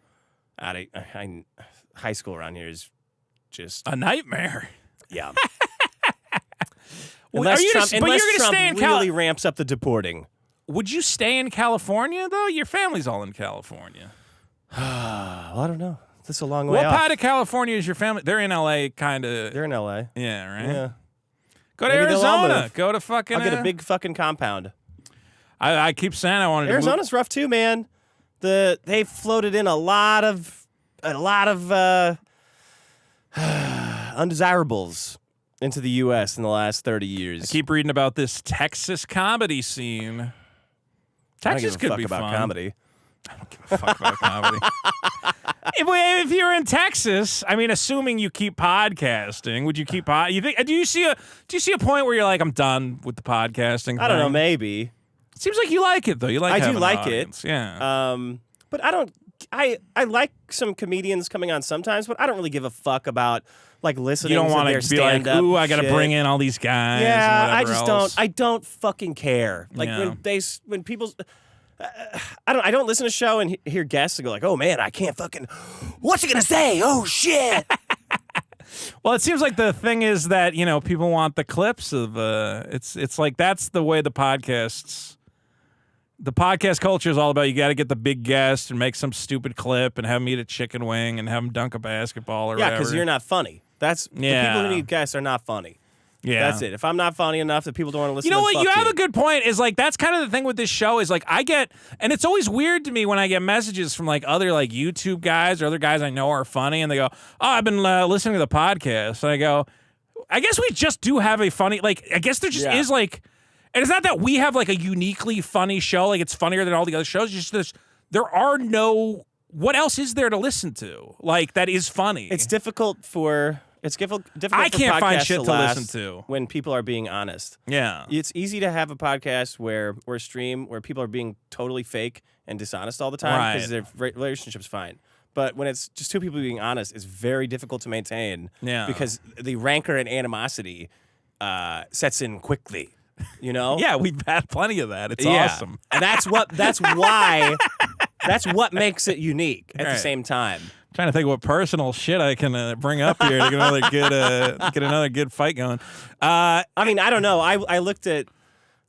High school around here is just a nightmare. Yeah. Well, unless are you Trump, but you're unless gonna Trump stay in really ramps up the deporting. Would you stay in California though? Your family's all in California. Well, I don't know. That's a long way What off. part of California is your family? They're in LA, kind of. They're in LA. Yeah, right. Yeah. Go to Maybe they'll all Arizona. move. Go to fucking. I'll get a big fucking compound. I keep saying I wanted Arizona's rough too, man. They floated in a lot of undesirables into the U.S. in the last 30 years. I keep reading about this Texas comedy scene. Texas could be about fun. comedy. I don't give a fuck about comedy. If you're in Texas, I mean, assuming you keep podcasting, would you keep you think? Do you see a point where you're like, I'm done with the podcasting? I don't know, thing? maybe. It seems like you like it though. You like. I do having an like audience. it. Yeah. But I don't. I like some comedians coming on sometimes, but I don't really give a fuck about like listening. You don't want to be like, ooh, I got to bring in all these guys. Yeah, and I whatever just else. don't. I don't fucking care. Like Yeah. when people. I don't listen to a show and hear guests and go like, oh man, I can't fucking. What's he gonna say? Oh shit. Well, it seems like the thing is that people want the clips of. It's like that's the way the podcasts. The podcast culture is all about you got to get the big guest and make some stupid clip and have them eat a chicken wing and have them dunk a basketball or Yeah, whatever. because you're not funny. The people who need guests are not funny. Yeah. That's it. If I'm not funny enough that people don't want to listen You know to what? You have a good point. Is like that's kind of the thing with this show is like I get, and it's always weird to me when I get messages from like other like YouTube guys or other guys I know are funny, and they go, "Oh, I've been listening to the podcast," and I go, "I guess we just do have a funny like. I guess there just is like." And it's not that we have like a uniquely funny show, like it's funnier than all the other shows. It's just there are no. What else is there to listen to? Like that is funny. It's difficult for I can't find shit to last listen to when people are being honest. Yeah, it's easy to have a podcast or a stream where people are being totally fake and dishonest all the time because their relationship's fine. But when it's just two people being honest, it's very difficult to maintain. Yeah, because the rancor and animosity sets in quickly. You know? Yeah, we've had plenty of that. It's awesome. And that's what makes it unique at the same time. I'm trying to think of what personal shit I can bring up here to get another good fight going. I mean, I don't know. I looked at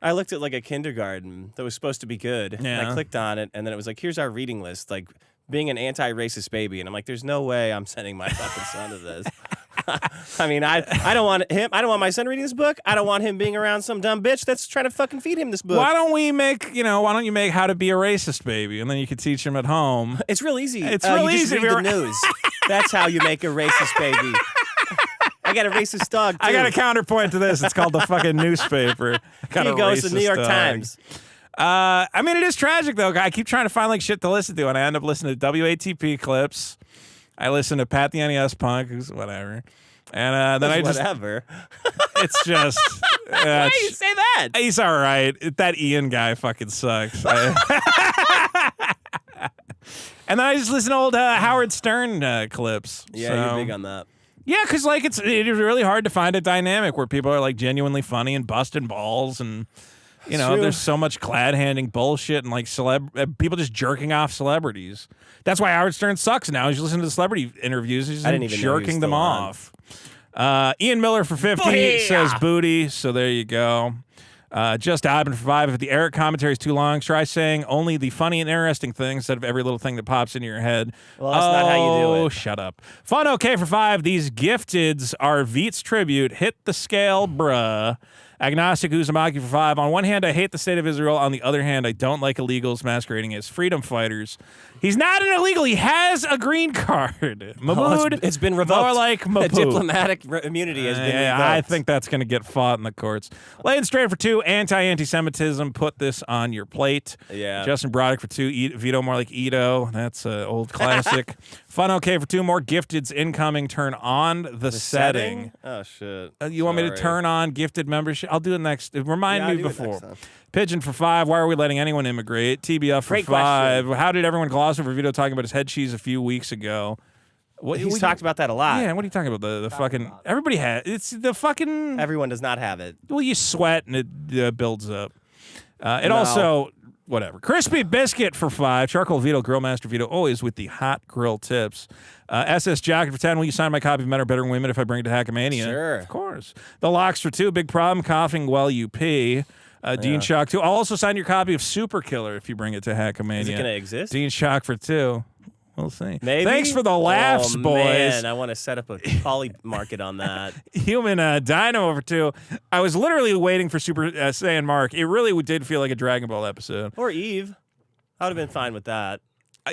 like a kindergarten that was supposed to be good. And I clicked on it, and then it was like, here's our reading list, like being an anti-racist baby. And I'm like, there's no way I'm sending my fucking son to this. I mean, I don't want him. I don't want my son reading this book. I don't want him being around some dumb bitch that's trying to fucking feed him this book. Why don't you make How to Be a Racist Baby, and then you could teach him at home. It's real easy. It's real you easy. Just read the news. That's how you make a racist baby. I got a racist dog, too. I got a counterpoint to this. It's called the fucking newspaper. Here goes the New York Times. I mean, it is tragic, though. I keep trying to find like shit to listen to, and I end up listening to WATP clips. I listen to Pat the NES Punk, who's whatever. And then whatever. It's just. Why do you say that? He's all right. That Ian guy fucking sucks. And then I just listen to old Howard Stern clips. Yeah, you're big on that. Yeah, because like it is really hard to find a dynamic where people are like genuinely funny and busting balls and. There's so much clad-handing bullshit and like people just jerking off celebrities. That's why Howard Stern sucks now. You listen to the celebrity interviews, he's I didn't even jerking them off. Ian Miller for 50 says booty, so there you go. Just Ivan for 5. If the Eric commentary is too long, try saying only the funny and interesting things instead of every little thing that pops into your head. Well, that's not how you do it. Shut up. Fun okay for 5. These gifteds are Veets tribute. Hit the scale, bruh. Agnostic Uzumaki for 5. On one hand, I hate the state of Israel. On the other hand, I don't like illegals masquerading as freedom fighters. He's not an illegal. He has a green card. Mahmoud, it's been revoked. More like Mahmoud. Diplomatic immunity has been revoked. I think that's going to get fought in the courts. Laying straight for 2. Anti-Semitism. Put this on your plate. Yeah. Justin Broderick for 2. Vito more like Ito. That's an old classic. Fun okay for 2. More gifteds incoming. Turn on the setting. Oh, shit. You want me to turn on gifted membership? I'll do it next. Remind me before. Pigeon for 5. Why are we letting anyone immigrate? TBF for Great 5. question. How did everyone gloss over Vito talking about his head cheese a few weeks ago? He's talked about that a lot. Yeah, what are you talking about? The fucking everybody has it's the fucking everyone does not have it. Well, you sweat and it builds up. It also whatever. Crispy biscuit for 5. Charcoal Vito, Grill Master Vito, always with the hot grill tips. SS Jacket for 10. Will you sign my copy of Men Are Better Than Women if I bring it to Hackamania? Sure, of course. The Locks for 2. Big problem. Coughing while you pee. Dean Shock 2. I'll also sign your copy of Super Killer if you bring it to Hackamania. Is it going to exist? Dean Shock for 2. We'll see. Maybe. Thanks for the laughs, boys. Man, I want to set up a poly market on that. Human Dynamo for 2. I was literally waiting for Super Saiyan Mark. It really did feel like a Dragon Ball episode. Or Eve. I would have been fine with that.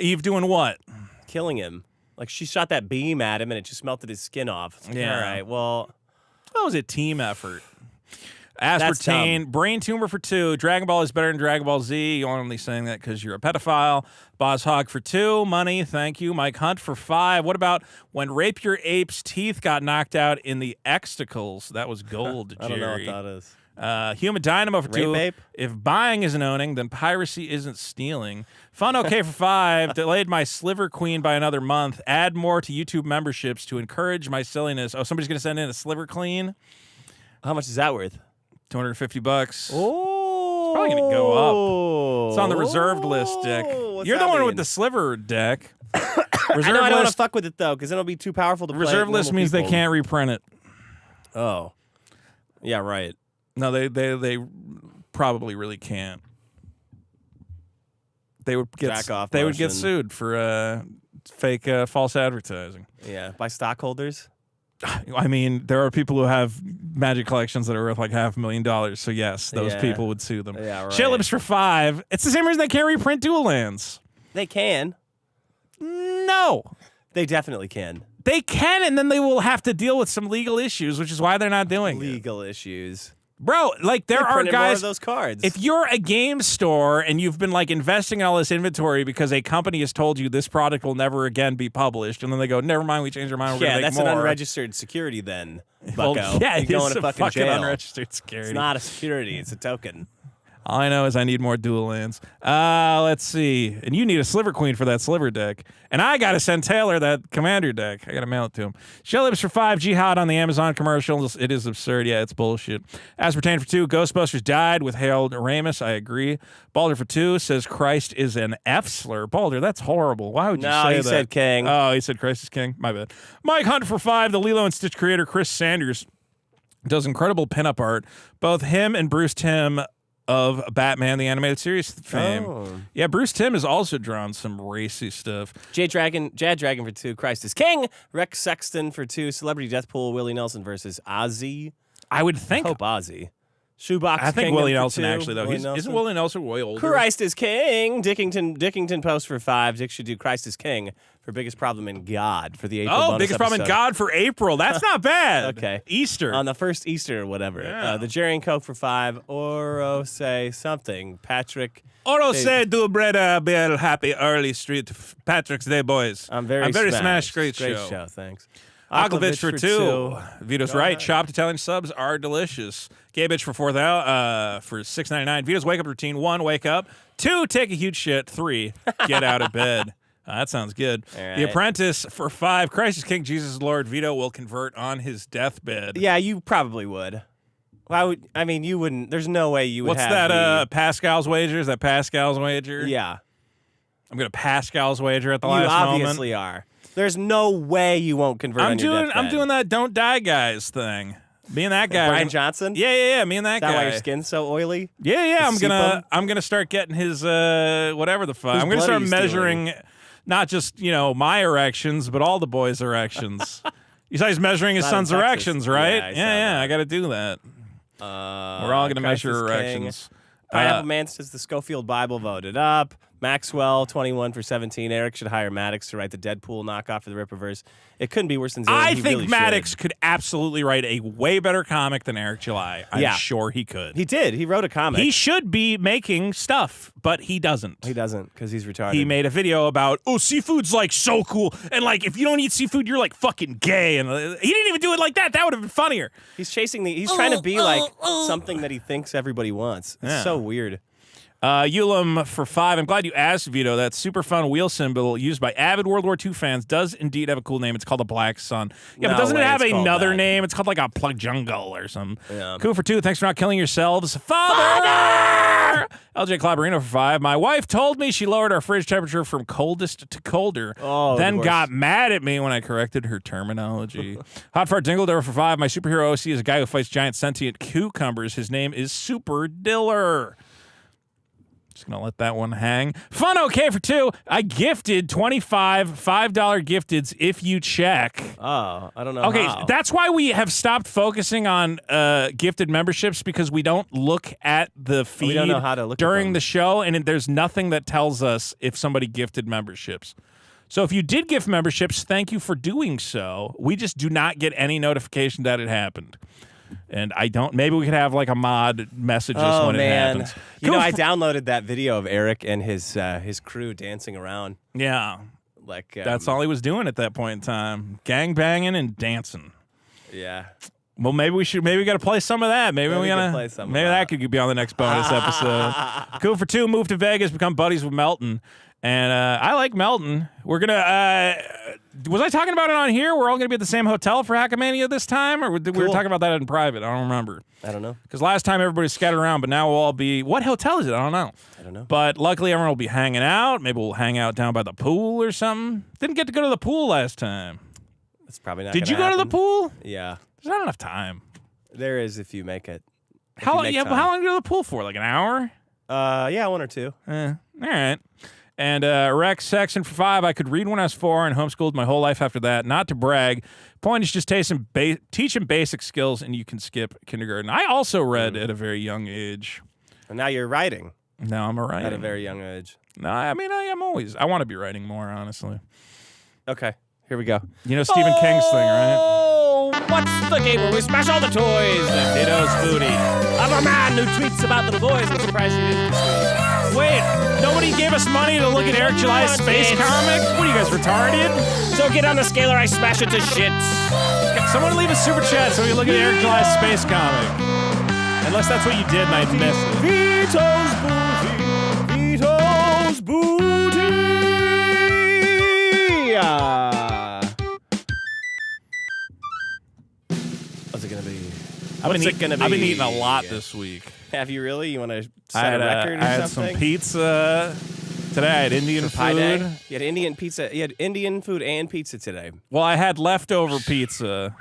Eve doing what? Killing him. Like, she shot that beam at him and it just melted his skin off. Like, Yeah. All right, well. That was a team effort. Aspartame, Brain Tumor for 2. Dragon Ball is better than Dragon Ball Z. You're only saying that because you're a pedophile. Boz Hog for 2. Money, thank you. Mike Hunt for 5. What about when Rape Your Ape's teeth got knocked out in the extacles? That was gold, Jerry. I don't know what that is. Human Dynamo for 2. Rape ape? If buying isn't owning, then piracy isn't stealing. Fun okay for 5. Delayed my Sliver Queen by another month. Add more to YouTube memberships to encourage my silliness. Oh, somebody's going to send in a Sliver Clean? How much is that worth? $250. Oh, it's probably gonna go up. It's on the reserved list, Dick. You're the one with the sliver deck. I don't want to fuck with it though, because it'll be too powerful to play. Reserve list means they can't reprint it. Oh, yeah, right. No, they probably really can't. They would get Jack off they would get motion. sued for fake false advertising. Yeah, by stockholders. I mean, there are people who have Magic collections that are worth like $500,000. So yes, those people would sue them. Yeah, right. Shit Lips for 5. It's the same reason they can't reprint Dual Lands. They can. No. They definitely can. They can, and then they will have to deal with some legal issues, which is why they're not doing it. Legal issues. Bro, like there are more guys. of those cards. If you're a game store and you've been like investing in all this inventory because a company has told you this product will never again be published, and then they go, "Never mind, we changed our mind. We're gonna make that's more." an unregistered security then, Well, bucko. yeah, You're it going is to a fucking jail. unregistered security. It's not a security. It's a token. All I know is I need more Dual Lands. Let's see. And you need a Sliver Queen for that Sliver deck. And I got to send Taylor that Commander deck. I got to mail it to him. Shell Lips for 5. Jihad on the Amazon commercials. It is absurd. Yeah, it's bullshit. Aspartame for 2. Ghostbusters died with Harold Ramis. I agree. Balder for 2 says Christ is an F slur. Balder, that's horrible. Why would you say that? No, he said king. Oh, he said Christ is king. My bad. Mike Hunt for 5. The Lilo and Stitch creator Chris Sanders does incredible pinup art. Both him and Bruce Timm of Batman the Animated Series fame. Oh. Yeah, Bruce Timm has also drawn some racy stuff. Jad Dragon for 2. Christ is king. Rex Sexton for 2. Celebrity Death Pool. Willie Nelson versus Ozzy. I would think. Hope Ozzy. Shoebox. I think Kingdom Willie for Nelson 2. actually though. Isn't Willie Nelson way older? Christ is king. Dickington Post for 5. Dick should do Christ is king for biggest problem in God for the April bonus biggest problem in episode. God for April. That's not bad. Okay. Easter. On the first Easter or whatever. Yeah. The Jerry and Coke for 5. Oro say something. Patrick. Oro say do bread Bill happy early street Patrick's Day boys. I'm very smashed. Great show. Thanks. Aklovich for 2. Vito's right. Chopped Italian subs are delicious. Gay bitch for 4,000 for $6.99. Vito's wake up routine: 1, wake up; 2, take a huge shit; 3, get out of bed. That sounds good. Right. The Apprentice for 5. Christ is King, Jesus is Lord. Vito will convert on his deathbed. Yeah, you probably would. Why would? I mean, you wouldn't. There's no way you would. What's have that? Pascal's wager? Is that Pascal's wager? Yeah. I'm gonna Pascal's wager at the last moment. You obviously are. There's no way you won't convert. I'm on your doing deathbed. that don't die guys thing. Me and that guy. Brian Johnson? Yeah. Me and that guy. Is that why your skin's so oily? Yeah. I'm gonna start getting his whatever the fuck. Whose I'm gonna blood start are you measuring not just my erections, but all the boys' erections. You saw he's measuring his Not son's in Texas. erections, right? Yeah, I saw Yeah. that. I got to do that. We're all going to measure erections. Pineapple Man says the Schofield Bible voted up. Maxwell, 21 for 17. Eric should hire Maddox to write the Deadpool knockoff for the Rippaverse. It couldn't be worse than zero. I think Maddox could absolutely write a way better comic than Eric July. I'm sure he could. He did. He wrote a comic. He should be making stuff, but he doesn't. He doesn't because he's retarded. He made a video about, seafood's like so cool. And like, if you don't eat seafood, you're like fucking gay. And he didn't even do it like that. That would have been funnier. He's chasing he's trying to be like something that he thinks everybody wants. It's so weird. Ulam for 5. I'm glad you asked, Vito. That super fun wheel symbol used by avid World War II fans does indeed have a cool name. It's called a Black Sun. Yeah, but doesn't it have another name? It's called like a Plug Jungle or something. Yeah. Cool for 2. Thanks for not killing yourselves. Father! LJ Clabarino for 5. My wife told me she lowered our fridge temperature from coldest to colder, then got mad at me when I corrected her terminology. Hot Fart Dingledore for 5. My superhero OC is a guy who fights giant sentient cucumbers. His name is Super Diller. Just gonna let that one hang. Fun okay for 2. I gifted 25 $5 gifteds if you check. Oh, I don't know. Okay, how. That's why we have stopped focusing on gifted memberships because we don't look at the feed we don't know how to look during at them. the show, and there's nothing that tells us if somebody gifted memberships. So if you did gift memberships, thank you for doing so. We just do not get any notification that it happened. And I don't. Maybe we could have like a mod message us when it happens. You know, I downloaded that video of Eric and his crew dancing around. Yeah, like that's all he was doing at that point in time: gang banging and dancing. Yeah. Well, maybe we got to play some of that. Maybe we gotta play some. Maybe that could be on the next bonus episode. Cool for 2. Move to Vegas, become buddies with Melton. And I like Melton. We're going to... was I talking about it on here? We're all going to be at the same hotel for Hackamania this time? Or we were talking about that in private? I don't remember. I don't know. Because last time everybody scattered around, but now we'll all be... What hotel is it? I don't know. I don't know. But luckily everyone will be hanging out. Maybe we'll hang out down by the pool or something. Didn't get to go to the pool last time. That's probably not Did you gonna go to the happen. pool? Yeah. There's not enough time. There is if you make it. How long do you go to the pool for? Like an hour? Yeah, 1 or 2. All right. And Rex Sexton for 5. I could read when I was 4 and homeschooled my whole life after that. Not to brag. Point is just teach him basic skills and you can skip kindergarten. I also read at a very young age. And now you're writing. Now I'm writing. At a very young age. No, I mean, I want to be writing more, honestly. Okay, here we go. You know Stephen King's thing, right? Oh, what's the game where we smash all the toys? Vito's Booty. I'm a man who tweets about little boys. I'm surprised you didn't tweet. Wait, nobody gave us money to look at Eric July's space comic? What are you guys, retarded? So get on the scale or I smash it to shit. Someone leave a super chat so we can look at Eric July's space comic. Unless that's what you did and I missed it. Vito's Booty. What's it going to be? I've been eating a lot this week. Have you really? You want to set a record or something? I had some pizza. Today I had Indian food. You had Indian pizza. You had Indian food and pizza today. Well, I had leftover pizza,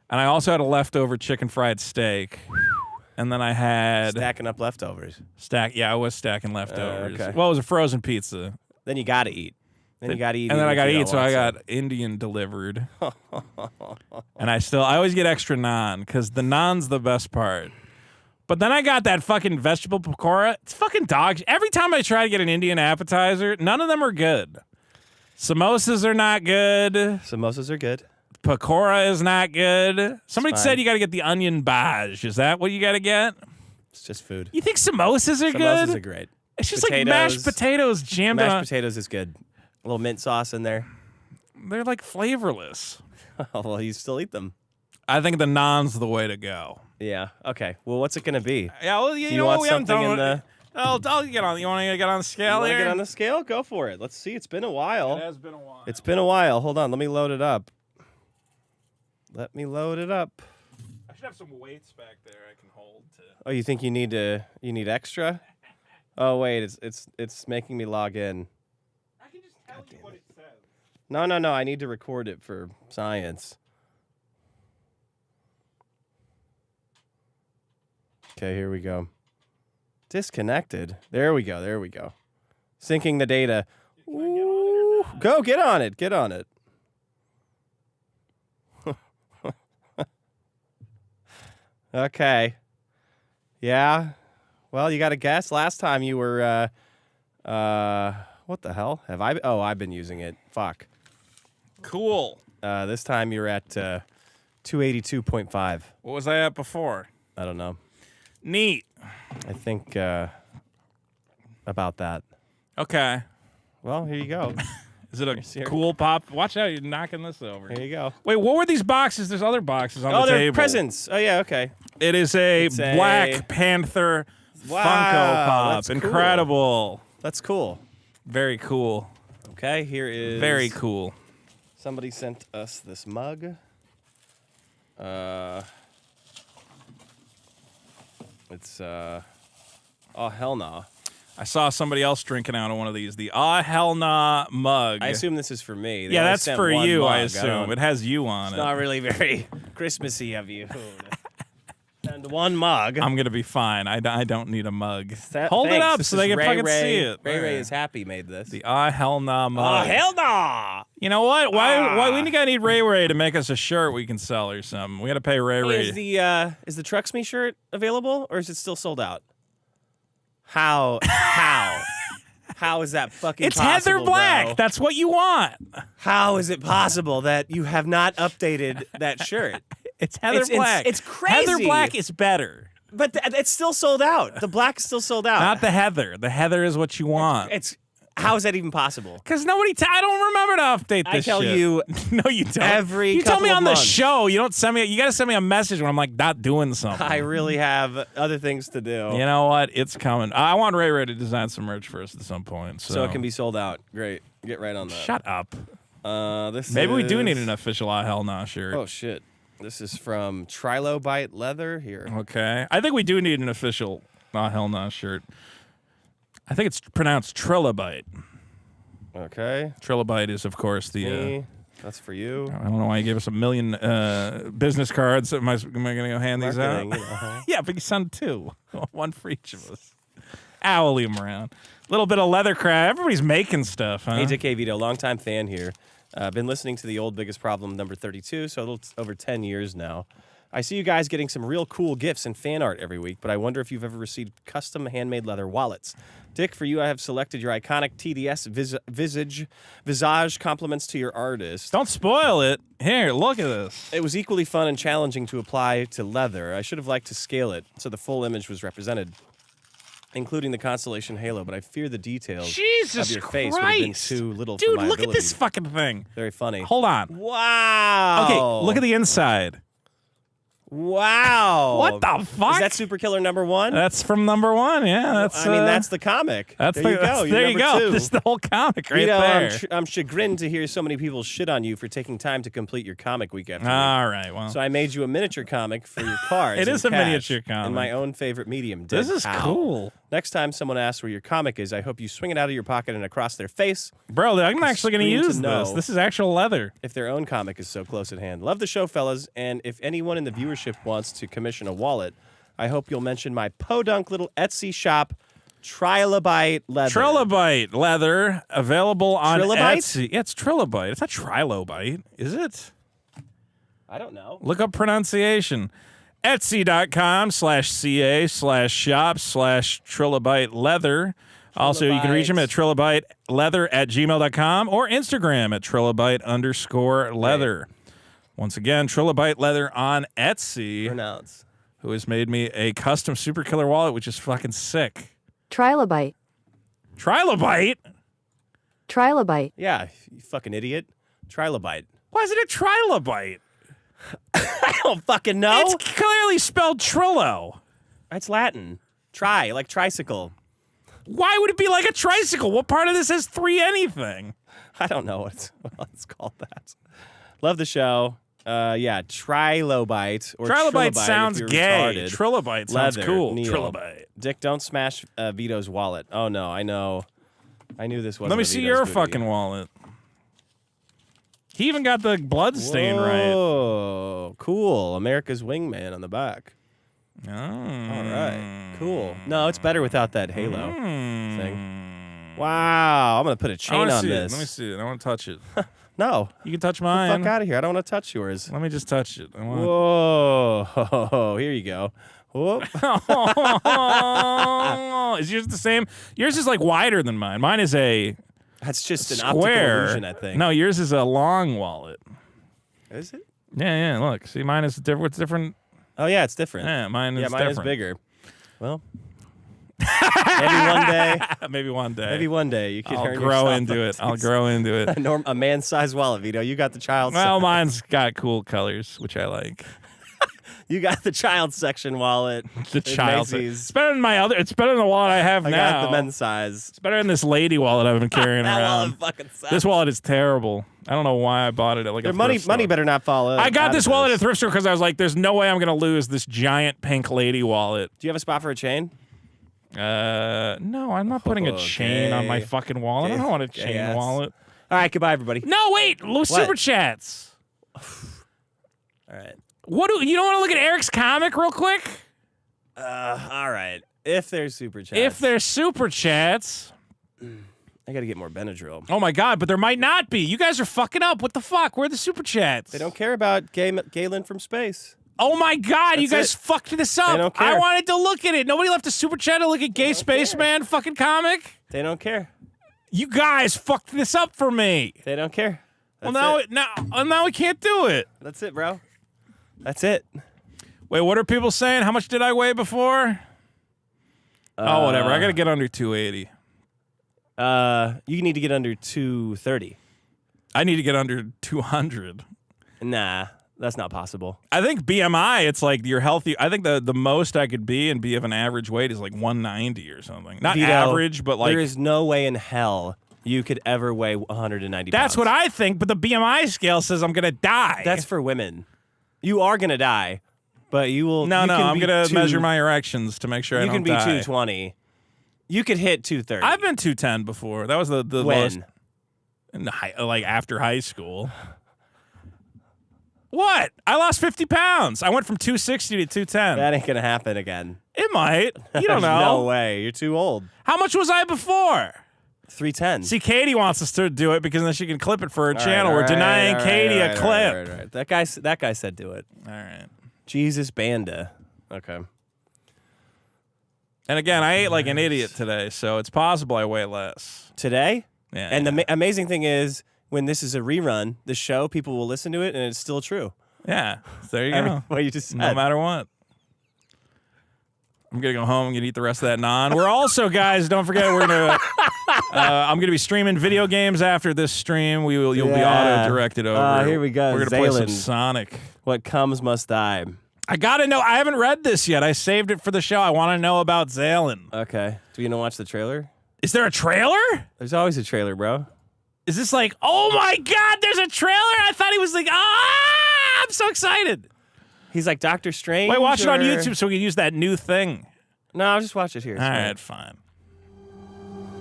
and I also had a leftover chicken fried steak. And then I had... Stacking up leftovers. Yeah, I was stacking leftovers. Okay. Well, it was a frozen pizza. Then you got to eat. Then you got to eat. And then I got to eat, so I got Indian delivered. And I always get extra naan, because the naan's the best part. But then I got that fucking vegetable pakora. It's fucking dog. Every time I try to get an Indian appetizer, none of them are good. Samosas are not good. Samosas are good. Pakora is not good. Somebody said you got to get the onion bhaj. Is that what you got to get? It's just food. You think samosas are good? Samosas are great. It's just like mashed potatoes jammed on. Mashed potatoes is good. A little mint sauce in there. They're like flavorless. Oh, well, you still eat them. I think the naan's the way to go. Yeah. Okay. Well, what's it going to be? Yeah. Well, you know want what? We haven't something done in the... I'll get on. You want to get on the scale here? Get on the scale? Go for it. Let's see. It's been a while. It has been a while. It's been a while. Hold on. Let me load it up. Let me load it up. I should have some weights back there I can hold to. Oh, you think you need extra? Oh wait, it's making me log in. I can just tell you what it says. No. I need to record it for science. Okay, here we go. Disconnected. There we go. Syncing the data. Ooh, go, get on it. Okay. Yeah. Well, you got to guess. Last time you were, what the hell? Have I? Oh, I've been using it. Fuck. Cool. This time you're at 282.5. What was I at before? I don't know. Neat. I think about that. Okay. Well, here you go. Is it a cool pop? Watch out, you're knocking this over. Here you go. Wait, what were these boxes? There's other boxes on the Oh, table. they're presents. Oh, yeah, okay. It is a Black Panther Funko Pop. That's Incredible. Cool. That's cool. Very cool. Okay, here is... Very cool. Somebody sent us this mug. It's, oh, hell nah. I saw somebody else drinking out of one of these. The hell nah mug. I assume this is for me. They yeah, only that's sent for you, mug. I assume. It has you on it's it. It's not really very Christmassy of you. And one mug. I'm going to be fine. I don't need a mug. Hold it up so they can fucking see it. Ray is happy made this. The hell nah mug. Hell nah! You know what? Why we gotta need Ray to make us a shirt we can sell or something? We gotta pay Ray. Hey, is the Trucks Me shirt available or is it still sold out? How is that fucking It's possible, Heather Black. Bro? That's what you want. How is it possible that you have not updated that shirt? It's Heather Black. It's crazy. Heather Black is better. But it's still sold out. The black is still sold out. Not the Heather. The Heather is what you want. How is that even possible? Because nobody. I don't remember to update this. I tell shit. you, no, you don't. You tell me on months. the show. You don't send me. You got to send me a message when I'm like not doing something. I really have other things to do. You know what? It's coming. I want Ray to design some merch for us at some point, so it can be sold out. Great, get right on that. Shut up. Maybe we do need an official hell nah shirt. Oh shit. This is from Trilobite Leather here. Okay. I think we do need an official hell nah shirt. I think it's pronounced Trilobite. Okay. Trilobite is, of course, the... that's for you. I don't know why you gave us a million business cards. Am I going to go hand these out? You know. Yeah, but you send two. One for each of us. We'll leave them around. A little bit of leather craft. Everybody's making stuff, huh? Hey, Dick Vito, longtime fan here. Been listening to the old Biggest Problem number 32, so a little over 10 years now. I see you guys getting some real cool gifts and fan art every week, but I wonder if you've ever received custom handmade leather wallets. Dick, for you, I have selected your iconic TDS visage compliments to your artist. Don't spoil it. Here, look at this. It was equally fun and challenging to apply to leather. I should have liked to scale it so the full image was represented, including the constellation halo, but I fear the details of your face would have been too little for my Dude, look ability. at this fucking thing. Very funny. Hold on. Wow. Okay, look at the inside. Wow. What the fuck? Is that Super Killer number 1? That's from number 1, yeah. That's. That's the comic. There you go. You're there you go. 2. This is the whole comic right Vito, there. I'm chagrined to hear so many people shit on you for taking time to complete your comic week after week. All right, well. So I made you a miniature comic for your cards. It is a miniature comic. In my own favorite medium. This is cool. Next time someone asks where your comic is, I hope you swing it out of your pocket and across their face. Bro, I'm actually going to use this. This is actual leather. If their own comic is so close at hand. Love the show, fellas. And if anyone in the viewership wants to commission a wallet, I hope you'll mention my podunk little Etsy shop, Trilobite Leather. Trilobite Leather, available on Trilobite? Etsy. Yeah, it's Trilobite. It's not Trilobite, is it? I don't know. Look up pronunciation. Etsy.com/ca/shop/Trilobite Leather. Also, you can reach him at trilobiteleather@gmail.com or Instagram at trilobite_leather. Once again, Trilobite Leather on Etsy. Pronounce. Who has made me a custom Super Killer wallet, which is fucking sick. Trilobite. Trilobite? Trilobite. Yeah, you fucking idiot. Trilobite. Why is it a trilobite? I don't fucking know. It's clearly spelled Trillo. It's Latin. Tri, like tricycle. Why would it be like a tricycle? What part of this has 3 anything? I don't know what it's called that. Love the show. Yeah, Trilobite. Or Trilobite sounds if you're gay. retarded. Trilobite sounds Leather, cool. Neil. Trilobite. Dick, don't smash Vito's wallet. Oh, no, I know. I knew this wasn't Let me a see Vito's your booty. fucking wallet. He even got the blood stain right. Oh, cool. America's Wingman on the back. Oh. All right. Cool. No, it's better without that halo thing. Wow. I'm going to put a chain on this. Let me see it. I want to touch it. No. You can touch Get mine. the fuck out of here. I don't want to touch yours. Let me just touch it. Whoa. Here you go. Whoop. Is yours the same? Yours is like wider than mine. Mine is a That's just an square. optical illusion, I think. No, yours is a long wallet. Is it? Yeah. Look, see, mine is different. What's different? Oh, yeah, it's different. Yeah, mine is mine different. is bigger. Well, maybe one day. Maybe one day. Maybe one day you can I'll earn grow yourself into it. I'll grow into it. a man-sized wallet, Vito. You got the child. Well, mine's got cool colors, which I like. You got the child section wallet. The child. Macy's. It's better than my other. It's better than the wallet I have I now. got the men's size. It's better than this lady wallet I've been carrying That around. wallet fucking sucks. This wallet is terrible. I don't know why I bought it at like a money thrift store. better not fall out. I got out this of wallet at a thrift store because I was like, "There's no way I'm gonna lose this giant pink lady wallet." Do you have a spot for a chain? No, I'm not putting a chain on my fucking wallet. I don't want a chain Yes. wallet. All right, goodbye, everybody. No, wait, super chats. All right. You don't want to look at Eric's comic real quick? All right. If there's super chats. If there's super chats. I got to get more Benadryl. Oh my God, but there might not be. You guys are fucking up. What the fuck? Where are the super chats? They don't care about Galen from space. Oh my God, you That's guys fucked this up. They don't care. I wanted to look at it. Nobody left a super chat to look at Gay Spaceman fucking comic. They don't care. You guys fucked this up for me. They don't care. Well, That's now we can't do it. That's it, bro. That's it. Wait, what are people saying? How much did I weigh before? Oh, whatever. I got to get under 280. You need to get under 230. I need to get under 200. Nah, that's not possible. I think BMI, it's like you're healthy. I think the most I could be and be of an average weight is like 190 or something. Not Vito, average, but like... There is no way in hell you could ever weigh 190 That's pounds. what I think, but the BMI scale says I'm going to die. That's for women. You are going to die, but you will... No, I'm going to measure my erections to make sure I don't die. You can be 220. You could hit 230. I've been 210 before. That was the when? lowest. Like after high school. What? I lost 50 pounds. I went from 260 to 210. That ain't going to happen again. It might. You don't There's know. No way. You're too old. How much was I before? 310. See, Katie wants us to do it because then she can clip it for her channel. We're denying Katie a clip. All right. That guy said do it. All right. Jesus Banda. Okay. And again, I ate like an idiot today, so it's possible I weigh less. Today? Yeah. And the amazing thing is, when this is a rerun, the show, people will listen to it, and it's still true. Yeah. There you go. What you just said. No matter what. I'm going to go home and eat the rest of that naan. We're also, guys, don't forget, we're going to... I'm going to be streaming video games after this stream. You'll be auto-directed over. Here we go. We're going to play some Sonic. What comes must die. I got to know. I haven't read this yet. I saved it for the show. I want to know about Zalen. Okay. Do you want to watch the trailer? Is there a trailer? There's always a trailer, bro. Is this like, oh my God, there's a trailer? I thought he was like, I'm so excited. He's like Doctor Strange. Wait, watch it on YouTube so we can use that new thing. No, I'll just watch it here. All right, fine.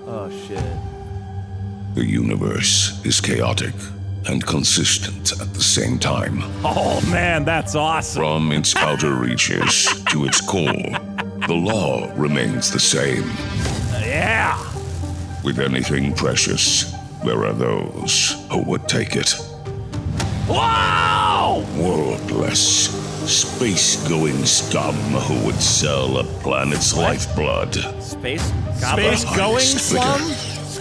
Oh, shit. The universe is chaotic and consistent at the same time. Oh, man, that's awesome. From its outer reaches to its core, the law remains the same. Yeah. With anything precious, there are those who would take it. Whoa! Worldless, space-going scum who would sell a planet's lifeblood. Space-going scum?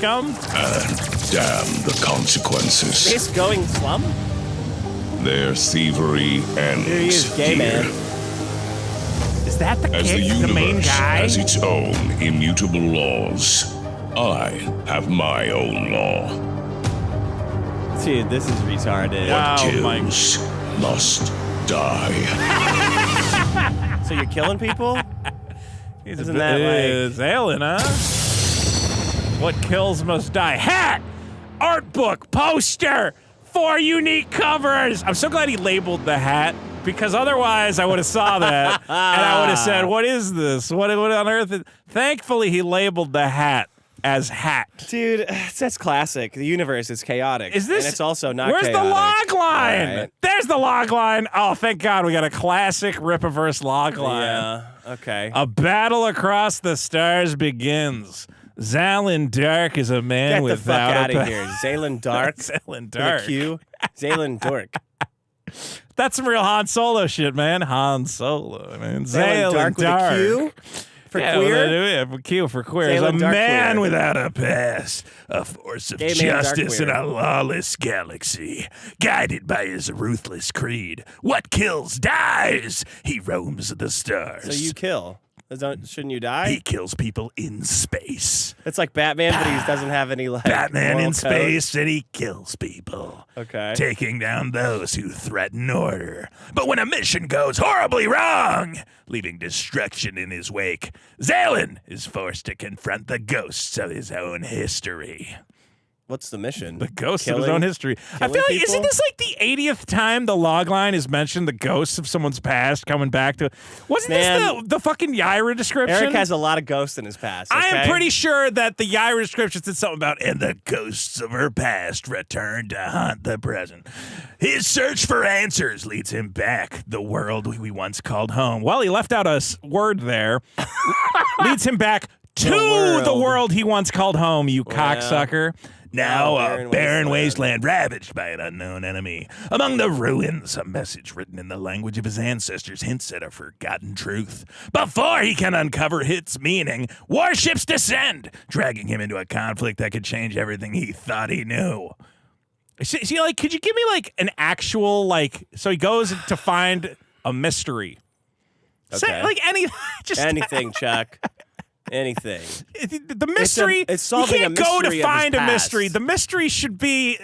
And damn the consequences. Space-going slum? Their thievery ends Here he is, gay man. Is that the As kid, the universe main guy? has its own immutable laws, I have my own law. Dude, this is retarded. What kills must die. So you're killing people? Isn't that like Zalen, huh? What kills must die. Hat! Art book! Poster! 4 unique covers! I'm so glad he labeled the hat, because otherwise I would have saw that, and I would have said, what is this? What on earth? Thankfully, he labeled the hat as hat. Dude, that's classic. The universe is chaotic. Is this? And it's also not Where's chaotic. the log line? Right. There's the log line. Oh, thank God we got a classic Rippaverse log line. Yeah, okay. A battle across the stars begins. Zalen Dark is a man Get the without fuck out a of here. Zalen Dark. Zalen With Dark. a Q. Zalen Dork. That's some real Han Solo shit, man. Han Solo, man. Zaylen Dark with a Q for queer? For Q for queer. Zaylen A Dark man queer. without a past, a force of Gay man, dark justice in queer. a lawless galaxy, guided by his ruthless creed. What kills dies. He roams the stars. So you kill. Shouldn't you die? He kills people in space. It's like Batman, but he doesn't have any like Batman moral in code. space, and he kills people. Okay. Taking down those who threaten order. But when a mission goes horribly wrong, leaving destruction in his wake, Zaylen is forced to confront the ghosts of his own history. What's the mission? The ghosts of his own history. I feel like, people? isn't this like the 80th time the log line has mentioned the ghosts of someone's past coming back to? Wasn't this the fucking Yaira description? Eric has a lot of ghosts in his past. I okay? am pretty sure that the Yaira description said something about, and the ghosts of her past return to haunt the present. His search for answers leads him back the world we once called home. Well, he left out a word there. Leads him back to the world he once called home, you cocksucker. Now a barren wasteland ravaged by an unknown enemy. Among the ruins, a message written in the language of his ancestors hints at a forgotten truth. Before he can uncover its meaning, warships descend, dragging him into a conflict that could change everything he thought he knew. See, like, could you give me, like, an actual, like, so he goes to find a mystery. Okay. Say, like, anything, Chuck. Anything. The mystery, it's solving you can't go to mystery of find his a past. mystery. The mystery should be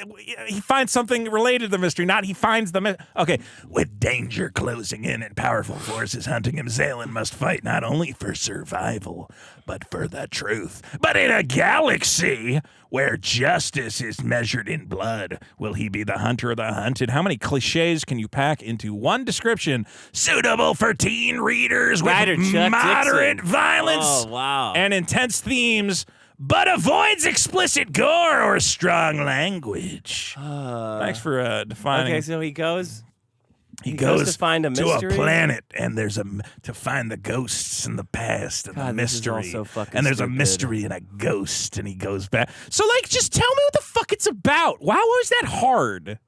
he finds something related to the mystery, not he finds the Okay, with danger closing in and powerful forces hunting him, Zaylen must fight not only for survival, but for the truth. But in a galaxy where justice is measured in blood, will he be the hunter or the hunted? How many cliches can you pack into one description suitable for teen readers with Chuck moderate Dixon. violence? Oh, wow. And intense themes, but avoids explicit gore or strong language. Thanks for defining. Okay, so he goes to find a mystery? to a planet, and there's to find the ghosts in the past and the God, this is all mystery. so fucking And there's a stupid. mystery and a ghost, and he goes back. So, like, just tell me what the fuck it's about. Why was that hard?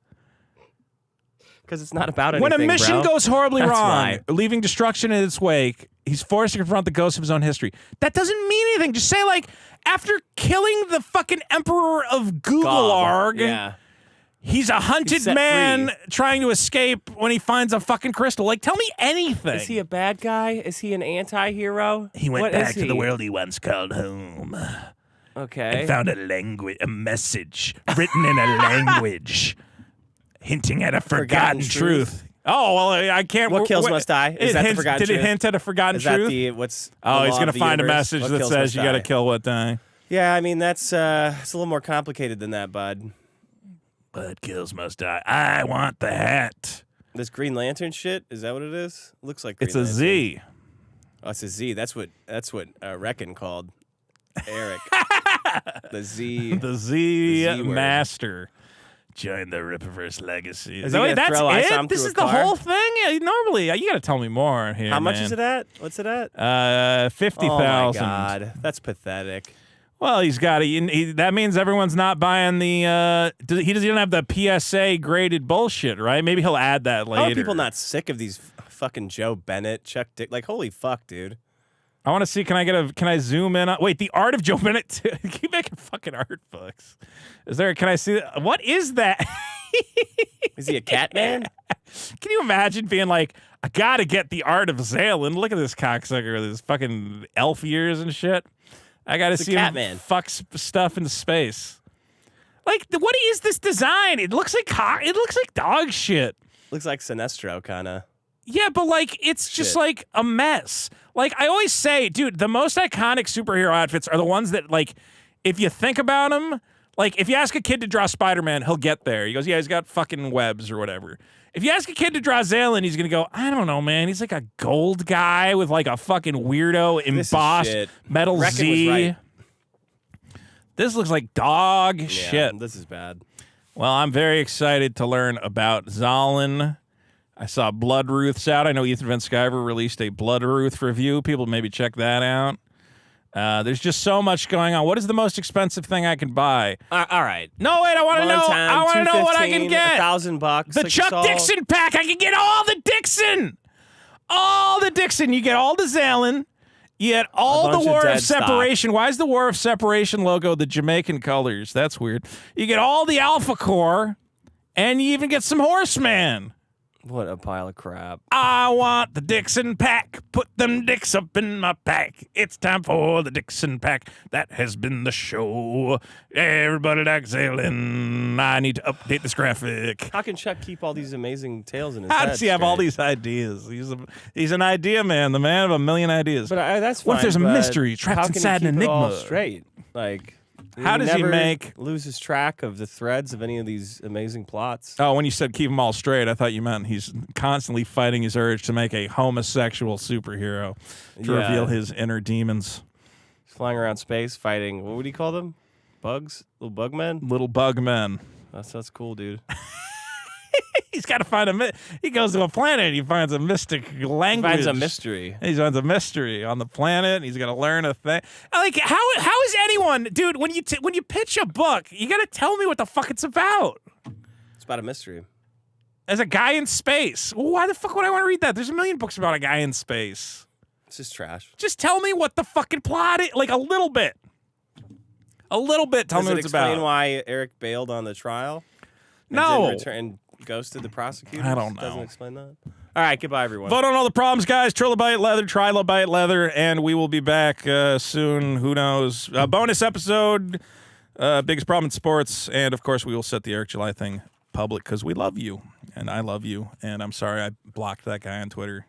Because it's not about anything, When a mission bro. goes horribly That's wrong, why. leaving destruction in its wake, he's forced to confront the ghosts of his own history. That doesn't mean anything. Just say, like, after killing the fucking emperor of Google-arg, Yeah. he's a hunted set man free. trying to escape when he finds a fucking crystal. Like, tell me anything. Is he a bad guy? Is he an anti-hero? He went What back is to the he? world he once called home. Okay. And found a message written in a language hinting at a forgotten truth. Oh, well, I can't. What kills must die? Is that the forgotten Did truth? it hint at a forgotten Is that truth? the what's? Oh, the he's law going of to the find a universe? message What that kills says must you got to die? kill what die. Yeah, I mean that's it's a little more complicated than that, bud. But kills must die. I want the hat. This Green Lantern shit, is that what it is? Looks like Green It's a Lantern. Z. Oh, it's a Z. That's what Reckon called Eric. The Z. The Z The Z word. Master. Join the Rippaverse legacy. Is he gonna That's throw ice on it? This through is a the car? whole thing? Yeah, normally, you got to tell me more here. How much man. is it at? What's it at? 50,000. Oh my God, that's pathetic. Well, he's got that means everyone's not buying the. He doesn't have the PSA graded bullshit, right? Maybe he'll add that later. How are people not sick of these fucking Joe Bennett, Chuck Dick? Like, holy fuck, dude. I want to see. Can I zoom in on? Wait, the art of Joe Bennett. Keep making fucking art books. Is there? Can I see? What is that? Is he a cat man? Can you imagine being like, I gotta get the art of Zaylen. Look at this cocksucker with his fucking elf ears and shit. I gotta It's a see cat him man. fuck stuff into space. Like, what is this design? It looks like dog shit. Looks like Sinestro, kind of. Yeah, but like it's just Shit. like a mess. Like I always say, dude, the most iconic superhero outfits are the ones that, like, if you think about them, like if you ask a kid to draw Spider-Man, he'll get there. He goes, yeah, he's got fucking webs or whatever. If you ask a kid to draw Zaylen, he's gonna go, I don't know, man. He's like a gold guy with like a fucking weirdo This is embossed shit. metal Reckon Z. was right. This looks like dog Yeah, shit. this is bad. Well, I'm very excited to learn about Zaylen. I saw Blood Ruth's out. I know Ethan Van Sciver released a Blood Ruth review. People maybe check that out. There's just so much going on. What is the most expensive thing I can buy? All right. No, wait, I want to know. I want to know what I can get. $1,000. The Chuck Dixon pack. I can get all the Dixon. All the Dixon. You get all the Zalen. You get all the War of Separation. Why is the War of Separation logo the Jamaican colors? That's weird. You get all the Alpha Core, and you even get some Horseman. What a pile of crap. I want the Dixon pack. Put them dicks up in my pack. It's time for the Dixon pack. That has been the show. Everybody likes Zalen. I need to update this graphic. How can Chuck keep all these amazing tales in his How head? does he have all these ideas? He's an idea man, the man of a million ideas. But that's fine. What if there's a mystery trapped how can inside he an keep it all enigma? Straight. Like, how does he make loses track of the threads of any of these amazing plots? Oh, when you said keep them all straight, I thought you meant he's constantly fighting his urge to make a homosexual superhero to reveal his inner demons. He's flying around space fighting, what would he call them? Bugs? Little bug men? Little bug men. That's cool, dude. He's got to find he goes to a planet, he finds a mystic language. He finds a mystery. He finds a mystery on the planet, and he's going to learn a thing. Like, how is anyone, dude, when you pitch a book, you got to tell me what the fuck it's about. It's about a mystery. As a guy in space. Well, why the fuck would I want to read that? There's a million books about a guy in space. It's just trash. Just tell me what the fucking plot is. Like, a little bit. A little bit. Tell me what it's about. Does it explain why Eric bailed on the trial? No. And ghosted the prosecutors? I don't know. Doesn't explain that? All right, goodbye, everyone. Vote on all the problems, guys. Trilobite leather, trilobite leather, and we will be back soon. Who knows? Bonus episode, biggest problem in sports, and of course we will set the Eric July thing public because we love you, and I love you, and I'm sorry I blocked that guy on Twitter.